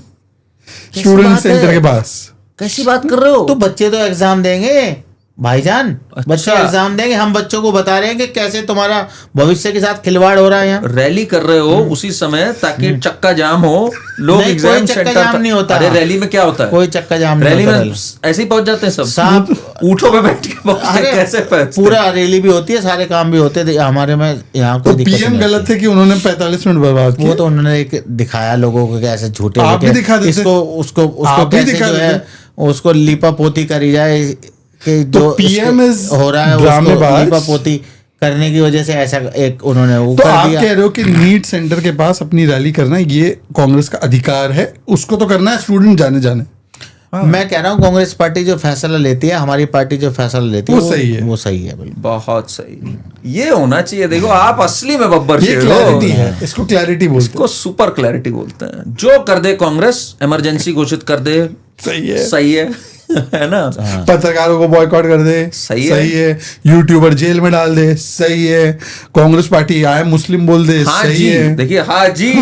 [SPEAKER 1] स्टूडेंट सेंटर के पास।
[SPEAKER 3] कैसी बात कर रहे हो?
[SPEAKER 2] तो बच्चे तो एग्जाम देंगे भाईजान, बच्चे एग्जाम देंगे। हम बच्चों को बता रहे हैं कि कैसे तुम्हारा भविष्य के साथ खिलवाड़ हो रहा है। यहाँ
[SPEAKER 3] रैली कर रहे हो उसी समय ताकि चक्का जाम हो, लोग एग्जाम सेंटर
[SPEAKER 2] जाम नहीं होता।
[SPEAKER 3] अरे रैली में क्या होता है?
[SPEAKER 2] कोई चक्का जाम
[SPEAKER 3] रैली में ऐसे ही पहुंच जाते हैं सब ऊँटों पे बैठ के पहुंचते हैं। कैसे
[SPEAKER 2] पूरा रैली भी होती है, सारे काम भी होते थे हमारे में। यहाँ
[SPEAKER 1] तो पीएम गलत है कि उन्होंने 45 मिनट बर्बाद किए।
[SPEAKER 2] वो तो उन्होंने एक दिखाया लोगों को कैसे झूठे
[SPEAKER 1] आप भी दिखा देते,
[SPEAKER 2] उसको कैसे जो है उसको लीपा पोती करी जाए कि जो
[SPEAKER 1] पीएम
[SPEAKER 2] हो रहा है उसको लीपा पोती करने की वजह से ऐसा एक उन्होंने वो
[SPEAKER 1] तो
[SPEAKER 2] कर
[SPEAKER 1] आप
[SPEAKER 2] दिया।
[SPEAKER 1] कह रहे हो कि नीट सेंटर के पास अपनी रैली करना ये कांग्रेस का अधिकार है, उसको तो करना है, स्टूडेंट जाने।
[SPEAKER 2] मैं कह रहा हूँ कांग्रेस पार्टी जो फैसला लेती है, हमारी पार्टी जो फैसला लेती है, वो सही है बिल्कुल,
[SPEAKER 3] बहुत सही। ये होना चाहिए। देखो आप असली में बब्बर
[SPEAKER 1] शेर हो। इसको क्लैरिटी बोलते हैं,
[SPEAKER 3] इसको सुपर क्लैरिटी बोलते हैं। जो कर दे कांग्रेस, इमरजेंसी घोषित कर दे, सही है है ना?
[SPEAKER 1] पत्रकारों को बॉयकॉट कर दे, सही है। यूट्यूबर जेल में डाल दे, सही है। कांग्रेस पार्टी आए मुस्लिम बोल दे, सही है।
[SPEAKER 3] देखिए हाजी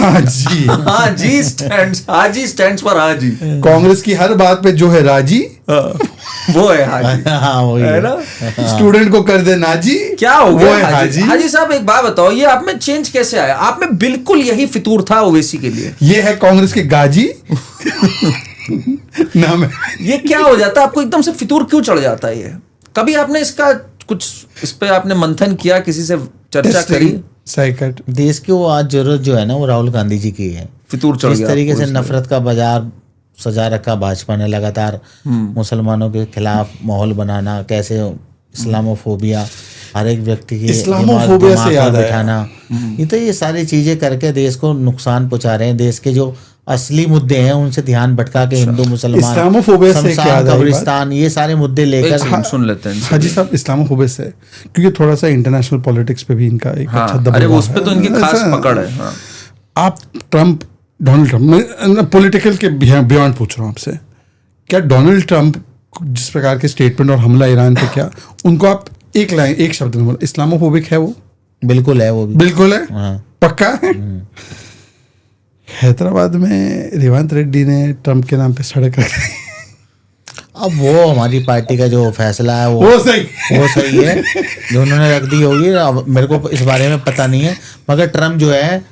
[SPEAKER 3] स्टैंड्स फॉर हाजी।
[SPEAKER 1] कांग्रेस की हर बात पे जो है राजी
[SPEAKER 3] वो है हाजी।
[SPEAKER 2] वही
[SPEAKER 3] है ना?
[SPEAKER 1] स्टूडेंट को कर दे नाजी,
[SPEAKER 3] क्या हो
[SPEAKER 1] वो
[SPEAKER 3] गया
[SPEAKER 1] है हाजी।
[SPEAKER 3] हाजी साहब एक बात बताओ, ये आप में चेंज कैसे आया? आप में बिल्कुल यही फितूर था ओवैसी के लिए।
[SPEAKER 1] ये है कांग्रेस के गाजी नाम है।
[SPEAKER 3] ये क्या हो जाता है आपको? एकदम से फितूर क्यों चढ़ जाता है? ये कभी आपने इसका कुछ इस पे आपने मंथन किया, किसी से चर्चा करी?
[SPEAKER 1] साइकट
[SPEAKER 2] देश की वो आज जरूरत जो है ना, वो राहुल गांधी जी की है।
[SPEAKER 3] फितूर चढ़
[SPEAKER 2] जिस
[SPEAKER 3] गया
[SPEAKER 2] तरीके
[SPEAKER 3] आपको
[SPEAKER 2] से
[SPEAKER 3] इसमें।
[SPEAKER 2] नफरत का बाजार सजा रखा भाजपा ने लगातार, मुसलमानों के खिलाफ माहौल बनाना, कैसे इस्लामोफोबिया हर एक व्यक्ति की
[SPEAKER 1] इस्लामोफोबिया से याद आया।
[SPEAKER 2] बिठाना, ये सारी चीजें करके देश को नुकसान पहुंचा रहे हैं। देश के जो असली मुद्दे हैं उनसे ध्यान भटका के हिंदू मुसलमान,
[SPEAKER 1] इस्लामोफोबिया से
[SPEAKER 2] शमशान,
[SPEAKER 1] क्या याद आई
[SPEAKER 2] कब्रिस्तान, ये सारे मुद्दे लेकर
[SPEAKER 3] सुन लेते हैं
[SPEAKER 1] हाजी साहब इस्लामोफोबिया से, क्योंकि थोड़ा सा इंटरनेशनल पॉलिटिक्स पे भी इनका एक अच्छा
[SPEAKER 3] हाँ,
[SPEAKER 1] दबाव
[SPEAKER 3] अरे उस पे तो इनकी
[SPEAKER 1] है।
[SPEAKER 3] खास
[SPEAKER 1] ऐसा-
[SPEAKER 3] पकड़ है। हाँ।
[SPEAKER 1] आप डोनाल्ड ट्रंप, मैं पॉलिटिकल के बियॉन्ड पूछ रहा हूँ आपसे, क्या डोनाल्ड ट्रंप जिस प्रकार के स्टेटमेंट और हमला ईरान पे किया, उनको आप एक शब्द में बोलो, इस्लामोफोबिक है वो?
[SPEAKER 2] बिल्कुल है वो भी।
[SPEAKER 1] बिल्कुल है,
[SPEAKER 2] हाँ।
[SPEAKER 1] पक्का है। हैदराबाद में रेवंत रेड्डी ने ट्रंप के नाम पे सड़क रखी।
[SPEAKER 2] अब वो हमारी पार्टी का जो फैसला है
[SPEAKER 1] वो सही
[SPEAKER 2] है जो उन्होंने रख दी होगी। अब मेरे को इस बारे में पता नहीं है, मगर ट्रम्प जो है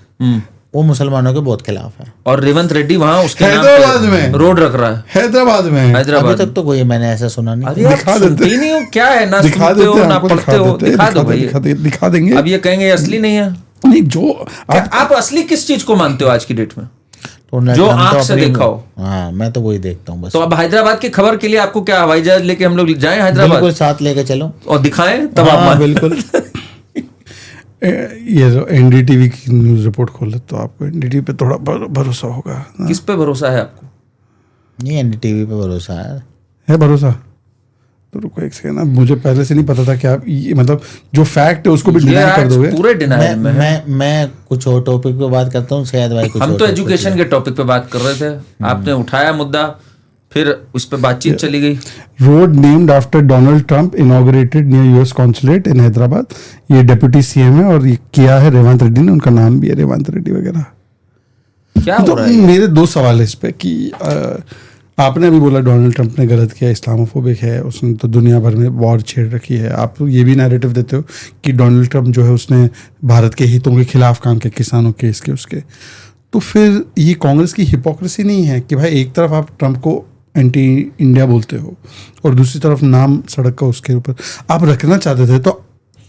[SPEAKER 2] वो मुसलमानों के बहुत खिलाफ है।
[SPEAKER 3] और रेवंत रेड्डी वहां उसके नाम
[SPEAKER 1] हैदराबाद
[SPEAKER 3] पे
[SPEAKER 1] में
[SPEAKER 3] रोड रख रहा है।
[SPEAKER 1] हैदराबाद में
[SPEAKER 3] हैदराबाद
[SPEAKER 2] अभी तक तो कोई मैंने ऐसा सुना नहीं।
[SPEAKER 3] अरे आप
[SPEAKER 1] दिखा
[SPEAKER 3] सुनते
[SPEAKER 1] देते।
[SPEAKER 3] ही नहीं हो, क्या है ना
[SPEAKER 1] दिखा
[SPEAKER 3] सुनते हो
[SPEAKER 1] देते हैं,
[SPEAKER 3] ना
[SPEAKER 1] आपको
[SPEAKER 3] पढ़ते हो, दिखा दो भाई।
[SPEAKER 1] दिखा देंगे।
[SPEAKER 3] अब ये कहेंगे असली नहीं है।
[SPEAKER 1] नहीं, जो
[SPEAKER 3] आप असली किस चीज को मानते हो आज की डेट में,
[SPEAKER 2] डोनाल्ड
[SPEAKER 3] जो
[SPEAKER 2] ट्रम्प तो
[SPEAKER 3] आंख से
[SPEAKER 2] अपनी-
[SPEAKER 3] देखा हो?
[SPEAKER 2] हाँ, मैं तो वही देखता हूँ बस।
[SPEAKER 3] तो अब हैदराबाद की खबर के लिए आपको क्या हवाई जहाज लेके हम लोग जाएं हैदराबाद
[SPEAKER 2] बिल्कुल साथ लेके चलो
[SPEAKER 3] और दिखाएं, तब आप
[SPEAKER 2] हाँ,
[SPEAKER 3] मान-
[SPEAKER 2] बिल्कुल।
[SPEAKER 1] ये एनडीटीवी की न्यूज रिपोर्ट खोले तो आपको एनडीटीवी पे थोड़ा भरोसा होगा।
[SPEAKER 3] किस पे भरोसा है आपको?
[SPEAKER 2] नहीं, एनडीटीवी पे भरोसा
[SPEAKER 1] है भरोसा? तो रुको एक सेकंड, मुझे पहले से नहीं पता था कि आप ये मतलब जो फैक्ट है उसको भी
[SPEAKER 3] ये
[SPEAKER 1] डिनाई कर
[SPEAKER 3] आज
[SPEAKER 1] दोगे।
[SPEAKER 3] पूरे डिनाइल में है।
[SPEAKER 2] मैं कुछ और टॉपिक पे बात करता हूँ, शायद भाई कुछ
[SPEAKER 3] हम
[SPEAKER 2] और
[SPEAKER 3] तो
[SPEAKER 2] topic
[SPEAKER 3] एजुकेशन के टॉपिक पे बात कर रहे थे, आपने उठाया मुद्दा, फिर उस पे बातचीत चली गई।
[SPEAKER 1] Road named after Donald Trump inaugurated near US consulate in Hyderabad. ये डिप्टी सीएम है और ये किया है रेवंत रेड्डी ने, उनका नाम भी है रेवंत रेड्डी वगैरह।
[SPEAKER 3] क्या हो
[SPEAKER 1] तो
[SPEAKER 3] रहा है?
[SPEAKER 1] मेरे दो सवाल है इस पे कि आपने अभी बोला डोनाल्ड ट्रंप ने गलत किया, इस्लामोफोबिक है, उसने तो दुनिया भर में वॉर छेड़ रखी है। आप ये भी नैरेटिव देते हो कि डोनाल्ड ट्रंप जो है उसने भारत के हितों के खिलाफ काम किया, किसानों के, इसके उसके। तो फिर ये कांग्रेस की हिपोक्रेसी नहीं है कि भाई एक तरफ आप ट्रंप को एंटी इंडिया बोलते हो और दूसरी तरफ नाम सड़क का उसके ऊपर आप रखना चाहते थे तो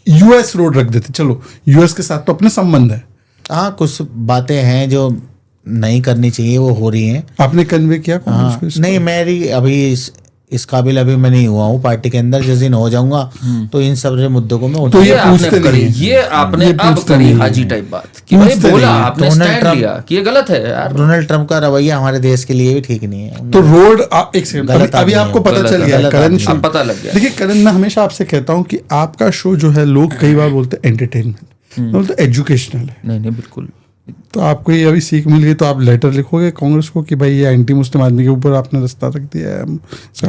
[SPEAKER 1] यूएस रोड रख देते। चलो यूएस के साथ तो अपने संबंध है।
[SPEAKER 2] हाँ, कुछ बातें हैं जो नहीं करनी चाहिए, वो हो रही हैं।
[SPEAKER 1] आपने कन्वे किया कांग्रेस
[SPEAKER 2] हाँ,
[SPEAKER 1] को इस
[SPEAKER 2] नहीं, मेरी अभी इस काबिल अभी मैं नहीं हुआ हूँ पार्टी के अंदर। जिस दिन हो जाऊंगा तो इन सब मुद्दों को मैं
[SPEAKER 1] तो
[SPEAKER 3] ये
[SPEAKER 1] ये पूछते
[SPEAKER 3] आपने करी,
[SPEAKER 1] नहीं है।
[SPEAKER 3] ये आपने
[SPEAKER 1] ये
[SPEAKER 3] अब
[SPEAKER 1] पूछते
[SPEAKER 3] करी
[SPEAKER 1] नहीं है।
[SPEAKER 3] हाजी टाइप बात कि भाई
[SPEAKER 1] पूछते
[SPEAKER 3] बोला
[SPEAKER 1] नहीं है।
[SPEAKER 3] आपने
[SPEAKER 2] डोनाल्ड
[SPEAKER 3] स्टैंड
[SPEAKER 2] ट्रंप-
[SPEAKER 3] लिया कि ये गलत है यार।
[SPEAKER 2] डोनाल्ड ट्रंप का रवैया हमारे देश के लिए भी ठीक नहीं है।
[SPEAKER 1] तो रोड एक सेकंड,
[SPEAKER 2] गलत
[SPEAKER 1] अभी
[SPEAKER 2] आदमी है
[SPEAKER 1] आपको
[SPEAKER 2] वो,
[SPEAKER 1] पता
[SPEAKER 3] गलत
[SPEAKER 1] चल
[SPEAKER 3] है,
[SPEAKER 1] गया
[SPEAKER 2] गलत
[SPEAKER 1] करण
[SPEAKER 2] आदमी है।
[SPEAKER 3] अब पता लग गया।
[SPEAKER 1] देखिए करण, मैं हमेशा आपसे कहता हूँ कि आपका शो जो है लोग कई बार बोलते हैं एंटरटेनमेंट, मैं बोलता हूँ एजुकेशनल है।
[SPEAKER 3] नहीं बिल्कुल।
[SPEAKER 1] तो आपको ये अभी सीख मिल गई तो आप लेटर लिखोगे कांग्रेस को कि भाई ये एंटी मुस्लिम आदमी के ऊपर आपने रास्ता रख दिया है।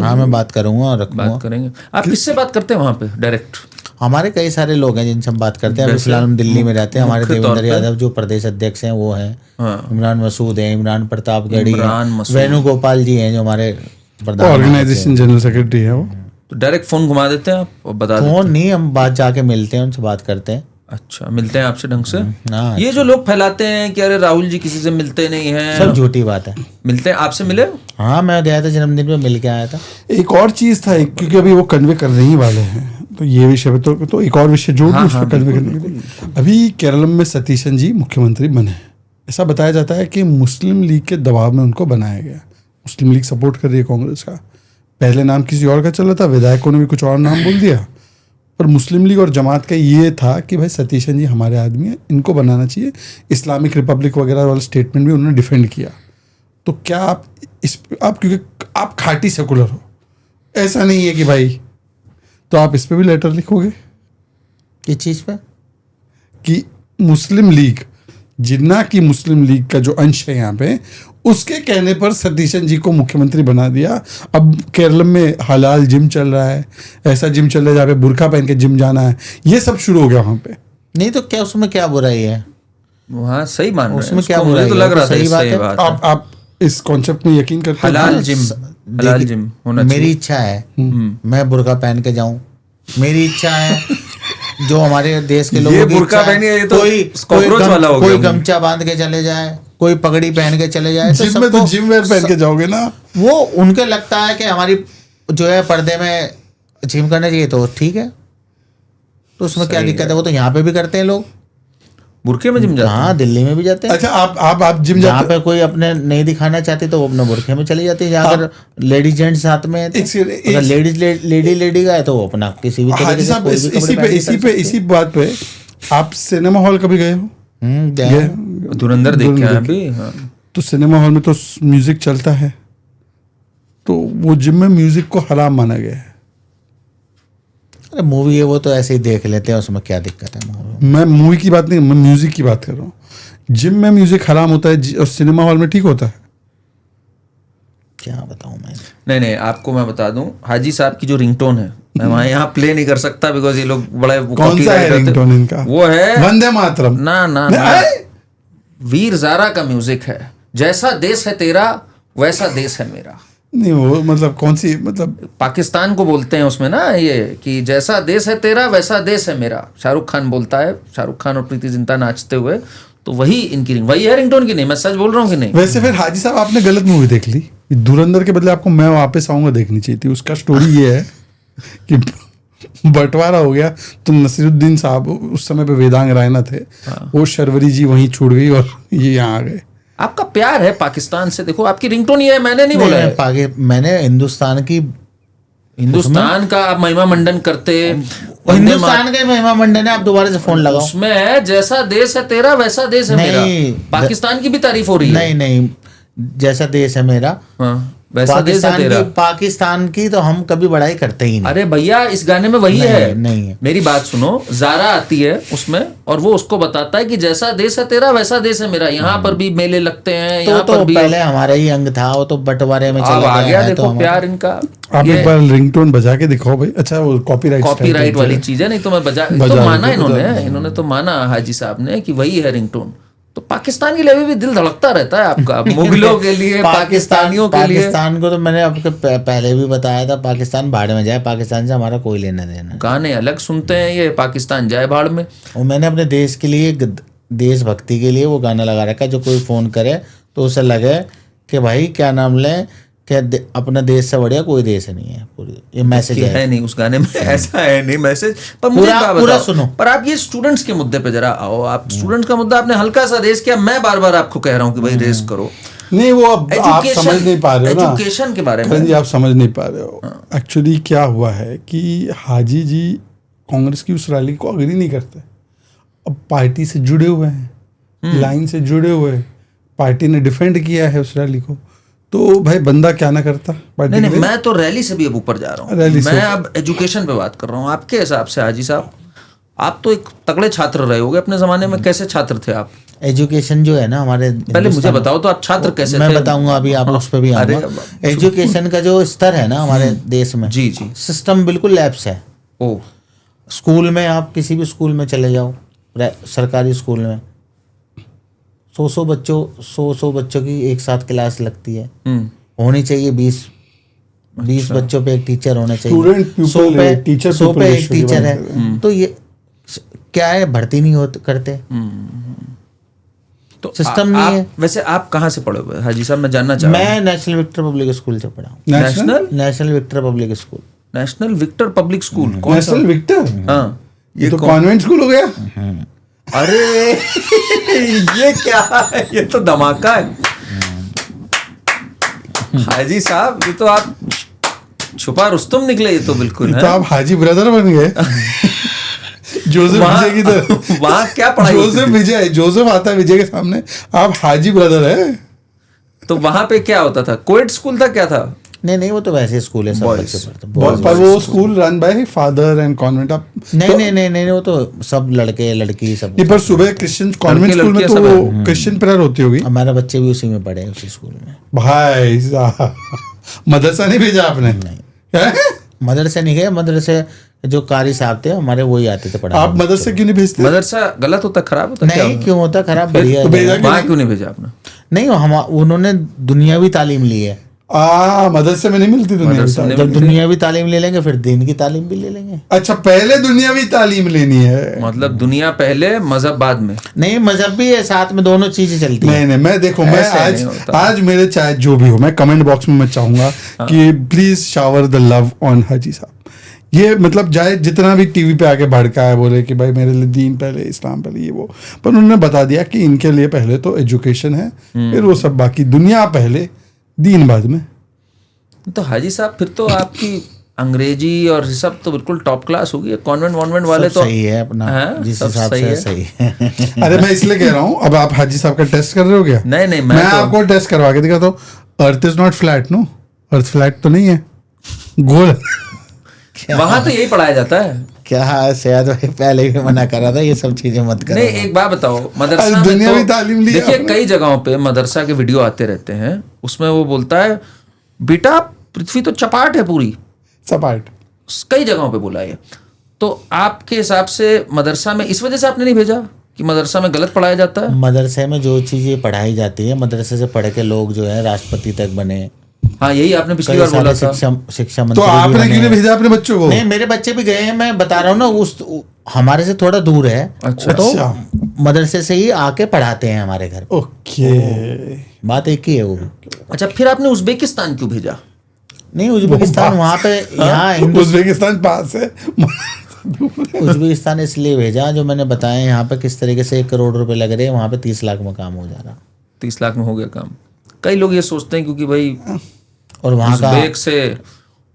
[SPEAKER 2] हाँ, मैं बात करूंगा और रखूंगा।
[SPEAKER 3] बात करेंगे। आप किससे बात करते हैं वहां पे डायरेक्ट?
[SPEAKER 2] हमारे कई सारे लोग हैं जिनसे हम बात करते हैं। अभी
[SPEAKER 3] जैसे?
[SPEAKER 2] फिलहाल हम दिल्ली में रहते हैं। हमारे
[SPEAKER 3] मुख्य तौर
[SPEAKER 2] देवेंद्र
[SPEAKER 3] पे?
[SPEAKER 2] यादव जो प्रदेश अध्यक्ष हैं वो हैं,
[SPEAKER 3] हाँ।
[SPEAKER 2] इमरान मसूद हैं, इमरान प्रतापगढ़ी
[SPEAKER 3] इमरान
[SPEAKER 2] हैं,
[SPEAKER 3] मसूद।
[SPEAKER 2] वेणुगोपाल जी हैं जो हमारे प्रधान
[SPEAKER 1] ऑर्गेनाइजेशन जनरल सेक्रेटरी है वो।
[SPEAKER 3] तो डायरेक्ट फोन घुमा देते हैं आप और बता देते हैं?
[SPEAKER 2] फोन नहीं, हम बात जाके मिलते हैं, उनसे बात करते हैं।
[SPEAKER 3] अच्छा, मिलते हैं आपसे ढंग से?
[SPEAKER 2] हाँ,
[SPEAKER 3] ये जो लोग फैलाते हैं कि अरे राहुल जी किसी से मिलते नहीं हैं,
[SPEAKER 2] सब झूठी बात है।
[SPEAKER 3] मिलते हैं। आपसे मिले?
[SPEAKER 2] हाँ, मैं गया था जन्मदिन पे, मिल के आया था।
[SPEAKER 1] एक और चीज था क्योंकि अभी वो कन्वे करने ही वाले हैं तो ये विषय पे तो एक और विषय जोड़ दूं उस पर कन्वे करने के लिए। अभी केरलम में सतीशन जी मुख्यमंत्री बने। ऐसा बताया जाता है कि मुस्लिम लीग के दबाव में उनको बनाया गया। मुस्लिम लीग सपोर्ट कर रही है कांग्रेस का। पहले नाम किसी और का चल रहा था, विधायकों ने भी कुछ और नाम बोल दिया, पर मुस्लिम लीग और जमात का ये था कि भाई सतीशन जी हमारे आदमी हैं, इनको बनाना चाहिए। इस्लामिक रिपब्लिक वगैरह वाला स्टेटमेंट भी उन्होंने डिफेंड किया। तो क्या आप क्योंकि आप खाटी सेकुलर हो, ऐसा नहीं है कि भाई, तो आप इस पे भी लेटर लिखोगे
[SPEAKER 2] किस चीज़ पे?
[SPEAKER 1] कि मुस्लिम लीग, जिन्ना की मुस्लिम लीग का जो अंश है यहाँ पे, उसके कहने पर सतीशन जी को मुख्यमंत्री बना दिया। अब केरल में हलाल जिम चल रहा है, ऐसा जिम चल रहा है जहाँ पे बुर्का पहन के जिम जाना है, ये सब शुरू हो गया वहाँ पे।
[SPEAKER 2] नहीं तो क्या उसमें क्या बुराई है?
[SPEAKER 3] वहाँ सही मान रहे हैं
[SPEAKER 2] उसमें क्या
[SPEAKER 3] उसको,
[SPEAKER 2] बुराई
[SPEAKER 3] मुझे तो
[SPEAKER 2] है?
[SPEAKER 3] लग रहा था
[SPEAKER 2] सही बात
[SPEAKER 3] सही
[SPEAKER 2] है।
[SPEAKER 3] बात है।
[SPEAKER 1] आप इस कॉन्सेप्ट में यकीन करते हैं?
[SPEAKER 3] हलाल जिम, हलाल जिम होना चाहिए।
[SPEAKER 2] मेरी इच्छा है मैं बुर्का पहन के जाऊं, मेरी इच्छा है जो हमारे देश के लोगों की
[SPEAKER 3] बुर्का
[SPEAKER 2] इच्छा है,
[SPEAKER 3] पहनिए, ये तो
[SPEAKER 2] कोई
[SPEAKER 3] कॉकरोच वाला हो गया।
[SPEAKER 2] कोई गमछा बांध के चले जाए, कोई पगड़ी पहन के चले जाए,
[SPEAKER 1] जिम में तो जिम वेयर पहन के जाओगे ना।
[SPEAKER 2] वो उनके लगता है कि हमारी जो है पर्दे में जिम करना चाहिए, तो ठीक है, तो उसमें क्या दिक्कत है? वो तो यहाँ पे भी करते हैं लोग।
[SPEAKER 3] बुरखे में जिम जाते हैं?
[SPEAKER 2] हाँ, दिल्ली में भी जाते हैं।
[SPEAKER 1] अच्छा, आप जिम
[SPEAKER 2] जहाँ
[SPEAKER 1] जाते
[SPEAKER 2] पे कोई अपने नहीं दिखाना चाहती तो वो अपने बुरखे में चली जाती है। जहाँ अगर लेडीज जेंट्स साथ में है तो, अगर लेडी का है तो वो अपना किसी भी
[SPEAKER 1] हाजी साहब इसी बात पे आप सिनेमा हॉल कभी गए हो?
[SPEAKER 2] गए।
[SPEAKER 3] धुरंधर देख के आए अभी। हाँ।
[SPEAKER 1] तो सिनेमा हॉल में तो म्यूजिक चलता है, तो वो जिम में म्यूजिक को हराम माना गया है।
[SPEAKER 2] अरे मूवी है वो तो ऐसे ही देख लेते हैं, उसमें क्या दिक्कत है?
[SPEAKER 1] मैं मूवी की बात नहीं, मैं म्यूजिक की बात कर रहा हूँ। जिम में म्यूजिक हराम होता है और सिनेमा हॉल में ठीक होता है।
[SPEAKER 2] क्या बताऊं मैं?
[SPEAKER 3] नहीं, आपको मैं बता दूं, हाजी साहब की जो रिंगटोन है मैं वहाँ यहाँ प्ले नहीं कर सकता बिकॉज ये लोग बड़े
[SPEAKER 1] कौन सा है रिंगटोन इनका?
[SPEAKER 3] वो है
[SPEAKER 1] वंदे मातरम।
[SPEAKER 3] ना वीर ज़ारा का म्यूजिक है। जैसा देश है तेरा वैसा देश है मेरा।
[SPEAKER 1] नहीं, वो मतलब कौन सी, मतलब
[SPEAKER 3] पाकिस्तान को बोलते हैं उसमें ना, ये कि जैसा देश है तेरा वैसा देश है मेरा। शाहरुख खान बोलता है, शाहरुख खान और प्रीति जिंटा नाचते हुए, तो वही इनकी वही है रिंगटोन की। नहीं, मैं सच बोल रहा हूँ कि नहीं?
[SPEAKER 1] वैसे फिर हाजी साहब आपने गलत मूवी देख ली। धुरंधर के बदले आपको मैं वापस आऊंगा देखनी चाहिए थी। उसका स्टोरी ये है कि बंटवारा हो गया तो नसीरुद्दीन साहब उस समय पे वेदांग रायना थे, वो शर्वरी जी वहीं छूट गई और ये यहाँ आ गए।
[SPEAKER 3] आपका प्यार है पाकिस्तान से। देखो आपकी रिंगटोन ये है, मैंने नहीं बोला है।
[SPEAKER 2] मैंने हिंदुस्तान का
[SPEAKER 3] आप महिमा मंडन करते,
[SPEAKER 2] हिंदुस्तान का महिमा मंडन है। आप दोबारा से फोन लगाओ,
[SPEAKER 3] उसमें है जैसा देश है तेरा वैसा देश है मेरा। पाकिस्तान की भी तारीफ हो रही है।
[SPEAKER 2] नहीं, जैसा देश है मेरा
[SPEAKER 3] वैसा देश है तेरा।
[SPEAKER 2] पाकिस्तान की तो हम कभी बड़ाई करते ही नहीं।
[SPEAKER 3] अरे भैया, इस गाने में वही है।
[SPEAKER 2] नहीं है।
[SPEAKER 3] मेरी बात सुनो, ज़ारा आती है उसमें और वो उसको बताता है कि जैसा देश है तेरा वैसा देश है मेरा। यहाँ पर भी मेले लगते हैं, यहाँ पर भी
[SPEAKER 2] पहले हमारा ही अंग था, वो तो बंटवारे में चला
[SPEAKER 3] गया। देखो प्यार इनका।
[SPEAKER 1] आप एक बार रिंगटोन बजा के दिखाओ भाई। अच्छा, वो कॉपीराइट
[SPEAKER 3] वाली चीज है। नहीं तो मैं तो माना इन्होंने तो माना हाजी साहब ने कि वही है रिंगटोन। तो पाकिस्तान के लिए भी दिल धड़कता रहता है आपका, मुगलों के लिए, पाकिस्तानियों के लिए।
[SPEAKER 2] पाकिस्तान को तो मैंने आपको पहले भी बताया था, पाकिस्तान भाड़ में जाए, पाकिस्तान से हमारा कोई लेना देना।
[SPEAKER 3] गाने अलग सुनते हैं ये, पाकिस्तान जाए भाड़ में।
[SPEAKER 2] और मैंने अपने देश के लिए, देशभक्ति के लिए वो गाना लगा रखा है। जो कोई फोन करे तो उसे लगे कि भाई क्या नाम ले, क्या अपना देश से बढ़िया कोई देश नहीं है। ये मैसेज
[SPEAKER 3] है नहीं उस गाने में, ऐसा है नहीं मैसेज। पर मुझे
[SPEAKER 2] पूरा सुनो।
[SPEAKER 3] पर आप ये स्टूडेंट्स के मुद्दे पे जरा आओ। आप स्टूडेंट्स का मुद्दा आपने हल्का सा रेस किया। मैं बार बार आपको कह रहा हूँ कि भाई रेस करो।
[SPEAKER 1] नहीं, वो अब आप समझ नहीं पा रहे हो ना
[SPEAKER 3] एजुकेशन के बारे में।
[SPEAKER 1] आप समझ नहीं पा रहे हो। एक्चुअली क्या हुआ है कि हाजी जी कांग्रेस की उस रैली को अग्री नहीं करते। अब पार्टी से जुड़े हुए हैं, लाइन से जुड़े हुए, पार्टी ने डिफेंड किया है उस रैली को, तो भाई बंदा क्या ना करता।
[SPEAKER 3] नहीं, मैं तो रैली से भी अब ऊपर जा रहा हूँ। मैं अब एजुकेशन पे बात कर रहा हूँ। आपके हिसाब से हाजी साहब, आप तो एक तगड़े छात्र रहे होगे अपने जमाने में। कैसे छात्र थे आप?
[SPEAKER 2] एजुकेशन जो है ना हमारे,
[SPEAKER 3] पहले मुझे बताओ तो आप छात्र कैसे थे?
[SPEAKER 2] मैं बताऊंगा अभी, आप उस पर भी आऊंगा। एजुकेशन का जो स्तर है ना हमारे देश में,
[SPEAKER 3] जी
[SPEAKER 2] सिस्टम बिल्कुल लैप्स है। स्कूल में, आप किसी भी स्कूल में चले जाओ, सरकारी स्कूल में 100 बच्चों की एक साथ क्लास लगती है। होनी चाहिए 20 बच्चों पे एक टीचर होना चाहिए। 100 पे एक टीचर है। तो ये क्या है, भर्ती नहीं करते,
[SPEAKER 3] तो
[SPEAKER 2] सिस्टम नहीं है।
[SPEAKER 3] वैसे आप कहाँ से पढ़े हुए हाजी साहब, मैं जानना चाह रहा हूँ?
[SPEAKER 2] मैं नेशनल विक्टर पब्लिक स्कूल से पढ़ा हूँ। National Victor Public School.
[SPEAKER 3] National Victor Public School?
[SPEAKER 1] National Victor?
[SPEAKER 3] हाँ,
[SPEAKER 1] ये तो कॉन्वेंट स्कूल हो गया।
[SPEAKER 3] अरे ये क्या है? ये तो धमाका है हाजी साहब। ये तो आप छुपा रुस्तम निकले। ये तो बिल्कुल है।
[SPEAKER 1] तो आप हाजी ब्रदर बन गए। जोसेफ विजय की तरह।
[SPEAKER 3] वहाँ क्या पढ़ाई?
[SPEAKER 1] जोसेफ आता है विजय के सामने, आप हाजी ब्रदर है।
[SPEAKER 2] तो
[SPEAKER 3] वहां पे क्या होता था? कोएड स्कूल था, क्या था?
[SPEAKER 2] नहीं, वो तो वैसे स्कूल है, सब बच्चे पढ़ते।
[SPEAKER 1] पर वो school run by father and convent. आप
[SPEAKER 2] नहीं, वो तो सब लड़के लड़की सब।
[SPEAKER 1] पर सुबह क्रिश्चियन कॉन्वेंट स्कूल में तो वो क्रिश्चियन प्रेयर होती होगी।
[SPEAKER 2] हमारे बच्चे भी उसी में पढ़े, उसी स्कूल में।
[SPEAKER 1] भाई साहब, मदरसा नहीं भेजा आपने?
[SPEAKER 2] नहीं, मदरसे नहीं गए। मदरसे जो कारी साहब थे हमारे, वही आते थे पढ़ाने।
[SPEAKER 1] आप मदरसे क्यों नहीं भेजते?
[SPEAKER 3] मदरसा गलत होता, खराब होता?
[SPEAKER 2] नहीं, क्यों होता खराब? बढ़िया।
[SPEAKER 3] वहाँ क्यों नहीं भेजा आपने?
[SPEAKER 2] नहीं, उन्होंने दुनियावी तालीम ली है।
[SPEAKER 1] मदरसे में नहीं मिलती दुनियावी तालीम।
[SPEAKER 2] जब दुनियावी तालीम ले लेंगे फिर दीन की तालीम भी ले लेंगे।
[SPEAKER 1] अच्छा, पहले दुनियावी तालीम लेनी है?
[SPEAKER 3] मतलब दुनिया पहले मजहब बाद में?
[SPEAKER 2] नहीं, मजहब भी है साथ में, दोनों चीजें चलती
[SPEAKER 1] है। नहीं, मैं देखो, मैं आज मेरे चाहे जो भी हो, मैं कमेंट बॉक्स में मैं चाहूंगा कि please shower the love on Haji Sahab. ये मतलब जाए जितना भी टीवी पे आके भड़का है, बोले कि भाई मेरे लिए दीन पहले, इस्लाम पहले, ये वो, पर उन्होंने बता दिया कि इनके लिए पहले तो एजुकेशन है, फिर वो सब बाकी दुनिया पहले, दीन बाद में।
[SPEAKER 3] तो हाजी साहब फिर तो आपकी अंग्रेजी और सब तो बिल्कुल टॉप क्लास होगी। कॉन्वेंट वॉन्वेंट वाले तो
[SPEAKER 2] सही है अपना, जिस हिसाब से सही है।
[SPEAKER 1] अरे मैं इसलिए कह रहा हूँ, अब आप हाजी साहब का टेस्ट कर रहे हो क्या?
[SPEAKER 3] नहीं
[SPEAKER 1] मैं तो आपको टेस्ट करवा के दिखाता हूँ। Earth is not flat, no, earth flat तो नहीं है, गोल।
[SPEAKER 3] वहां तो यही पढ़ाया जाता है
[SPEAKER 2] क्या? शायद भाई पहले भी मना कर रहा था ये सब चीजें मत करो।
[SPEAKER 3] नहीं, एक बात बताओ, मदरसा में तो देखिए कई जगहों पे मदरसा के वीडियो आते रहते हैं, उसमें वो बोलता है बेटा पृथ्वी तो चपाट है, पूरी
[SPEAKER 1] सपाट,
[SPEAKER 3] कई जगहों पे बोला है। तो आपके हिसाब से मदरसा में इस वजह से आपने नहीं भेजा कि मदरसा में गलत पढ़ाया जाता है?
[SPEAKER 2] मदरसे में जो चीजें पढ़ाई जाती है, मदरसे से पढ़ के लोग जो है राष्ट्रपति तक बने।
[SPEAKER 3] हाँ, यही आपने पिछली बार बोला था।
[SPEAKER 2] शिक्षा मंत्री।
[SPEAKER 1] तो आपने क्यों नहीं भेजा अपने बच्चों को?
[SPEAKER 2] नहीं, मेरे बच्चे भी गए हैं, मैं बता रहा हूँ ना, उस हमारे से थोड़ा दूर है।
[SPEAKER 3] अच्छा,
[SPEAKER 2] तो मदरसे से ही आके पढ़ाते हैं हमारे घर।
[SPEAKER 1] ओके,
[SPEAKER 2] बात एक ही है वो।
[SPEAKER 3] अच्छा, फिर आपने उज्बेकिस्तान क्यों भेजा?
[SPEAKER 2] नहीं, उज्बेकिस्तान वहाँ पे, यहाँ
[SPEAKER 1] उज्बेकिस्तान पास है।
[SPEAKER 2] उज्बेकिस्तान इसलिए भेजा, जो मैंने बताया यहाँ पे किस तरीके से 1 करोड़ रुपए लग रहे हैं, वहाँ पे 30 लाख में काम हो जा रहा।
[SPEAKER 3] 30 लाख में हो गया काम। कई लोग ये सोचते हैं क्योंकि भाई
[SPEAKER 2] और वहाँ का
[SPEAKER 3] उज्बेक से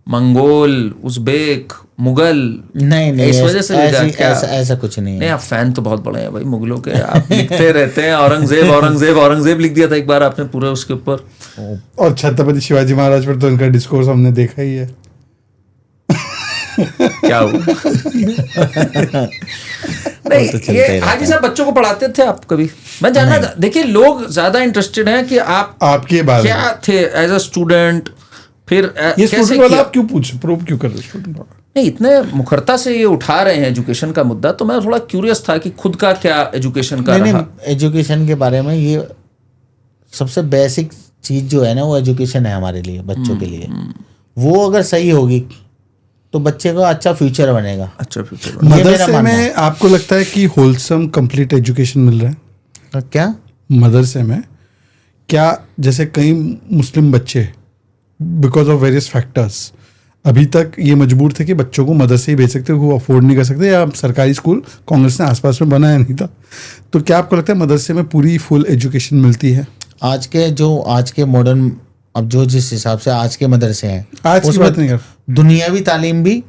[SPEAKER 3] मंगोल, उज्बेक, मुगल,
[SPEAKER 2] नहीं
[SPEAKER 3] इस वजह से
[SPEAKER 2] ऐसा कुछ नहीं है।
[SPEAKER 3] नहीं, आप फैन तो बहुत बड़े हैं भाई मुगलों के, आप लिखते रहते हैं औरंगजेब औरंगजेब औरंगजेब लिख दिया था एक बार आपने पूरे उसके ऊपर।
[SPEAKER 1] और छत्रपति शिवाजी महाराज पर तो इनका डिस्कोर्स हमने देखा ही है।
[SPEAKER 3] क्या हुआ? नहीं,
[SPEAKER 2] तो
[SPEAKER 3] ये हाजी साहब बच्चों को पढ़ाते थे आप कभी? मैं जानना, देखिए लोग ज्यादा इंटरेस्टेड हैं कि आप
[SPEAKER 1] आपके बारे में
[SPEAKER 3] क्या थे एज अ स्टूडेंट, फिर
[SPEAKER 1] ये स्टूडेंट वाला आप क्यों प्रूव क्यों कर रहे स्टूडेंट वाला?
[SPEAKER 3] नहीं, इतने मुखरता से ये उठा रहे हैं एजुकेशन का मुद्दा, तो मैं थोड़ा क्यूरियस था कि खुद का क्या एजुकेशन का रहा।
[SPEAKER 2] एजुकेशन के बारे में, ये सबसे बेसिक चीज जो है ना, वो एजुकेशन है हमारे लिए, बच्चों के लिए। वो अगर सही होगी तो बच्चे का अच्छा फ्यूचर बनेगा।
[SPEAKER 3] अच्छा फ्यूचर।
[SPEAKER 1] मदरसे में आपको लगता है कि होलसम कंप्लीट एजुकेशन मिल रहा है
[SPEAKER 2] क्या?
[SPEAKER 1] मदरसे में क्या, जैसे कई मुस्लिम बच्चे बिकॉज ऑफ वेरियस फैक्टर्स अभी तक ये मजबूर थे कि बच्चों को मदरसे ही भेज सकते, वो अफोर्ड नहीं कर सकते, या सरकारी स्कूल कांग्रेस ने आसपास में बनाया नहीं था, तो क्या आपको लगता है मदरसे में पूरी फुल एजुकेशन मिलती है?
[SPEAKER 2] आज के मॉडर्न, अब जो जिस हिसाब से आज के मदरसे हैं,
[SPEAKER 1] आज की बात नहीं कर,
[SPEAKER 2] दुनियावी तालीम भी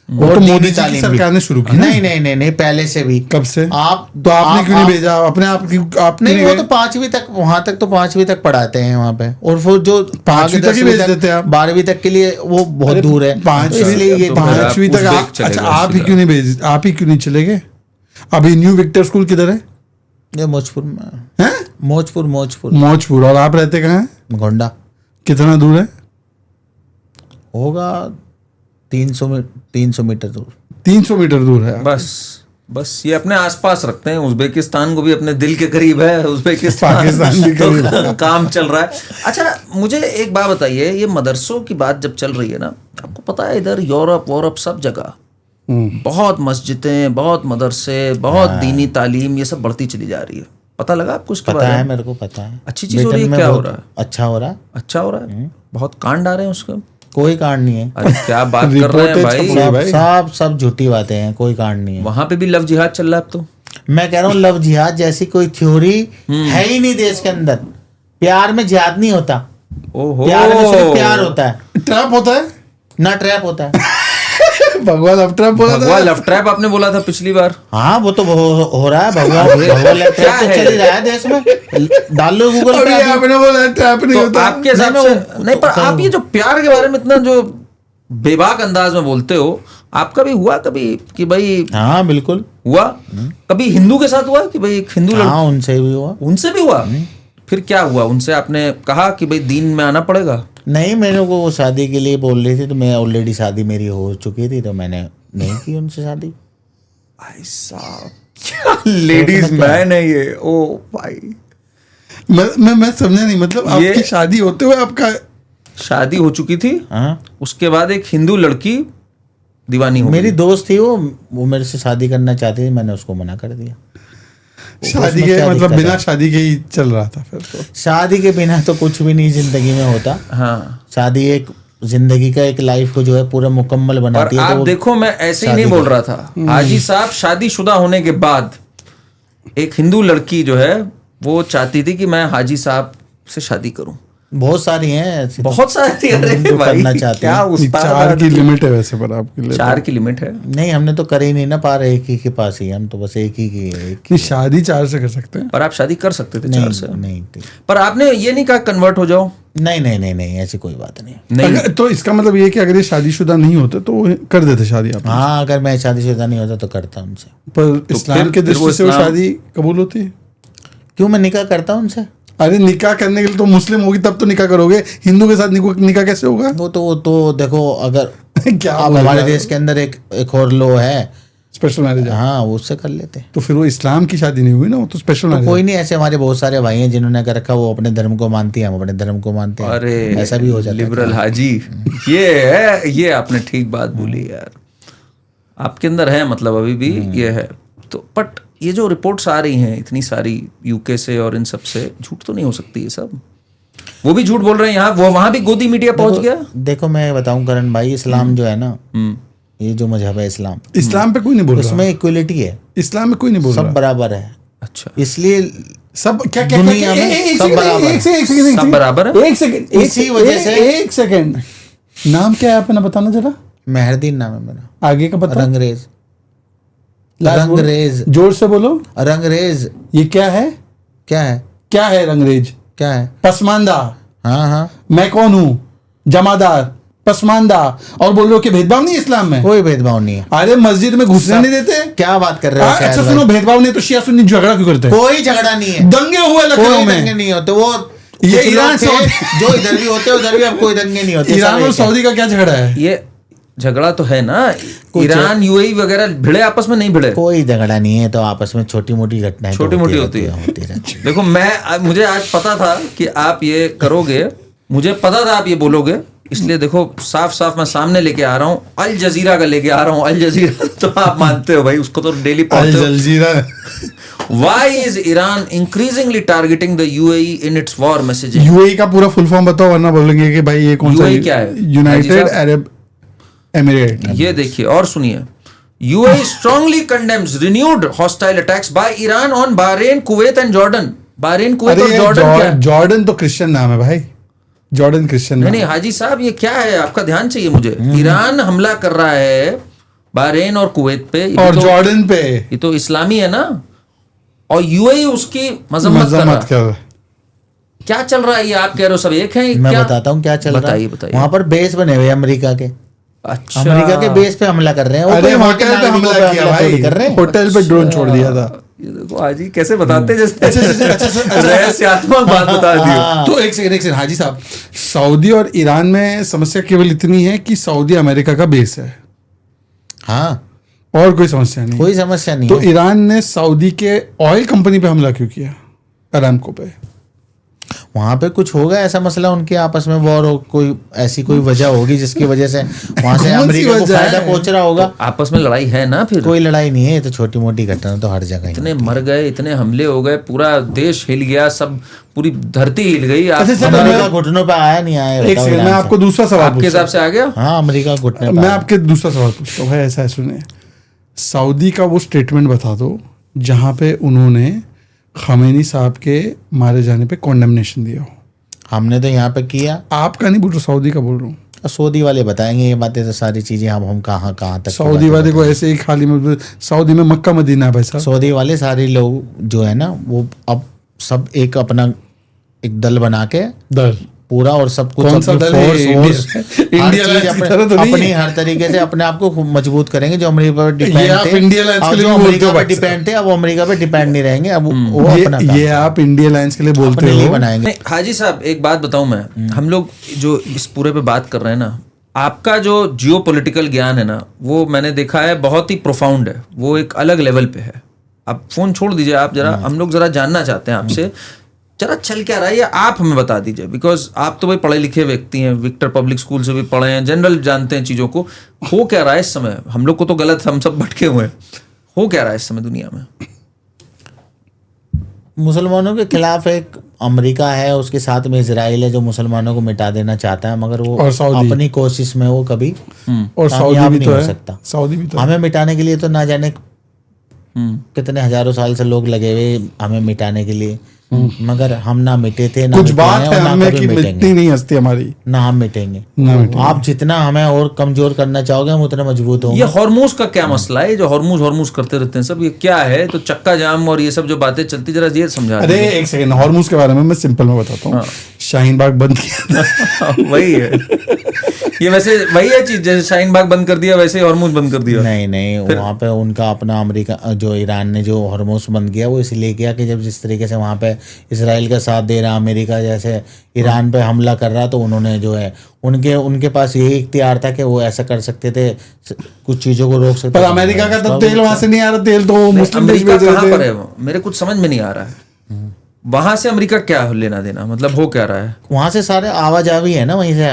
[SPEAKER 1] वो तो मोदी जी की सरकार ने शुरू की।
[SPEAKER 2] नहीं, पहले से भी।
[SPEAKER 1] कब से?
[SPEAKER 2] आप
[SPEAKER 1] तो आपने क्यों नहीं भेजा अपने आप की? आपने
[SPEAKER 2] नहीं, वो तो 5वीं तक, वहां तक तो 5वीं तक पढ़ाते हैं वहाँ पे, और फिर जो
[SPEAKER 1] 5वीं तक ही भेज देते हैं आप।
[SPEAKER 2] 12वीं तक के लिए वो बहुत दूर है,
[SPEAKER 1] 5वीं तक अच्छा आप ही क्यों नहीं भेज, आप ही क्यों नहीं चले गए? अभी न्यू विक्टर स्कूल किधर है?
[SPEAKER 2] ये मौजपुर में है। मौजपुर।
[SPEAKER 1] और आप रहते कहाँ हैं?
[SPEAKER 2] गोंडा।
[SPEAKER 1] कितना दूर है?
[SPEAKER 2] होगा 300 मीटर दूर।
[SPEAKER 1] 300 मीटर दूर है।
[SPEAKER 3] बस ये अपने आसपास रखते हैं। उज्बेकिस्तान को भी अपने दिल के करीब है, उज्बेकिस्तान
[SPEAKER 1] पाकिस्तान भी करीब है।
[SPEAKER 3] काम चल रहा है। अच्छा, मुझे एक बात बताइए, ये मदरसों की बात जब चल रही है ना, आपको पता है इधर यूरोप सब जगह बहुत मस्जिदें, बहुत मदरसे, बहुत दीनी तालीम, ये सब बढ़ती चली जा रही है। पता लगा आपको इसके बारे में?
[SPEAKER 2] पता है, मेरे को पता है।
[SPEAKER 3] अच्छी चीज हो रही है? क्या हो रहा है?
[SPEAKER 2] अच्छा हो रहा है।
[SPEAKER 3] बहुत कांड आ रहे हैं उसके?
[SPEAKER 2] कोई कांड नहीं है।
[SPEAKER 3] अरे क्या बात कर रहे हैं भाई?
[SPEAKER 2] सब झूठी बातें हैं, कोई कांड नहीं है।
[SPEAKER 3] वहां पे भी लव जिहाद चल रहा है अब तो।
[SPEAKER 2] मैं कह रहा हूँ लव जिहाद जैसी कोई थ्योरी है ही नहीं देश के अंदर। प्यार में जिहाद नहीं होता। प्यार में सिर्फ प्यार होता है।
[SPEAKER 1] ट्रैप होता है
[SPEAKER 2] ना, ट्रैप होता है।
[SPEAKER 1] भगवान लव ट्रैप बोला था।
[SPEAKER 3] भगवान लव ट्रैप आपने बोला था पिछली बार।
[SPEAKER 2] हाँ, वो तो हो रहा है। भगवान लव ट्रैप तो चल रहा है देश में। डाल लो गूगल पे।
[SPEAKER 1] आपने बोला ट्रैप नहीं होता।
[SPEAKER 3] आपके हिसाब से नहीं, पर आप ये जो प्यार के बारे में इतना जो बेबाक अंदाज में बोलते हो, आपका भी हुआ कभी कि भाई?
[SPEAKER 2] हाँ, बिल्कुल
[SPEAKER 3] हुआ। कभी हिंदू के साथ हुआ कि भाई एक हिंदू
[SPEAKER 2] लड़का? हाँ, उनसे भी हुआ।
[SPEAKER 3] उनसे भी हुआ? फिर क्या हुआ उनसे? आपने कहा कि भाई दीन में आना पड़ेगा?
[SPEAKER 2] नहीं, मेरे को वो शादी के लिए बोल रही थी, तो मैं ऑलरेडी शादी मेरी हो चुकी थी, तो मैंने नहीं की उनसे शादी।
[SPEAKER 3] भाई साहब, क्या लेडीज मैन है ये। ओ भाई,
[SPEAKER 1] मैं समझा नहीं, मतलब आपकी शादी होते हुए आपका
[SPEAKER 3] शादी हो चुकी थी?
[SPEAKER 2] हाँ।
[SPEAKER 3] उसके बाद एक हिंदू लड़की दीवानी हो
[SPEAKER 2] मेरी दोस्त थी, वो मेरे से शादी करना चाहती थी, मैंने उसको मना कर दिया।
[SPEAKER 1] शादी के मतलब बिना शादी के ही चल रहा था फिर तो?
[SPEAKER 2] शादी के बिना तो कुछ भी नहीं जिंदगी में होता।
[SPEAKER 3] हाँ।
[SPEAKER 2] शादी एक जिंदगी का एक लाइफ को जो है पूरा मुकम्मल बनाती
[SPEAKER 3] और
[SPEAKER 2] है।
[SPEAKER 3] आप
[SPEAKER 2] तो
[SPEAKER 3] देखो, मैं ऐसे ही नहीं बोल रहा था। हाजी साहब शादीशुदा होने के बाद एक हिंदू लड़की जो है वो चाहती थी कि मैं हाजी साहब से शादी करूं।
[SPEAKER 2] बहुत सारी हैं ऐसी,
[SPEAKER 3] बहुत सारी। अरे
[SPEAKER 2] जो
[SPEAKER 3] भाई,
[SPEAKER 2] करना चाहते
[SPEAKER 3] क्या
[SPEAKER 2] हैं।
[SPEAKER 3] उस्ताद
[SPEAKER 1] 4 की लिमिट है वैसे पर आपके लिए।
[SPEAKER 3] 4 की लिमिट है।
[SPEAKER 2] नहीं, हमने तो करे ही नहीं ना पार, एक ही के पास ही, हम तो बस एक ही की है।
[SPEAKER 1] कि शादी 4 से कर सकते हैं।
[SPEAKER 3] पर आप शादी कर सकते थे 4 से।
[SPEAKER 2] नहीं,
[SPEAKER 3] पर आपने ये नहीं कहा कन्वर्ट हो जाओ।
[SPEAKER 2] नहीं, ऐसी कोई बात नहीं।
[SPEAKER 3] नहीं,
[SPEAKER 1] तो इसका मतलब ये कि अगर ये शादीशुदा नहीं होते तो वो कर देते शादी आप।
[SPEAKER 2] हाँ, अगर मैं शादीशुदा नहीं होता तो करता उनसे।
[SPEAKER 1] पर इस्लाम के दृष्टि से वो शादी कबूल होती है?
[SPEAKER 2] क्यों, मैं निकाह करता उनसे।
[SPEAKER 1] अरे निकाह करने के लिए तो मुस्लिम होगी तब तो निकाह करोगे, हिंदू के साथ निकाह कैसे होगा?
[SPEAKER 2] वो तो देखो, अगर
[SPEAKER 1] क्या
[SPEAKER 2] अब हमारे देश के अंदर एक और लॉ है,
[SPEAKER 1] स्पेशल मैरिज।
[SPEAKER 2] हाँ, वो उससे कर लेते।
[SPEAKER 1] तो फिर वो इस्लाम की शादी नहीं हुई ना, वो तो स्पेशल मैरिज।
[SPEAKER 2] कोई नहीं, ऐसे हमारे बहुत सारे भाई हैं जिन्होंने कर रखा, वो अपने धर्म को मानती है, हम अपने धर्म को मानते हैं।
[SPEAKER 3] अरे
[SPEAKER 2] ऐसा भी हो जाता है।
[SPEAKER 3] लिबरल हाजी, ये आपने ठीक बात बोली यार। आपके अंदर है, मतलब अभी भी ये है। तो बट ये जो रिपोर्ट्स आ रही हैं इतनी सारी यूके से और इन सब से, झूठ तो नहीं हो सकती ये सब? वो भी झूठ बोल रहे हैं यहाँ, वो वहां भी गोदी मीडिया पहुंच गया।
[SPEAKER 2] देखो मैं बताऊं करण भाई, इस्लाम जो है ना, ये जो मजहब है
[SPEAKER 1] इस्लाम पे कोई नहीं बोल रहा,
[SPEAKER 2] उसमें इक्वलिटी है।
[SPEAKER 1] इस्लाम में कोई नहीं बोल रहा,
[SPEAKER 2] सब बराबर है।
[SPEAKER 3] अच्छा,
[SPEAKER 2] इसलिए
[SPEAKER 1] सब क्या
[SPEAKER 2] दुनिया में सब बराबर है।
[SPEAKER 3] सब बराबर है।
[SPEAKER 1] एक सेकंड,
[SPEAKER 2] इसी वजह से
[SPEAKER 1] एक सेकंड, नाम क्या है अपना बताना जरा।
[SPEAKER 2] मेहरदीन नाम है मेरा।
[SPEAKER 1] आगे का पता?
[SPEAKER 2] रंगरेज। रंगरेज,
[SPEAKER 1] जोर से बोलो।
[SPEAKER 2] रंगरेज।
[SPEAKER 1] ये क्या है?
[SPEAKER 2] क्या है?
[SPEAKER 1] क्या है रंगरेज?
[SPEAKER 2] क्या है?
[SPEAKER 1] पसमानदा।
[SPEAKER 2] हाँ,
[SPEAKER 1] मैं कौन हूँ? जमादार, पसमानदा। और बोल रहे हो कि भेदभाव नहीं इस्लाम में?
[SPEAKER 2] कोई भेदभाव नहीं है।
[SPEAKER 1] अरे मस्जिद में घुसने नहीं देते?
[SPEAKER 2] क्या बात कर रहे हो?
[SPEAKER 1] अच्छा सुनो, भेदभाव नहीं तो शिया सुन्नी झगड़ा क्यों करते हैं?
[SPEAKER 2] कोई झगड़ा नहीं है।
[SPEAKER 1] दंगे हुए लखनऊ में।
[SPEAKER 2] दंगे नहीं होते। वो
[SPEAKER 1] ये ईरान
[SPEAKER 2] जो इधर भी होते हैं उधर भी अब कोई दंगे नहीं होते।
[SPEAKER 1] ईरान और सऊदी का क्या झगड़ा है?
[SPEAKER 3] ये झगड़ा तो है ना, ईरान यूएई वगैरह भिड़े आपस में नहीं भिड़े?
[SPEAKER 2] कोई झगड़ा नहीं है, तो आपस में छोटी मोटी घटनाएं
[SPEAKER 3] छोटी मोटी होती है। देखो, मुझे आज पता था कि आप ये करोगे, मुझे पता था आप ये बोलोगे, इसलिए देखो साफ साफ मैं सामने लेके आ रहा हूँ, अल जजीरा का लेके आ रहा हूँ। अल जजीरा तो आप मानते हो भाई, उसको तो डेली पढ़ते हो।
[SPEAKER 1] अल जजीरा।
[SPEAKER 3] Why is Iran increasingly targeting the UAE in its war messaging?
[SPEAKER 1] UAE का पूरा फुल फॉर्म बताओ, वरना बोलेंगे कि भाई ये कौन सा
[SPEAKER 3] UAE क्या है?
[SPEAKER 1] United Arab emirate.
[SPEAKER 3] ये देखिए और सुनिए, UAE strongly condemns renewed hostile attacks by Iran on Bahrain, Kuwait and Jordan. Bahrain, Kuwait और जॉर्डन क्या है?
[SPEAKER 1] जॉर्डन तो क्रिश्चियन नाम है भाई, जॉर्डन क्रिश्चियन नाम।
[SPEAKER 3] नहीं हाजी साहब, ये क्या है? आपका ध्यान चाहिए मुझे। ईरान हमला कर रहा है बहरीन और कुवैत पे
[SPEAKER 1] और जॉर्डन पे,
[SPEAKER 3] ये तो इस्लामी है ना, और यूएई उसकी मजम्मत कर रहा है। क्या चल रहा है ये? आप कह रहे हो सब एक हैं?
[SPEAKER 2] मैं बताता हूँ क्या चल रहा है।
[SPEAKER 3] बताइए।
[SPEAKER 2] वहां पर बेस बने हुए अमेरिका के।
[SPEAKER 3] अच्छा,
[SPEAKER 2] अमेरिका के बेस पे हमला कर रहे हैं।
[SPEAKER 1] अरे होटल पे हमला किया भाई, होटल पे ड्रोन छोड़ दिया था।
[SPEAKER 3] ये देखो हाजी कैसे बताते जैसे रहस्यात्मक बात बता दी।
[SPEAKER 1] तो एक सेकंड हाजी साहब, सऊदी और ईरान में समस्या केवल इतनी है कि सऊदी अमेरिका का बेस है।
[SPEAKER 2] हाँ,
[SPEAKER 1] और कोई समस्या नहीं?
[SPEAKER 2] कोई समस्या नहीं।
[SPEAKER 1] तो ईरान ने सऊदी के ऑयल कंपनी पे हमला क्यों किया, अरामको पे?
[SPEAKER 2] वहां पे कुछ होगा ऐसा मसला उनके आपस में, वॉर हो, कोई ऐसी कोई वजह होगी जिसकी वजह से वहां से अमेरिका को फायदा पहुंच रहा होगा।
[SPEAKER 3] तो आपस में लड़ाई है ना? फिर
[SPEAKER 2] कोई लड़ाई नहीं है, तो छोटी मोटी घटना तो हर जगह।
[SPEAKER 3] इतने मर गए, इतने हमले हो गए, पूरा देश हिल गया, सब पूरी धरती हिल गई।
[SPEAKER 2] अमेरिका घुटनों पे आया नहीं आया?
[SPEAKER 1] एक सेकंड, मैं आपको दूसरा सवाल
[SPEAKER 3] आपके हिसाब से आ गया?
[SPEAKER 2] हाँ, अमेरिका घुटने पे।
[SPEAKER 1] मैं आपके दूसरा सवाल पूछता हूँ भाई, ऐसा है सुनिए, सऊदी का वो स्टेटमेंट बता दो जहाँ पे उन्होंने खमेनी साहब के मारे जाने पे कॉन्डेमनेशन दिया हो।
[SPEAKER 2] हमने तो यहाँ पे किया।
[SPEAKER 1] आपका नहीं बोल रहा, सऊदी का बोल रहा हूँ।
[SPEAKER 2] सऊदी वाले बताएंगे ये बातें, तो सारी चीजें हम कहाँ तक।
[SPEAKER 1] सऊदी वाले को ऐसे ही खाली में, सऊदी में मक्का मदीना है भाई साहब।
[SPEAKER 2] सऊदी वाले सारे लोग जो है ना, वो अब सब एक अपना एक दल बना के, दल पूरा और सब कुछ अपनी हर तरीके से अपने आप को मजबूत करेंगे। जो अमेरिका पर डिपेंड थे, अब अमेरिका पे डिपेंड नहीं रहेंगे। अब वो अपना
[SPEAKER 1] ये आप इंडिया लाइंस के लिए बोलते हो
[SPEAKER 2] बनाएंगे।
[SPEAKER 3] हाजी साहब एक बात बताऊं मैं, हम लोग जो इस पूरे पे बात कर रहे हैं ना, आपका जो जियोपॉलिटिकल ज्ञान है ना, वो मैंने देखा है बहुत ही प्रोफाउंड है, वो एक अलग लेवल पे है। आप फोन छोड़ दीजिए, आप जरा, हम लोग जरा जानना चाहते हैं आपसे, जरा चल क्या रहा है ये आप हमें बता दीजिए। बिकॉज आप तो भाई पढ़े लिखे व्यक्ति हैं, विक्टर पब्लिक स्कूल से भी पढ़े हैं, जनरल जानते हैं चीज़ों को। हो क्या रहा है इस समय? हम लोग को तो गलत, हम सब भटके हुए हैं। हो क्या रहा है इस समय दुनिया में?
[SPEAKER 2] मुसलमानों के खिलाफ एक अमेरिका है, उसके साथ में इजराइल है जो मुसलमानों को मिटा देना चाहता है, मगर वो अपनी कोशिश में वो कभी
[SPEAKER 1] और सऊदी भी
[SPEAKER 2] नहीं
[SPEAKER 1] तो
[SPEAKER 2] हो
[SPEAKER 1] है,
[SPEAKER 2] सकता।
[SPEAKER 1] सऊदी भी तो
[SPEAKER 2] हमें मिटाने के लिए तो ना जाने कितने हजारों साल से लोग लगे हुए हमें मिटाने के लिए, मगर हम ना मिटे थे ना
[SPEAKER 1] कुछ
[SPEAKER 2] मिटे
[SPEAKER 1] बात
[SPEAKER 2] हैं
[SPEAKER 1] है
[SPEAKER 2] और ना
[SPEAKER 1] हमें
[SPEAKER 2] कभी
[SPEAKER 1] कि
[SPEAKER 2] मिटेंगे।
[SPEAKER 1] मिटती नहीं हस्ती हमारी,
[SPEAKER 2] ना हम मिटेंगे।
[SPEAKER 1] ना मिटेंगे।
[SPEAKER 2] आप जितना हमें और कमजोर करना चाहोगे हम उतने मजबूत होंगे।
[SPEAKER 3] ये हॉर्मोज का क्या मसला है? जो हॉर्मोज करते रहते हैं सब, ये क्या है? तो चक्का जाम और ये सब जो बातें चलती, जरा ये समझा
[SPEAKER 1] अरे
[SPEAKER 3] दीजिए।
[SPEAKER 1] एक सेकंड, हॉर्मोज के बारे में मैं सिंपल में बताता हूँ। शाहीन बाग बंद किया था
[SPEAKER 3] वही है ये, वैसे वही है चीज, जैसे शाहीन बाग बंद कर दिया वैसे ही हॉर्मोज बंद कर दिया।
[SPEAKER 2] नहीं वहाँ पे उनका अपना अमेरिका जो ईरान ने जो हॉर्मोज बंद किया वो इसलिए किया कि जब जिस तरीके से वहाँ पे इसराइल का साथ दे रहा अमेरिका जैसे ईरान पे हमला कर रहा, तो उन्होंने जो है उनके पास यही इख्तियार था कि वो ऐसा कर सकते थे, कुछ चीजों को रोक सकते
[SPEAKER 1] पर अमेरिका का तो तेल वहां से नहीं आ रहा, तेल तो मुस्लिम देश
[SPEAKER 3] अमेरिका
[SPEAKER 1] भेज रहे
[SPEAKER 3] कहाँ पर
[SPEAKER 1] थे।
[SPEAKER 3] है वो? मेरे कुछ समझ में नहीं आ रहा है। वहां से अमेरिका क्या लेना देना, मतलब हो क्या रहा है?
[SPEAKER 2] वहाँ से सारे आवाजावी है ना, वहीं से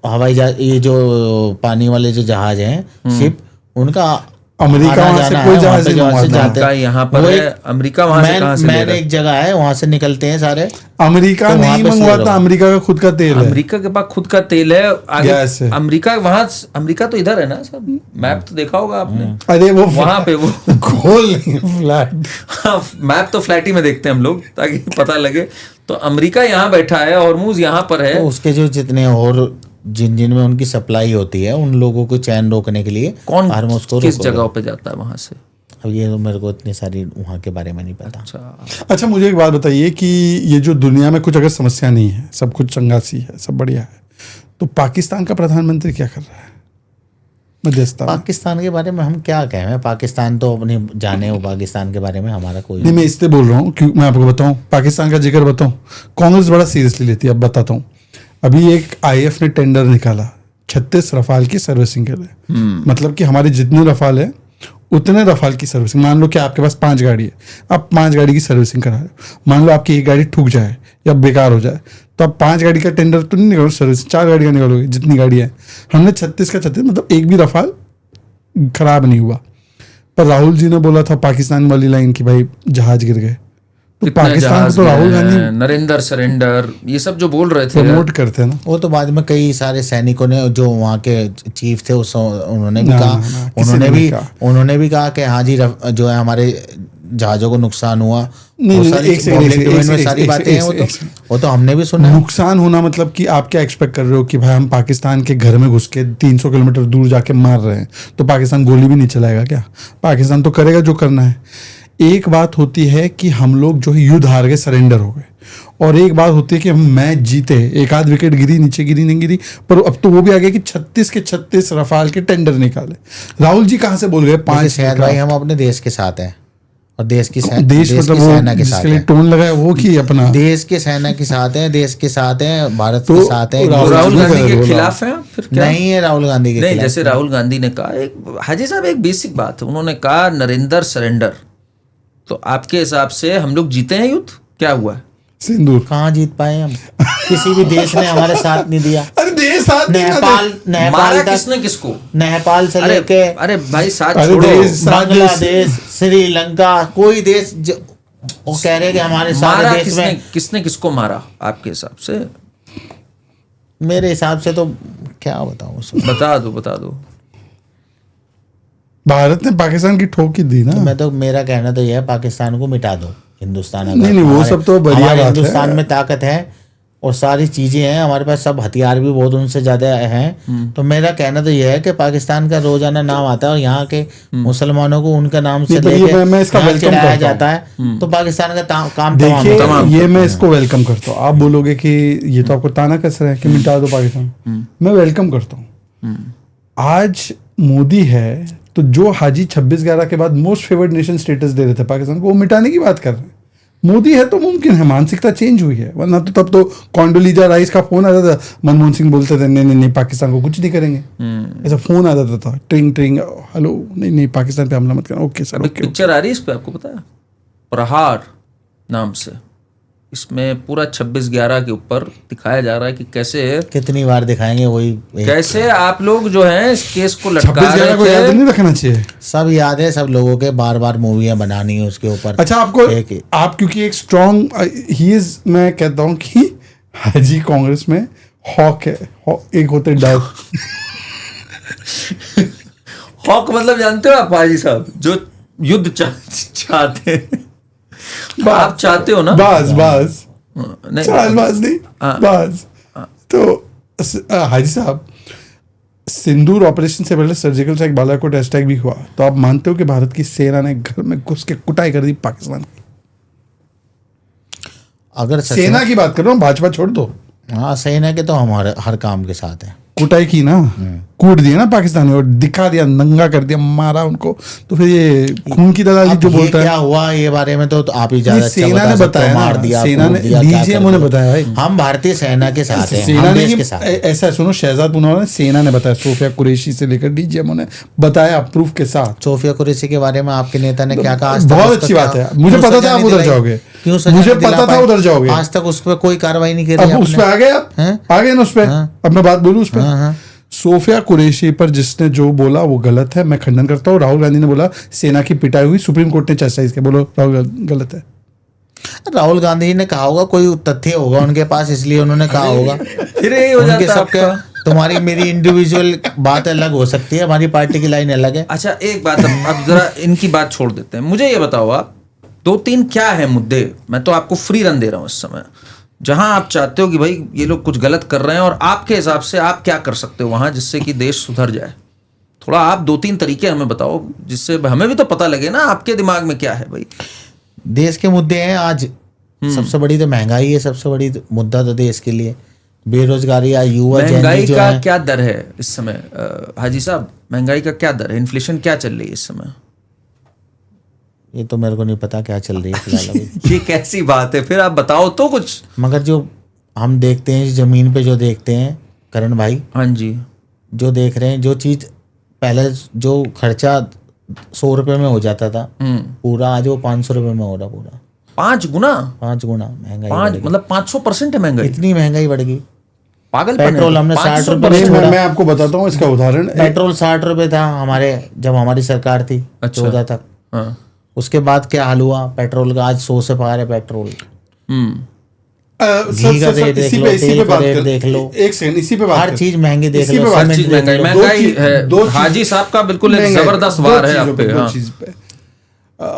[SPEAKER 2] हवाई जहाज, ये जो पानी वाले जो जहाज हैं शिप, उनका
[SPEAKER 1] अमेरिका
[SPEAKER 2] आना
[SPEAKER 1] वहां से
[SPEAKER 2] जाना
[SPEAKER 1] कोई
[SPEAKER 2] है,
[SPEAKER 1] जहाज
[SPEAKER 2] वहाँ पे
[SPEAKER 1] नहीं
[SPEAKER 2] जहाज से
[SPEAKER 1] मंगवाता।
[SPEAKER 2] जाते हैं।
[SPEAKER 3] यहाँ पर
[SPEAKER 2] वो
[SPEAKER 3] है,
[SPEAKER 2] एक
[SPEAKER 3] अमेरिका वहां से कहाँ से ले रहा है?
[SPEAKER 2] एक जगह है, वहां से निकलते हैं सारे।
[SPEAKER 1] अमेरिका
[SPEAKER 2] तो वहाँ
[SPEAKER 1] नहीं
[SPEAKER 2] पे से
[SPEAKER 1] मंगवाता,
[SPEAKER 2] लो।
[SPEAKER 1] अमेरिका का खुद का तेल है।
[SPEAKER 3] अमेरिका के पास खुद का तेल है,
[SPEAKER 1] गैस है।
[SPEAKER 3] अमेरिका वहां, अमेरिका तो इधर है ना सब, मैप तो देखा होगा आपने।
[SPEAKER 1] अरे वो
[SPEAKER 3] वहां पे वो
[SPEAKER 1] गोल नहीं, फ्लैट।
[SPEAKER 3] हाँ, मैप तो फ्लैट ही में देखते हैं हम लोग ताकि पता लगे। तो अमेरिका यहाँ बैठा है, हॉर्मूज यहाँ पर है।
[SPEAKER 2] तो उसके जो जितने और जिन में उनकी सप्लाई होती है उन लोगों को चैन रोकने के लिए
[SPEAKER 3] कौन
[SPEAKER 2] हार्मोज को
[SPEAKER 3] किस
[SPEAKER 2] रोको।
[SPEAKER 3] जगह पे जाता है वहां से?
[SPEAKER 2] अब ये तो मेरे को इतनी सारी वहाँ के बारे में नहीं पता।
[SPEAKER 1] अच्छा मुझे एक बात बताइए कि ये जो दुनिया में कुछ अगर समस्या नहीं है, सब कुछ चंगासी है, सब बढ़िया है, तो पाकिस्तान का प्रधानमंत्री क्या कर रहा है मध्यस्थता में?
[SPEAKER 2] पाकिस्तान के बारे में हम क्या कहें, पाकिस्तान तो अपनी जाने हो, पाकिस्तान के बारे में हमारा कोई
[SPEAKER 1] नहीं, मैं इसलिए बोल रहा हूँ क्योंकि मैं आपको बताऊँ, पाकिस्तान का जिक्र बताऊँ, कांग्रेस बड़ा सीरियसली लेती है। अब बताता हूँ, अभी एक IF ने टेंडर निकाला 36 रफाल की सर्विसिंग के लिए। मतलब कि हमारे जितने रफाल है उतने रफाल की सर्विसिंग। मान लो कि आपके पास 5 गाड़ी है, आप 5 गाड़ी की सर्विसिंग करा रहे हो। मान लो आपकी एक गाड़ी ठुक जाए या बेकार हो जाए, तो आप 5 गाड़ी का टेंडर तो नहीं निकालो, सर्विस 4 गाड़ी का निकालोगे, जितनी गाड़ी है। हमने 36 का 36, मतलब एक भी रफाल खराब नहीं हुआ। पर राहुल जी ने बोला था पाकिस्तान वाली लाइन की भाई जहाज गिर गए, तो पाकिस्तान को तो राहुल गांधी
[SPEAKER 3] नरेंद्र सरेंडर ये सब जो बोल रहे थे
[SPEAKER 1] प्रमोट करते हैं ना।
[SPEAKER 2] वो तो बाद में कई सारे सैनिकों ने जो वहाँ के चीफ थे उन्होंने भी कहा, उन्होंने भी कहा कि हाँ जी जो है हमारे जहाजों को नुकसान हुआ। सारी बातें हैं वो तो हमने भी सुना।
[SPEAKER 1] नुकसान होना मतलब कि आप क्या एक्सपेक्ट कर रहे हो कि भाई हम पाकिस्तान के घर में घुस के 300 किलोमीटर दूर जाके मार रहे हैं तो पाकिस्तान गोली भी नहीं चलाएगा क्या? पाकिस्तान तो करेगा जो करना है। एक बात होती है कि हम लोग जो है युद्ध हार गए, सरेंडर हो गए, और एक बात होती है कि हम मैच जीते, एक आध विकेट गिरी, नीचे गिरी नहीं गिरी, पर अब तो वो भी आ गया कि 36 के 36 रफाल के टेंडर निकाले। राहुल जी कहाँ से बोल गए 5?
[SPEAKER 2] शायद भाई हम अपने देश के साथ हैं और देश की
[SPEAKER 1] देश मतलब
[SPEAKER 2] सेना के साथ
[SPEAKER 1] है, टोन लगाया वो कि अपना
[SPEAKER 2] देश के सेना के साथ है, देश के साथ है, भारत के साथ है।
[SPEAKER 3] राहुल गांधी के खिलाफ है? फिर क्या?
[SPEAKER 2] नहीं है राहुल गांधी के
[SPEAKER 3] नहीं, जैसे राहुल गांधी ने कहा, एक हाजी साहब एक बेसिक बात है, उन्होंने कहा नरेंद्र सरेंडर। तो आपके हिसाब से हम लोग जीते हैं युद्ध? क्या हुआ है?
[SPEAKER 1] सिंदूर
[SPEAKER 2] कहाँ जीत पाए हम? किसी भी देश ने हमारे साथ नहीं दिया।
[SPEAKER 1] अरे देश साथ
[SPEAKER 2] नेपाल
[SPEAKER 3] मारा किसने किसको?
[SPEAKER 2] नेपाल से लेके
[SPEAKER 3] अरे भाई साथ छोड़ो,
[SPEAKER 2] बांग्लादेश, श्रीलंका, कोई देश वो कह रहे कि हमारे सारे देश में
[SPEAKER 3] किसने किसको मारा आपके हिसाब से?
[SPEAKER 2] मेरे हिसाब से तो क्या बताऊं,
[SPEAKER 3] बता दो।
[SPEAKER 1] भारत ने पाकिस्तान की ठोक ही दी ना।
[SPEAKER 2] तो मेरा कहना तो यह है पाकिस्तान को मिटा दो। हिंदुस्तान
[SPEAKER 1] नहीं वो सब तो बढ़िया बात है।
[SPEAKER 2] हिंदुस्तान में ताकत है और सारी चीजें हैं, हमारे पास सब हथियार भी बहुत उनसे ज्यादा हैं। तो मेरा कहना तो यह है कि पाकिस्तान का रोजाना नाम आता है और यहाँ के मुसलमानों को उनका नाम से लेके चिढ़ाया जाता है। तो पाकिस्तान का काम
[SPEAKER 1] तमाम ये मैं इसको वेलकम करता हूँ। आप बोलोगे कि ये तो आपको ताना कस रहा है कि मिटा दो पाकिस्तान, मैं वेलकम करता हूँ। आज मोदी है तो जो हाजी 26/11 के बाद मोस्ट फेवर्ड नेशन स्टेटस दे रहे थे पाकिस्तान को, वो मिटाने की बात कर रहे हैं। मोदी है तो मुमकिन है, मानसिकता चेंज हुई है, वरना तो तब तो कॉन्डोलीजा राइस का फोन आता था, मनमोहन सिंह बोलते थे नहीं पाकिस्तान को कुछ नहीं करेंगे, ऐसा फोन आता था ट्रिंग ट्रिंग, हेलो नहीं पाकिस्तान पे हमला मत करना, ओके सर।
[SPEAKER 3] पिक्चर आ रही है इस पे, आपको पता है? प्रहार नाम से इसमें पूरा 26/11 के ऊपर दिखाया जा रहा है कि कैसे
[SPEAKER 2] कितनी बार दिखाएंगे वही
[SPEAKER 3] कैसे आप लोग जो हैं इस केस को लटका
[SPEAKER 1] 26/11 को याद नहीं रखना चाहिए।
[SPEAKER 2] सब याद है, सब लोगों के बार बार मूवियां बनानी है उसके ऊपर।
[SPEAKER 1] अच्छा आपको आप क्योंकि एक स्ट्रॉन्ग ही इज, मैं कहता हूँ कि हाजी कांग्रेस में हॉक है, एक होते डर।
[SPEAKER 3] हॉक मतलब जानते हो आप हाजी साहब, जो युद्ध चाहते हैं। आप चाहते हो ना?
[SPEAKER 1] बाज
[SPEAKER 3] नहीं
[SPEAKER 1] चालबाज नहीं, बाज। तो हाजी साहब, सिंदूर ऑपरेशन से पहले surgical strike, Balakot air strike भी हुआ, तो आप मानते हो कि भारत की सेना ने घर में घुस के कुटाई कर दी पाकिस्तान की?
[SPEAKER 2] अगर
[SPEAKER 1] सेना की बात कर रहा हूँ, भाजपा छोड़ दो।
[SPEAKER 2] हाँ, सेना के तो हमारे हर काम के साथ है।
[SPEAKER 1] कुटाई की ना, कूट दिया ना पाकिस्तान में और दिखा दिया, नंगा कर दिया, मारा उनको। तो फिर ये खून की दलाली जो बोलता है,
[SPEAKER 2] क्या हुआ ये बारे में तो आप ही ज्यादा अच्छा
[SPEAKER 1] सेना ने बताया, मार दिया, सेना ने, डीजीएमओ ने बताया।
[SPEAKER 2] हम भारतीय सेना के साथ हैं,
[SPEAKER 1] सेना
[SPEAKER 2] हम
[SPEAKER 1] ने
[SPEAKER 2] देश के साथ।
[SPEAKER 1] ऐसा सुनो, शहजाद पुनवाला ने, सेना ने बताया, सोफिया कुरैशी से लेकर डीजीएमओ ने बताया प्रूफ के साथ।
[SPEAKER 2] सोफिया कुरैशी के बारे में आपके नेता ने क्या कहा?
[SPEAKER 1] बहुत अच्छी बात है, मुझे पता था आप उधर जाओगे, मुझे पता था उधर जाओगे।
[SPEAKER 2] आज तक उस पर कोई कार्रवाई नहीं की।
[SPEAKER 1] अब उस पर आ गए, आ गए ना उस पर। अब मैं बात बोलूं उस पर, सोफिया कुरैशी पर जिसने जो बोला वो गलत है, मैं खंडन करता हूँ। राहुल गांधी ने बोला सेना की पिटाई हुई, सुप्रीम कोर्ट ने चर्चा किया, बोलो राहुल गलत है।
[SPEAKER 2] राहुल गांधी ने कहा होगा, कोई तथ्य होगा उनके पास, इसलिए उन्होंने कहा होगा।
[SPEAKER 3] फिर यही हो जाता है आपका।
[SPEAKER 2] तुम्हारी मेरी इंडिविजुअल बात अलग हो सकती है, हमारी पार्टी की लाइन अलग है।
[SPEAKER 3] अच्छा एक बात, अब जरा इनकी बात छोड़ देते हैं। मुझे ये बताओ आप, 2-3 क्या है मुद्दे, मैं तो आपको फ्री रन दे रहा हूँ इस समय, जहां आप चाहते हो कि भाई ये लोग कुछ गलत कर रहे हैं और आपके हिसाब से आप क्या कर सकते हो वहां जिससे कि देश सुधर जाए? थोड़ा आप 2-3 तरीके हमें बताओ, जिससे हमें भी तो पता लगे ना आपके दिमाग में क्या है। भाई
[SPEAKER 2] देश के मुद्दे हैं आज, सबसे बड़ी तो महंगाई है, सबसे बड़ी मुद्दा तो देश के लिए बेरोजगारी या युवा।
[SPEAKER 3] महंगाई का क्या दर है इस समय हाजी साहब? महंगाई का क्या दर है? इन्फ्लेशन क्या चल रही है इस समय?
[SPEAKER 2] ये तो मेरे को नहीं पता क्या चल रही है फिलहाल अभी।
[SPEAKER 3] ये कैसी बात है? फिर आप बताओ तो कुछ।
[SPEAKER 2] मगर जो हम देखते हैं जमीन पे, जो देखते हैं करण भाई,
[SPEAKER 3] हाँ जी,
[SPEAKER 2] जो देख रहे हैं, जो चीज पहले जो खर्चा 100 रुपए में हो जाता था पूरा, आज वो 500 रुपए में हो रहा पूरा।
[SPEAKER 3] 5 गुना?
[SPEAKER 2] 5 गुना महंगाई,
[SPEAKER 3] 5 मतलब 500% है महंगाई।
[SPEAKER 2] इतनी महंगाई बढ़ गई।
[SPEAKER 3] पागल।
[SPEAKER 2] पेट्रोल हमने 60 रुपए छोड़ा।
[SPEAKER 1] मैं आपको बताता हूँ इसका उदाहरण।
[SPEAKER 2] पेट्रोल 60 रुपए था हमारे, जब हमारी सरकार थी 14 तक।
[SPEAKER 3] हाँ।
[SPEAKER 2] उसके बाद क्या हाल हुआ पेट्रोल का? आज 100 से पार है पेट्रोल। घी का रेट देख लो, तेल का रेट देख लो,
[SPEAKER 1] एक सेकंड, इसी पे बात,
[SPEAKER 2] हर चीज महंगी देख लो,
[SPEAKER 3] हर चीज महंगाई। महंगाई है हाजी साहब का बिल्कुल एक जबरदस्त वार है आप पे।
[SPEAKER 1] दो चीज पे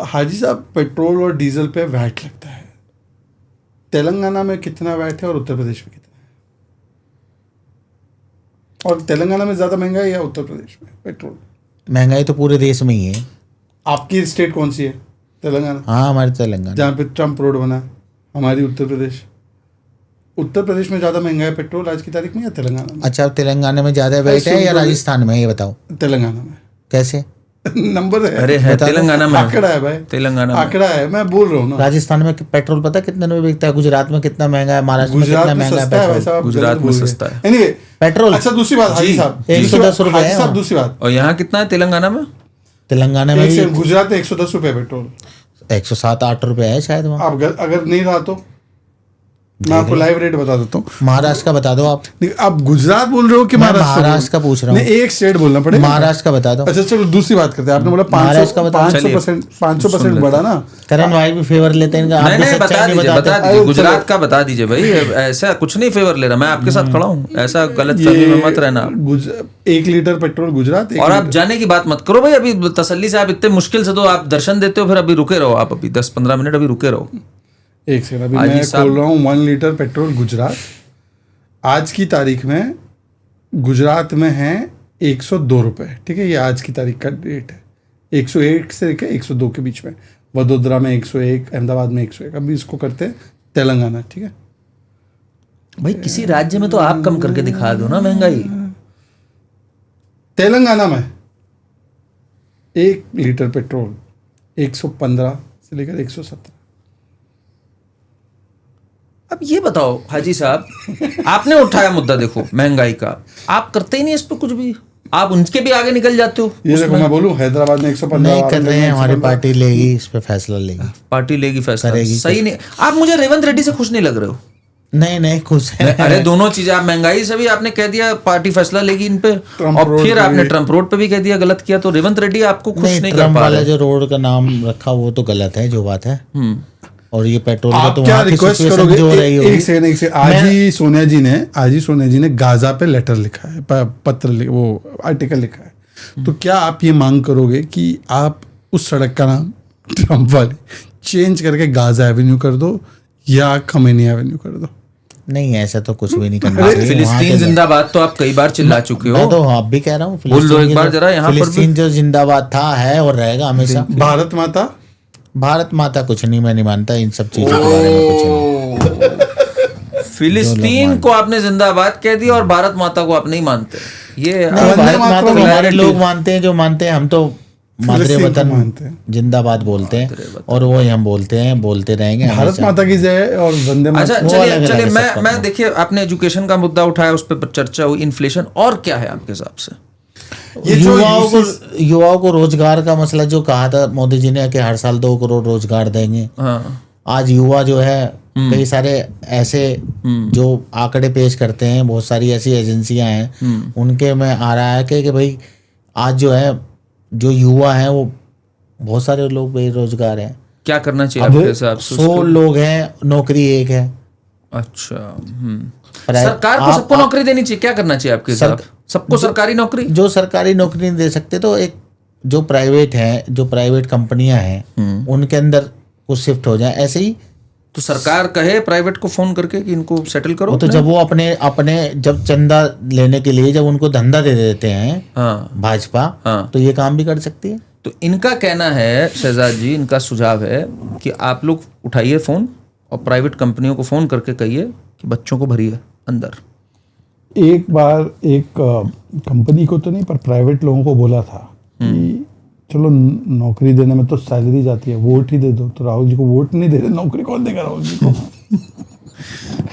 [SPEAKER 1] हाजी साहब, पेट्रोल और डीजल पे वैट लगता है। तेलंगाना में कितना वैट है और उत्तर प्रदेश में कितना है? और तेलंगाना में ज्यादा महंगाई है उत्तर प्रदेश में पेट्रोल?
[SPEAKER 2] महंगाई तो पूरे देश में ही है।
[SPEAKER 1] आपकी स्टेट कौन सी है? तेलंगाना।
[SPEAKER 2] हाँ, हमारी तेलंगाना,
[SPEAKER 1] जहाँ पे ट्रम्प रोड बना। हमारी उत्तर प्रदेश। उत्तर प्रदेश में ज्यादा महंगा है पेट्रोल आज की तारीख में या तेलंगाना में?
[SPEAKER 2] अच्छा, तेलंगाना में ज्यादा वेट है या राजस्थान में, ये बताओ।
[SPEAKER 1] तेलंगाना में।
[SPEAKER 2] कैसे?
[SPEAKER 1] नंबर है।
[SPEAKER 3] अरे है तेलंगाना में,
[SPEAKER 1] आंकड़ा है भाई,
[SPEAKER 3] तेलंगाना में
[SPEAKER 1] आंकड़ा है, मैं बोल रहा हूँ ना।
[SPEAKER 2] राजस्थान में पेट्रोल पता कितने में बिकता है? गुजरात में कितना महंगा है? महाराष्ट्र में कितना महंगा है पेट्रोल?
[SPEAKER 3] गुजरात में सस्ता है
[SPEAKER 1] एनीवे
[SPEAKER 2] पेट्रोल।
[SPEAKER 1] अच्छा दूसरी बात हाजी साहब,
[SPEAKER 2] 110 रुपए है
[SPEAKER 1] साहब। दूसरी बात,
[SPEAKER 3] और यहाँ कितना है तेलंगाना में?
[SPEAKER 2] तेलंगाना में भी
[SPEAKER 1] गुजरात में 110 रुपए पेट्रोल,
[SPEAKER 2] 107-8 रुपए है शायद वहाँ।
[SPEAKER 1] आप अगर नहीं रहा तो मैं आपको लाइव रेट बता देता हूँ।
[SPEAKER 2] महाराष्ट्र का बता दो आप।
[SPEAKER 1] आप गुजरात बोल रहे हो कि
[SPEAKER 2] महाराष्ट्र का पूछ रहा हूँ?
[SPEAKER 1] एक स्टेट बोलना पड़ेगा।
[SPEAKER 2] महाराष्ट्र का बता दो।
[SPEAKER 1] अच्छा चलो दूसरी बात करते हैं। आपने बोला 500% बढ़ा ना।
[SPEAKER 2] करण भाई भी फेवर लेते हैं इनका।
[SPEAKER 3] नहीं, बता दीजिए गुजरात का बता दीजिए भाई। ऐसा कुछ नहीं फेवर ले रहा, मैं आपके साथ खड़ा हूँ, ऐसा गलत फहमी में मत रहना।
[SPEAKER 1] 1 लीटर पेट्रोल गुजरात।
[SPEAKER 3] और आप जाने की बात मत करो भाई, अभी तसल्ली से। आप इतने मुश्किल से तो आप दर्शन देते हो, फिर अभी रुके रहो आप, अभी 10-15 मिनट अभी रुके रहो।
[SPEAKER 1] एक सेकंड, अभी मैं खोल रहा हूँ 1 लीटर पेट्रोल गुजरात। आज की तारीख में गुजरात में है 102 रुपये। ठीक है, ये आज की तारीख का रेट है। 101 से लेकर 102 के बीच में। वडोदरा में 101, अहमदाबाद में 101। अभी इसको करते हैं तेलंगाना। ठीक है
[SPEAKER 3] भाई, किसी राज्य में तो आप कम करके दिखा दो ना महंगाई।
[SPEAKER 1] तेलंगाना में 1 लीटर पेट्रोल 115 से लेकर 117।
[SPEAKER 3] अब ये बताओ हाजी साहब, आपने उठाया मुद्दा, देखो महंगाई का, आप करते ही नहीं इस पर कुछ भी। आप उनके भी आगे निकल जाते हो।
[SPEAKER 1] ये देखो मैं बोलूं हैदराबाद में 115
[SPEAKER 2] नहीं कर रहे हैं, हमारी पार्टी लेगी इस पे फैसला, लेगी
[SPEAKER 3] पार्टी लेगी फैसला,
[SPEAKER 2] करेगी।
[SPEAKER 3] सही नहीं। आप मुझे रेवंत रेड्डी से खुश नहीं लग रहे हो।
[SPEAKER 2] नहीं खुश है।
[SPEAKER 3] अरे दोनों चीजें, आप महंगाई से भी आपने कह दिया पार्टी फैसला लेगी इन पे, और फिर आपने ट्रम्प रोड पे भी कह दिया गलत किया, तो रेवंत रेड्डी आपको खुश नहीं कर
[SPEAKER 2] ट्रम्प
[SPEAKER 3] पा
[SPEAKER 2] वाला
[SPEAKER 3] रहे।
[SPEAKER 2] जो रोड का नाम रखा वो तो गलत है, जो बात है। और ये पेट्रोल का
[SPEAKER 1] आप
[SPEAKER 2] तो
[SPEAKER 1] क्या
[SPEAKER 2] वहाँ की
[SPEAKER 1] रिक्वेस्ट
[SPEAKER 2] सिचुएशन
[SPEAKER 1] करोगे?
[SPEAKER 2] जो रही होगी।
[SPEAKER 1] एक सेकंड, आज ही सोनिया जी ने गाजा पे लेटर लिखा है, वो आर्टिकल लिखा है। तो क्या आप ये मांग करोगे कि आप उस सड़क का नाम ट्रम्प वाली चेंज करके गाजा एवेन्यू कर दो या खमेनी एवेन्यू कर दो?
[SPEAKER 2] नहीं, ऐसा तो कुछ भी नहीं करना चाहिए।
[SPEAKER 3] फिलिस्तीन जिंदाबाद तो आप कई बार चिल्ला चुके हो।
[SPEAKER 2] मैं तो आप भी कह रहा हूँ,
[SPEAKER 3] बोल दो एक बार जरा यहाँ पर भी।
[SPEAKER 2] फिलिस्तीन जो जिंदाबाद था, है और रहेगा हमेशा।
[SPEAKER 1] भारत माता
[SPEAKER 2] कुछ नहीं, मैं नहीं मानता इन सब चीजों के बारे में कुछ नहीं।
[SPEAKER 3] फिलिस्तीन को आपने जिंदाबाद कह दिया और भारत माता को आप नहीं मानते। ये
[SPEAKER 2] भारत माता को हमारे लोग मानते हैं, जो मानते हैं। हम तो मातृ वतन जिंदाबाद बोलते हैं, और वो हम बोलते हैं, बोलते रहेंगे।
[SPEAKER 1] भारत माता की जय और वंदे मातरम।
[SPEAKER 3] अच्छा चलिए मैं देखिए, आपने एजुकेशन का मुद्दा उठाया, उस पर चर्चा हुई, इन्फ्लेशन, और क्या है आपके हिसाब से?
[SPEAKER 2] युवाओं को रोजगार का मसला जो कहा था मोदी जी ने कि हर साल 2 करोड़ रोजगार देंगे। आज युवा जो है, कई सारे ऐसे जो आंकड़े पेश करते हैं, बहुत सारी ऐसी एजेंसियां हैं, उनके में आ रहा है कि भाई आज जो है, जो युवा है वो बहुत सारे लोग बेरोजगार हैं।
[SPEAKER 3] क्या करना चाहिए आपके हिसाब से?
[SPEAKER 2] 100 लोग हैं, नौकरी 1 है।
[SPEAKER 3] अच्छा, सरकार को सबको नौकरी देनी चाहिए, क्या करना चाहिए आपके हिसाब? सबको सरकारी नौकरी?
[SPEAKER 2] जो सरकारी नौकरी नहीं दे सकते तो एक जो प्राइवेट है, जो प्राइवेट कंपनियां हैं, उनके अंदर कुछ शिफ्ट हो जाए। ऐसे ही
[SPEAKER 3] तो सरकार कहे प्राइवेट को फोन करके कि इनको सेटल करो।
[SPEAKER 2] तो जब वो अपने जब चंदा लेने के लिए जब उनको धंधा दे देते हैं भाजपा, तो ये काम भी कर सकती है।
[SPEAKER 3] तो इनका कहना है, शहजाद जी, इनका सुझाव है कि आप लोग उठाइए फोन और प्राइवेट कंपनियों को फोन करके कहिए कि बच्चों को भरिए अंदर।
[SPEAKER 1] एक बार एक कंपनी को तो नहीं, पर प्राइवेट लोगों को बोला था कि चलो नौकरी देने में तो सैलरी जाती है, वोट ही दे दो। तो राहुल जी को वोट नहीं दे रहे, नौकरी कौन देगा राहुल जी को?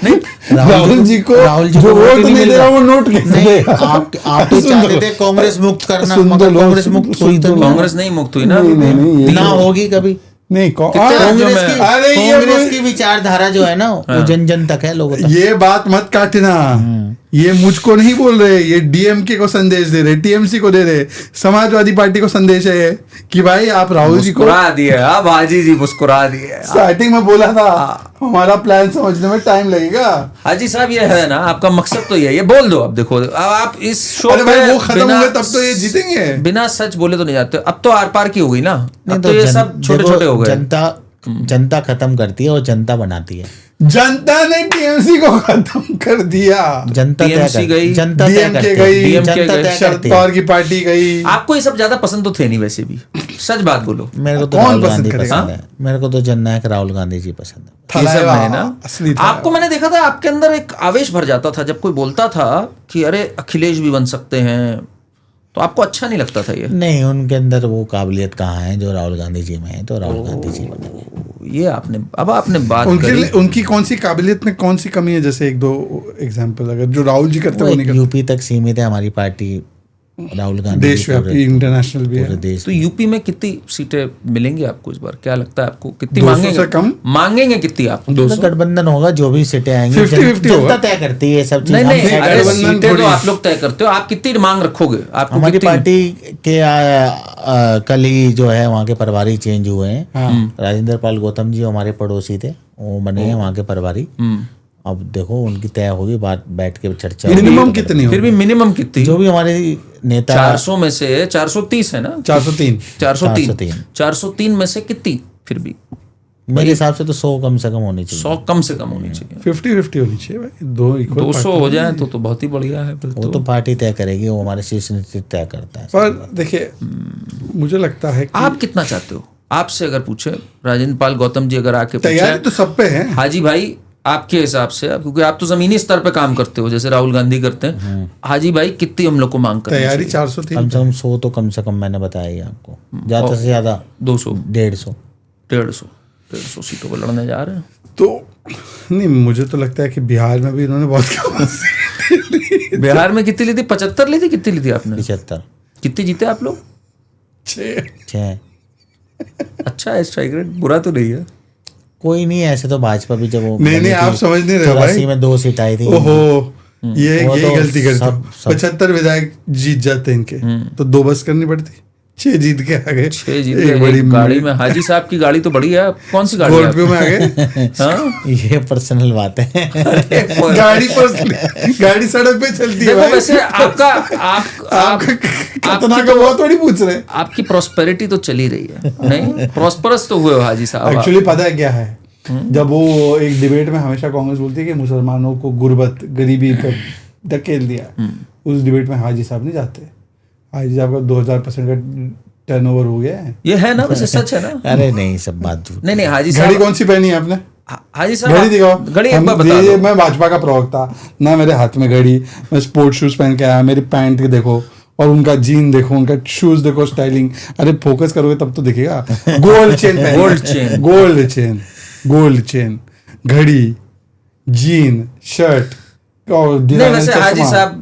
[SPEAKER 3] नहीं,
[SPEAKER 1] राहुल जी को जो वोट नहीं दे रहा वो नोट कैसे देगा?
[SPEAKER 2] आप तो चाहते थे कांग्रेस मुक्त करना, मगर कांग्रेस मुक्त हुई तो
[SPEAKER 3] कांग्रेस नहीं मुक्त हुई ना,
[SPEAKER 2] ना होगी कभी
[SPEAKER 1] नहीं।
[SPEAKER 2] कांग्रेस की विचारधारा जो है ना, वो जन जन तक है, लोगों तक।
[SPEAKER 1] ये बात मत काटना, ये मुझको नहीं बोल रहे, ये डीएमके को संदेश दे रहे, टीएमसी को दे रहे, समाजवादी पार्टी को संदेश है कि भाई आप राहुल जी को
[SPEAKER 3] मुस्कुरा दिए। अब हाजी जी मुस्कुरा दिए।
[SPEAKER 1] स्टार्टिंग में बोला था हमारा प्लान समझने में टाइम लगेगा।
[SPEAKER 3] हाजी साहब, ये है ना आपका मकसद तो ये बोल दो। अब देखो, अब आप इस शो में
[SPEAKER 1] वो खत्म होंगे तब तो ये जीतेंगे।
[SPEAKER 3] बिना सच बोले तो नहीं जाते। अब तो आर पार की हो गई ना, अब तो ये सब छोटे छोटे हो गए।
[SPEAKER 2] जनता खत्म करती है और जनता बनाती है।
[SPEAKER 1] जनता ने टीएमसी को खत्म कर दिया।
[SPEAKER 2] जनता
[SPEAKER 3] टीएमसी गई,
[SPEAKER 2] जनता
[SPEAKER 1] डीएमके गई, शरद पवार की पार्टी गई।
[SPEAKER 3] आपको ये सब ज्यादा पसंद तो थे नहीं वैसे भी, सच बात बोलो।
[SPEAKER 2] मेरे को तो राहुल गांधी पसंद है। मेरे को तो जननायक राहुल गांधी जी पसंद है।
[SPEAKER 3] ये सब है ना। आपको मैंने देखा था, आपके अंदर एक आवेश भर जाता था जब कोई बोलता था कि अरे अखिलेश भी बन सकते हैं, तो आपको अच्छा नहीं लगता था ये?
[SPEAKER 2] नहीं, उनके अंदर वो काबिलियत कहाँ है जो राहुल गांधी जी में है, तो राहुल गांधी जी बने।
[SPEAKER 3] ये आपने बात करी।
[SPEAKER 1] उनकी कौन सी काबिलियत में कौन सी कमी है? जैसे 1-2 एग्जाम्पल अगर जो राहुल जी करते वो नहीं करते।
[SPEAKER 2] यूपी तक सीमित है हमारी पार्टी, राहुल गांधी
[SPEAKER 1] देशव्यापी इंटरनेशनल भी है।
[SPEAKER 2] देश।
[SPEAKER 3] तो यूपी में कितनी सीटें मिलेंगी आपको इस बार? क्या लगता है आपको कितनी मांगेंगे? मांगेंगे कितनी आप?
[SPEAKER 2] गठबंधन होगा, जो भी सीटें आएंगी जनता तय करती है सब चीज।
[SPEAKER 3] नहीं, सीटें तो आप लोग तय करते हो। आप कितनी मांग रखोगे? आपको
[SPEAKER 2] हमारी पार्टी के कल ही जो है वहाँ के प्रभारी चेंज हुए हैं। राजेंद्र पाल गौतम जी हमारे पड़ोसी थे, वो बने हैं वहाँ के प्रभारी। अब देखो उनकी तय होगी, बात बैठ के चर्चा।
[SPEAKER 1] मिनिमम कितनी?
[SPEAKER 3] फिर भी मिनिमम कितनी?
[SPEAKER 2] जो भी हमारे नेता
[SPEAKER 3] 400 में से 430 है ना? 403 में से कितनी? फिर भी
[SPEAKER 2] मेरे हिसाब से तो 100 कम से कम होनी चाहिए।
[SPEAKER 3] 100 कम से कम होनी चाहिए।
[SPEAKER 1] 50-50 होनी चाहिए भाई।
[SPEAKER 3] 200 हो जाए तो बहुत ही बढ़िया है।
[SPEAKER 2] वो तो पार्टी तय करेगी, वो हमारे शीर्ष नेतृत्व तय करता है।
[SPEAKER 1] पर देखिए, मुझे लगता है कि
[SPEAKER 3] आप कितना चाहते हो? आपसे अगर पूछे, राजेंद्र पाल गौतम जी अगर आके
[SPEAKER 1] तैयारी तो सब पे है।
[SPEAKER 3] हाजी भाई, आपके हिसाब से, क्योंकि आप तो जमीनी स्तर पे काम करते हो जैसे राहुल गांधी करते हैं, हाजी भाई कितनी हम लोग को मांग करनी
[SPEAKER 1] तैयारी?
[SPEAKER 3] चाहिए?
[SPEAKER 1] 403
[SPEAKER 2] कम से कम 100 तो कम से कम मैंने बताया ही आपको, ज्यादा से ज्यादा
[SPEAKER 3] 200
[SPEAKER 2] 150
[SPEAKER 3] 150 सीटों पर लड़ने जा रहे हैं।
[SPEAKER 1] तो नहीं, मुझे तो लगता है कि बिहार में भी इन्होंने बहुत कम
[SPEAKER 3] बिहार में कितनी ली थी? 75 ली थी? कितनी ली थी आपने?
[SPEAKER 2] 75।
[SPEAKER 3] कितने जीते आप लोग?
[SPEAKER 2] 6। अच्छा
[SPEAKER 3] है, स्ट्राइक रेट बुरा तो नहीं है।
[SPEAKER 2] कोई नहीं, ऐसे तो भाजपा भी जब वो
[SPEAKER 1] नहीं आप समझ नहीं रहे भाई,
[SPEAKER 2] 84 में 2 सीट आई थी।
[SPEAKER 1] ओहो, ये
[SPEAKER 2] तो
[SPEAKER 1] गलती करते। 75 विधायक जीत जाते इनके, तो 2 बस करनी पड़ती। 6 जीत के आ गए।
[SPEAKER 3] 6 जीत गए। बड़ी गाड़ी में, हाजी साहब की गाड़ी तो बड़ी है। कौन सी गाड़ी?
[SPEAKER 1] स्कॉर्पियो में आ गए।
[SPEAKER 2] ये पर्सनल बात है।
[SPEAKER 1] गाड़ी गाड़ी सड़क पे चलती है।
[SPEAKER 3] वैसे आपका
[SPEAKER 1] कितना का वो थोड़ी पूछ रहे।
[SPEAKER 3] आपकी प्रॉस्पेरिटी तो चली रही है, नहीं? प्रॉस्परस तो हुए हो हाजी साहब।
[SPEAKER 1] एक्चुअली पता है क्या है, जब वो एक डिबेट में हमेशा कांग्रेस बोलती है कि मुसलमानों को गुर्बत, गरीबी पे धकेल दिया, उस डिबेट में हाजी साहब नहीं जाते। हाजी साहब का 2000% का टर्नओवर हो गया है।
[SPEAKER 3] ये है ना, वैसे सच है ना?
[SPEAKER 2] अरे नहीं, सब बात झूठ।
[SPEAKER 3] नहीं हाजी साहब।
[SPEAKER 1] घड़ी कौन सी पहनी है आपने?
[SPEAKER 3] हाजी साहब
[SPEAKER 1] घड़ी दिखाओ।
[SPEAKER 3] घड़ी एक बार बता दो।
[SPEAKER 1] मैं भाजपा का प्रवक्ता ना, मेरे हाथ में घड़ी, मैं स्पोर्ट्स शूज पहन के आया, मेरी पैंट देखो और उनका जीन देखो, उनका शूज देखो, स्टाइलिंग। अरे फोकस करोगे तब तो दिखेगा। गोल्ड चेन, गोल्ड चेन, घड़ी, जीन, शर्ट और
[SPEAKER 3] वैसे हाजी साहब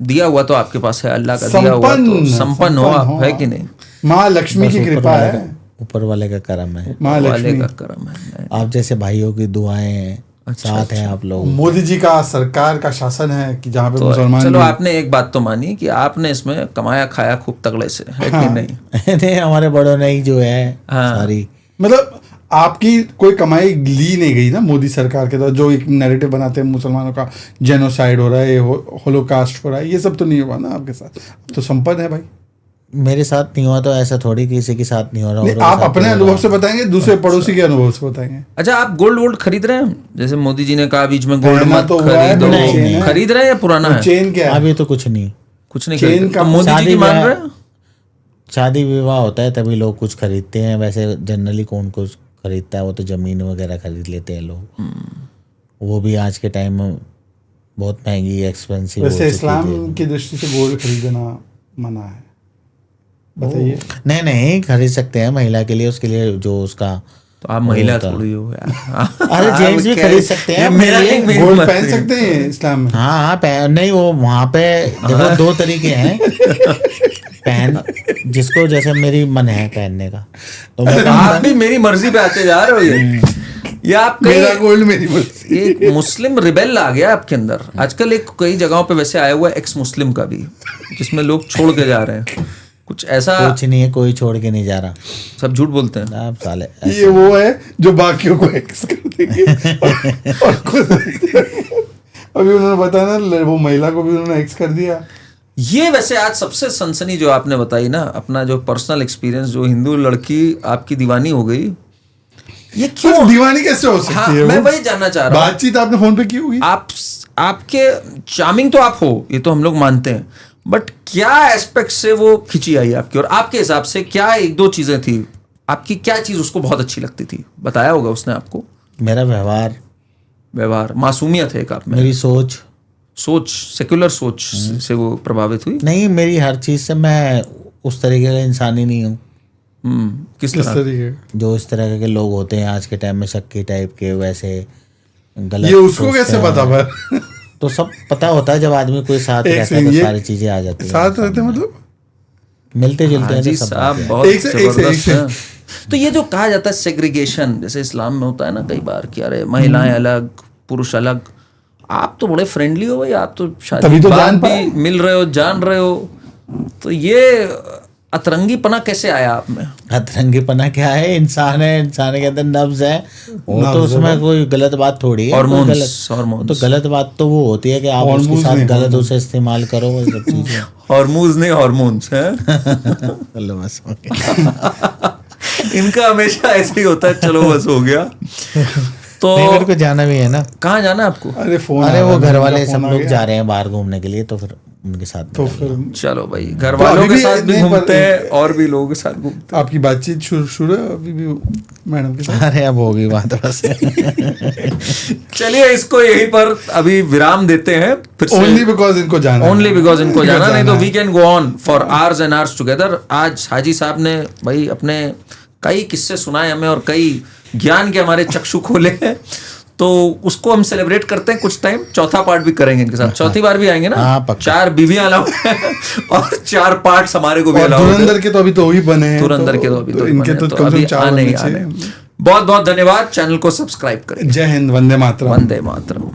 [SPEAKER 3] दिया हुआ तो आपके पास है, अल्लाह का दिया हुआ, तो संपन्न हो आप, है कि नहीं?
[SPEAKER 1] माँ लक्ष्मी की कृपा है,
[SPEAKER 2] ऊपर वाले का करम है,
[SPEAKER 1] माँ लक्ष्मी
[SPEAKER 3] का करम है।
[SPEAKER 2] आप जैसे भाइयों की दुआएं हैं, साथ हैं आप लोग।
[SPEAKER 1] मोदी जी का सरकार का शासन है कि जहाँ पे
[SPEAKER 3] तो
[SPEAKER 1] मुसलमान।
[SPEAKER 3] चलो आपने एक बात तो मानी कि आपने इसमें कमाया खाया खूब तगड़े से, है कि नहीं?
[SPEAKER 2] नहीं, हमारे बड़ों ने ही जो है सारी,
[SPEAKER 1] मतलब आपकी कोई कमाई ली नहीं गई ना मोदी सरकार के द्वारा। जो एक नैरेटिव बनाते हैं मुसलमानों का जेनोसाइड हो रहा है, होलोकास्ट हो रहा है, ये सब तो नहीं हुआ ना आपके साथ। तो संपन्न है भाई।
[SPEAKER 2] मेरे साथ नहीं हुआ तो ऐसा थोड़ी किसी के साथ नहीं हो रहा।
[SPEAKER 1] आप अपने अनुभव से बताएंगे, दूसरे पड़ोसी के अनुभव से बताएंगे।
[SPEAKER 3] अच्छा, आप गोल्ड खरीद रहे हैं? जैसे मोदी जी ने कहा बीच में गोल्ड मत खरीदो, खरीद रहे हैं या पुराना है?
[SPEAKER 1] चेन क्या है?
[SPEAKER 2] अभी तो कुछ नहीं
[SPEAKER 1] चेन का
[SPEAKER 3] मोदी जी की मान रहे हैं?
[SPEAKER 2] शादी विवाह होता है तभी लोग कुछ खरीदते हैं, वैसे जनरली कौन कुछ खरीदता है? वो तो जमीन वगैरह खरीद लेते हैं लोग। वो भी आज के टाइम में बहुत महंगी, एक्सपेंसिव।
[SPEAKER 1] वैसे इस्लाम की दृष्टि से गोल्ड खरीदना मना है, बताइए।
[SPEAKER 2] नहीं खरीद सकते हैं महिला के लिए, उसके लिए जो उसका।
[SPEAKER 3] तो आप महिला थोड़ी हो यार।
[SPEAKER 2] अरे जेंट्स भी खरीद सकते हैं,
[SPEAKER 1] गोल्ड पहन सकते हैं इस्लाम में।
[SPEAKER 2] हाँ नहीं, वो वहाँ पे देखो 2 तरीके हैं पहन, जिसको जैसे मेरी मन है पहनने का। तो
[SPEAKER 3] आप भी मेरी मर्जी पे आते जा रहे हो। ये आप
[SPEAKER 1] मेरा गोल्ड मेरी मर्जी।
[SPEAKER 3] एक मुस्लिम रिबेल आ गया आपके अंदर आजकल। एक कई जगहों पे वैसे आया हुआ है एक्स मुस्लिम का भी, जिसमें लोग छोड़ के जा रहे हैं। कुछ ऐसा
[SPEAKER 2] कुछ नहीं है, कोई छोड़ के नहीं जा रहा,
[SPEAKER 3] सब झूठ बोलते हैं
[SPEAKER 2] आप साले।
[SPEAKER 1] ये वो है जो बाकियों को एक्स कर देंगे और खुद अभी उन्होंने बताया ना, वो महिला को भी उन्होंने एक्स कर दिया।
[SPEAKER 3] ये वैसे आज सबसे सनसनी जो आपने बताई ना, अपना जो पर्सनल एक्सपीरियंस, जो हिंदू लड़की आपकी दीवानी हो गई, ये क्यों
[SPEAKER 1] दीवानी कैसे हो सकती है?
[SPEAKER 3] मैं वही जानना चाह रहा हूँ।
[SPEAKER 1] बातचीत आपने फोन पे की होगी।
[SPEAKER 3] आपके चार्मिंग तो आप हो, ये तो हम लोग मानते हैं, बट क्या एस्पेक्ट से वो खिंची आई आपकी? और आपके हिसाब से क्या 1-2 चीजें थी आपकी, क्या चीज उसको बहुत अच्छी लगती थी? बताया होगा उसने आपको।
[SPEAKER 2] मेरा व्यवहार,
[SPEAKER 3] मासूमियत है एक आप में,
[SPEAKER 2] मेरी सोच,
[SPEAKER 3] सेक्युलर सोच से वो प्रभावित हुई?
[SPEAKER 2] नहीं, मेरी हर चीज से मैं उस तरीके का इंसान ही नहीं हूँ।
[SPEAKER 3] किस तरीके?
[SPEAKER 2] जो इस तरह के लोग होते हैं आज के टाइम में, शक्की टाइप के, वैसे गलत।
[SPEAKER 1] ये उसको कैसे पता? पर
[SPEAKER 2] तो सब पता होता है जब आदमी कोई साथ रहता है तो सारी चीजें आ जाती हैं।
[SPEAKER 1] साथ रहते मतलब
[SPEAKER 2] मिलते जुलते हैं
[SPEAKER 3] सब बहुत जबरदस्त हैं। तो ये जो कहा जाता है सेग्रीगेशन, जैसे इस्लाम में होता है ना कई बार कि अरे महिलाएं अलग, पुरुष अलग, आप तो बड़े फ्रेंडली हो भाई, आप तो शादी के बाद भी मिल रहे हो, जान रहे हो, तो ये अतरंगीपना कैसे आया आप में?
[SPEAKER 2] अतरंगीपना क्या है? इंसान है, इंसान के अंदर नब्ज है, वो तो उसमें कोई गलत बात थोड़ी है।
[SPEAKER 3] हार्मोन्स
[SPEAKER 2] तो गलत बात तो वो होती है कि आप उसके साथ गलत उसे इस्तेमाल करो, वो सब चीजें।
[SPEAKER 3] हार्मोन्स नहीं, हार्मोन्स हैं। इनका हमेशा ऐसे ही होता है। चलो बस हो गया। तो
[SPEAKER 2] मेरे को जाना भी है ना।
[SPEAKER 3] कहाँ जाना है आपको?
[SPEAKER 2] अरे वो घर वाले सब लोग जा रहे हैं बाहर घूमने के लिए, तो फिर उनके साथ
[SPEAKER 1] तो फिर
[SPEAKER 3] चलो भाई, घर वालों के साथ भी घूमते हैं और भी लोगों के साथ घूमते हैं।
[SPEAKER 1] आपकी बातचीत शुरू है अभी भी मैडम के साथ?
[SPEAKER 2] अरे अब होगी बात बस।
[SPEAKER 3] चलिए इसको यहीं पर अभी विराम देते हैं। फिर से
[SPEAKER 1] ओनली बिकॉज इनको जाना,
[SPEAKER 3] नहीं तो we can go on for hours and hours together. आज हाजी साहब ने भाई अपने कई किस्से सुनाए हमें और कई ज्ञान के हमारे चक्षु खोले हैं, तो उसको हम सेलिब्रेट करते हैं कुछ टाइम। चौथा पार्ट भी करेंगे इनके साथ, चौथी बार भी आएंगे ना। 4 बीवियां अलाउ और 4 पार्ट्स हमारे को भी अलाउ।
[SPEAKER 1] धुरंधर के तो अभी 2 ही बने हैं,
[SPEAKER 3] धुरंधर के तो अभी 2 ही
[SPEAKER 1] इनके
[SPEAKER 3] बने,
[SPEAKER 1] तो
[SPEAKER 3] अभी
[SPEAKER 1] आने ही
[SPEAKER 3] बहुत बहुत धन्यवाद। चैनल को सब्सक्राइब करें।
[SPEAKER 1] जय हिंद, वंदे मातरम।
[SPEAKER 3] वंदे मातरम।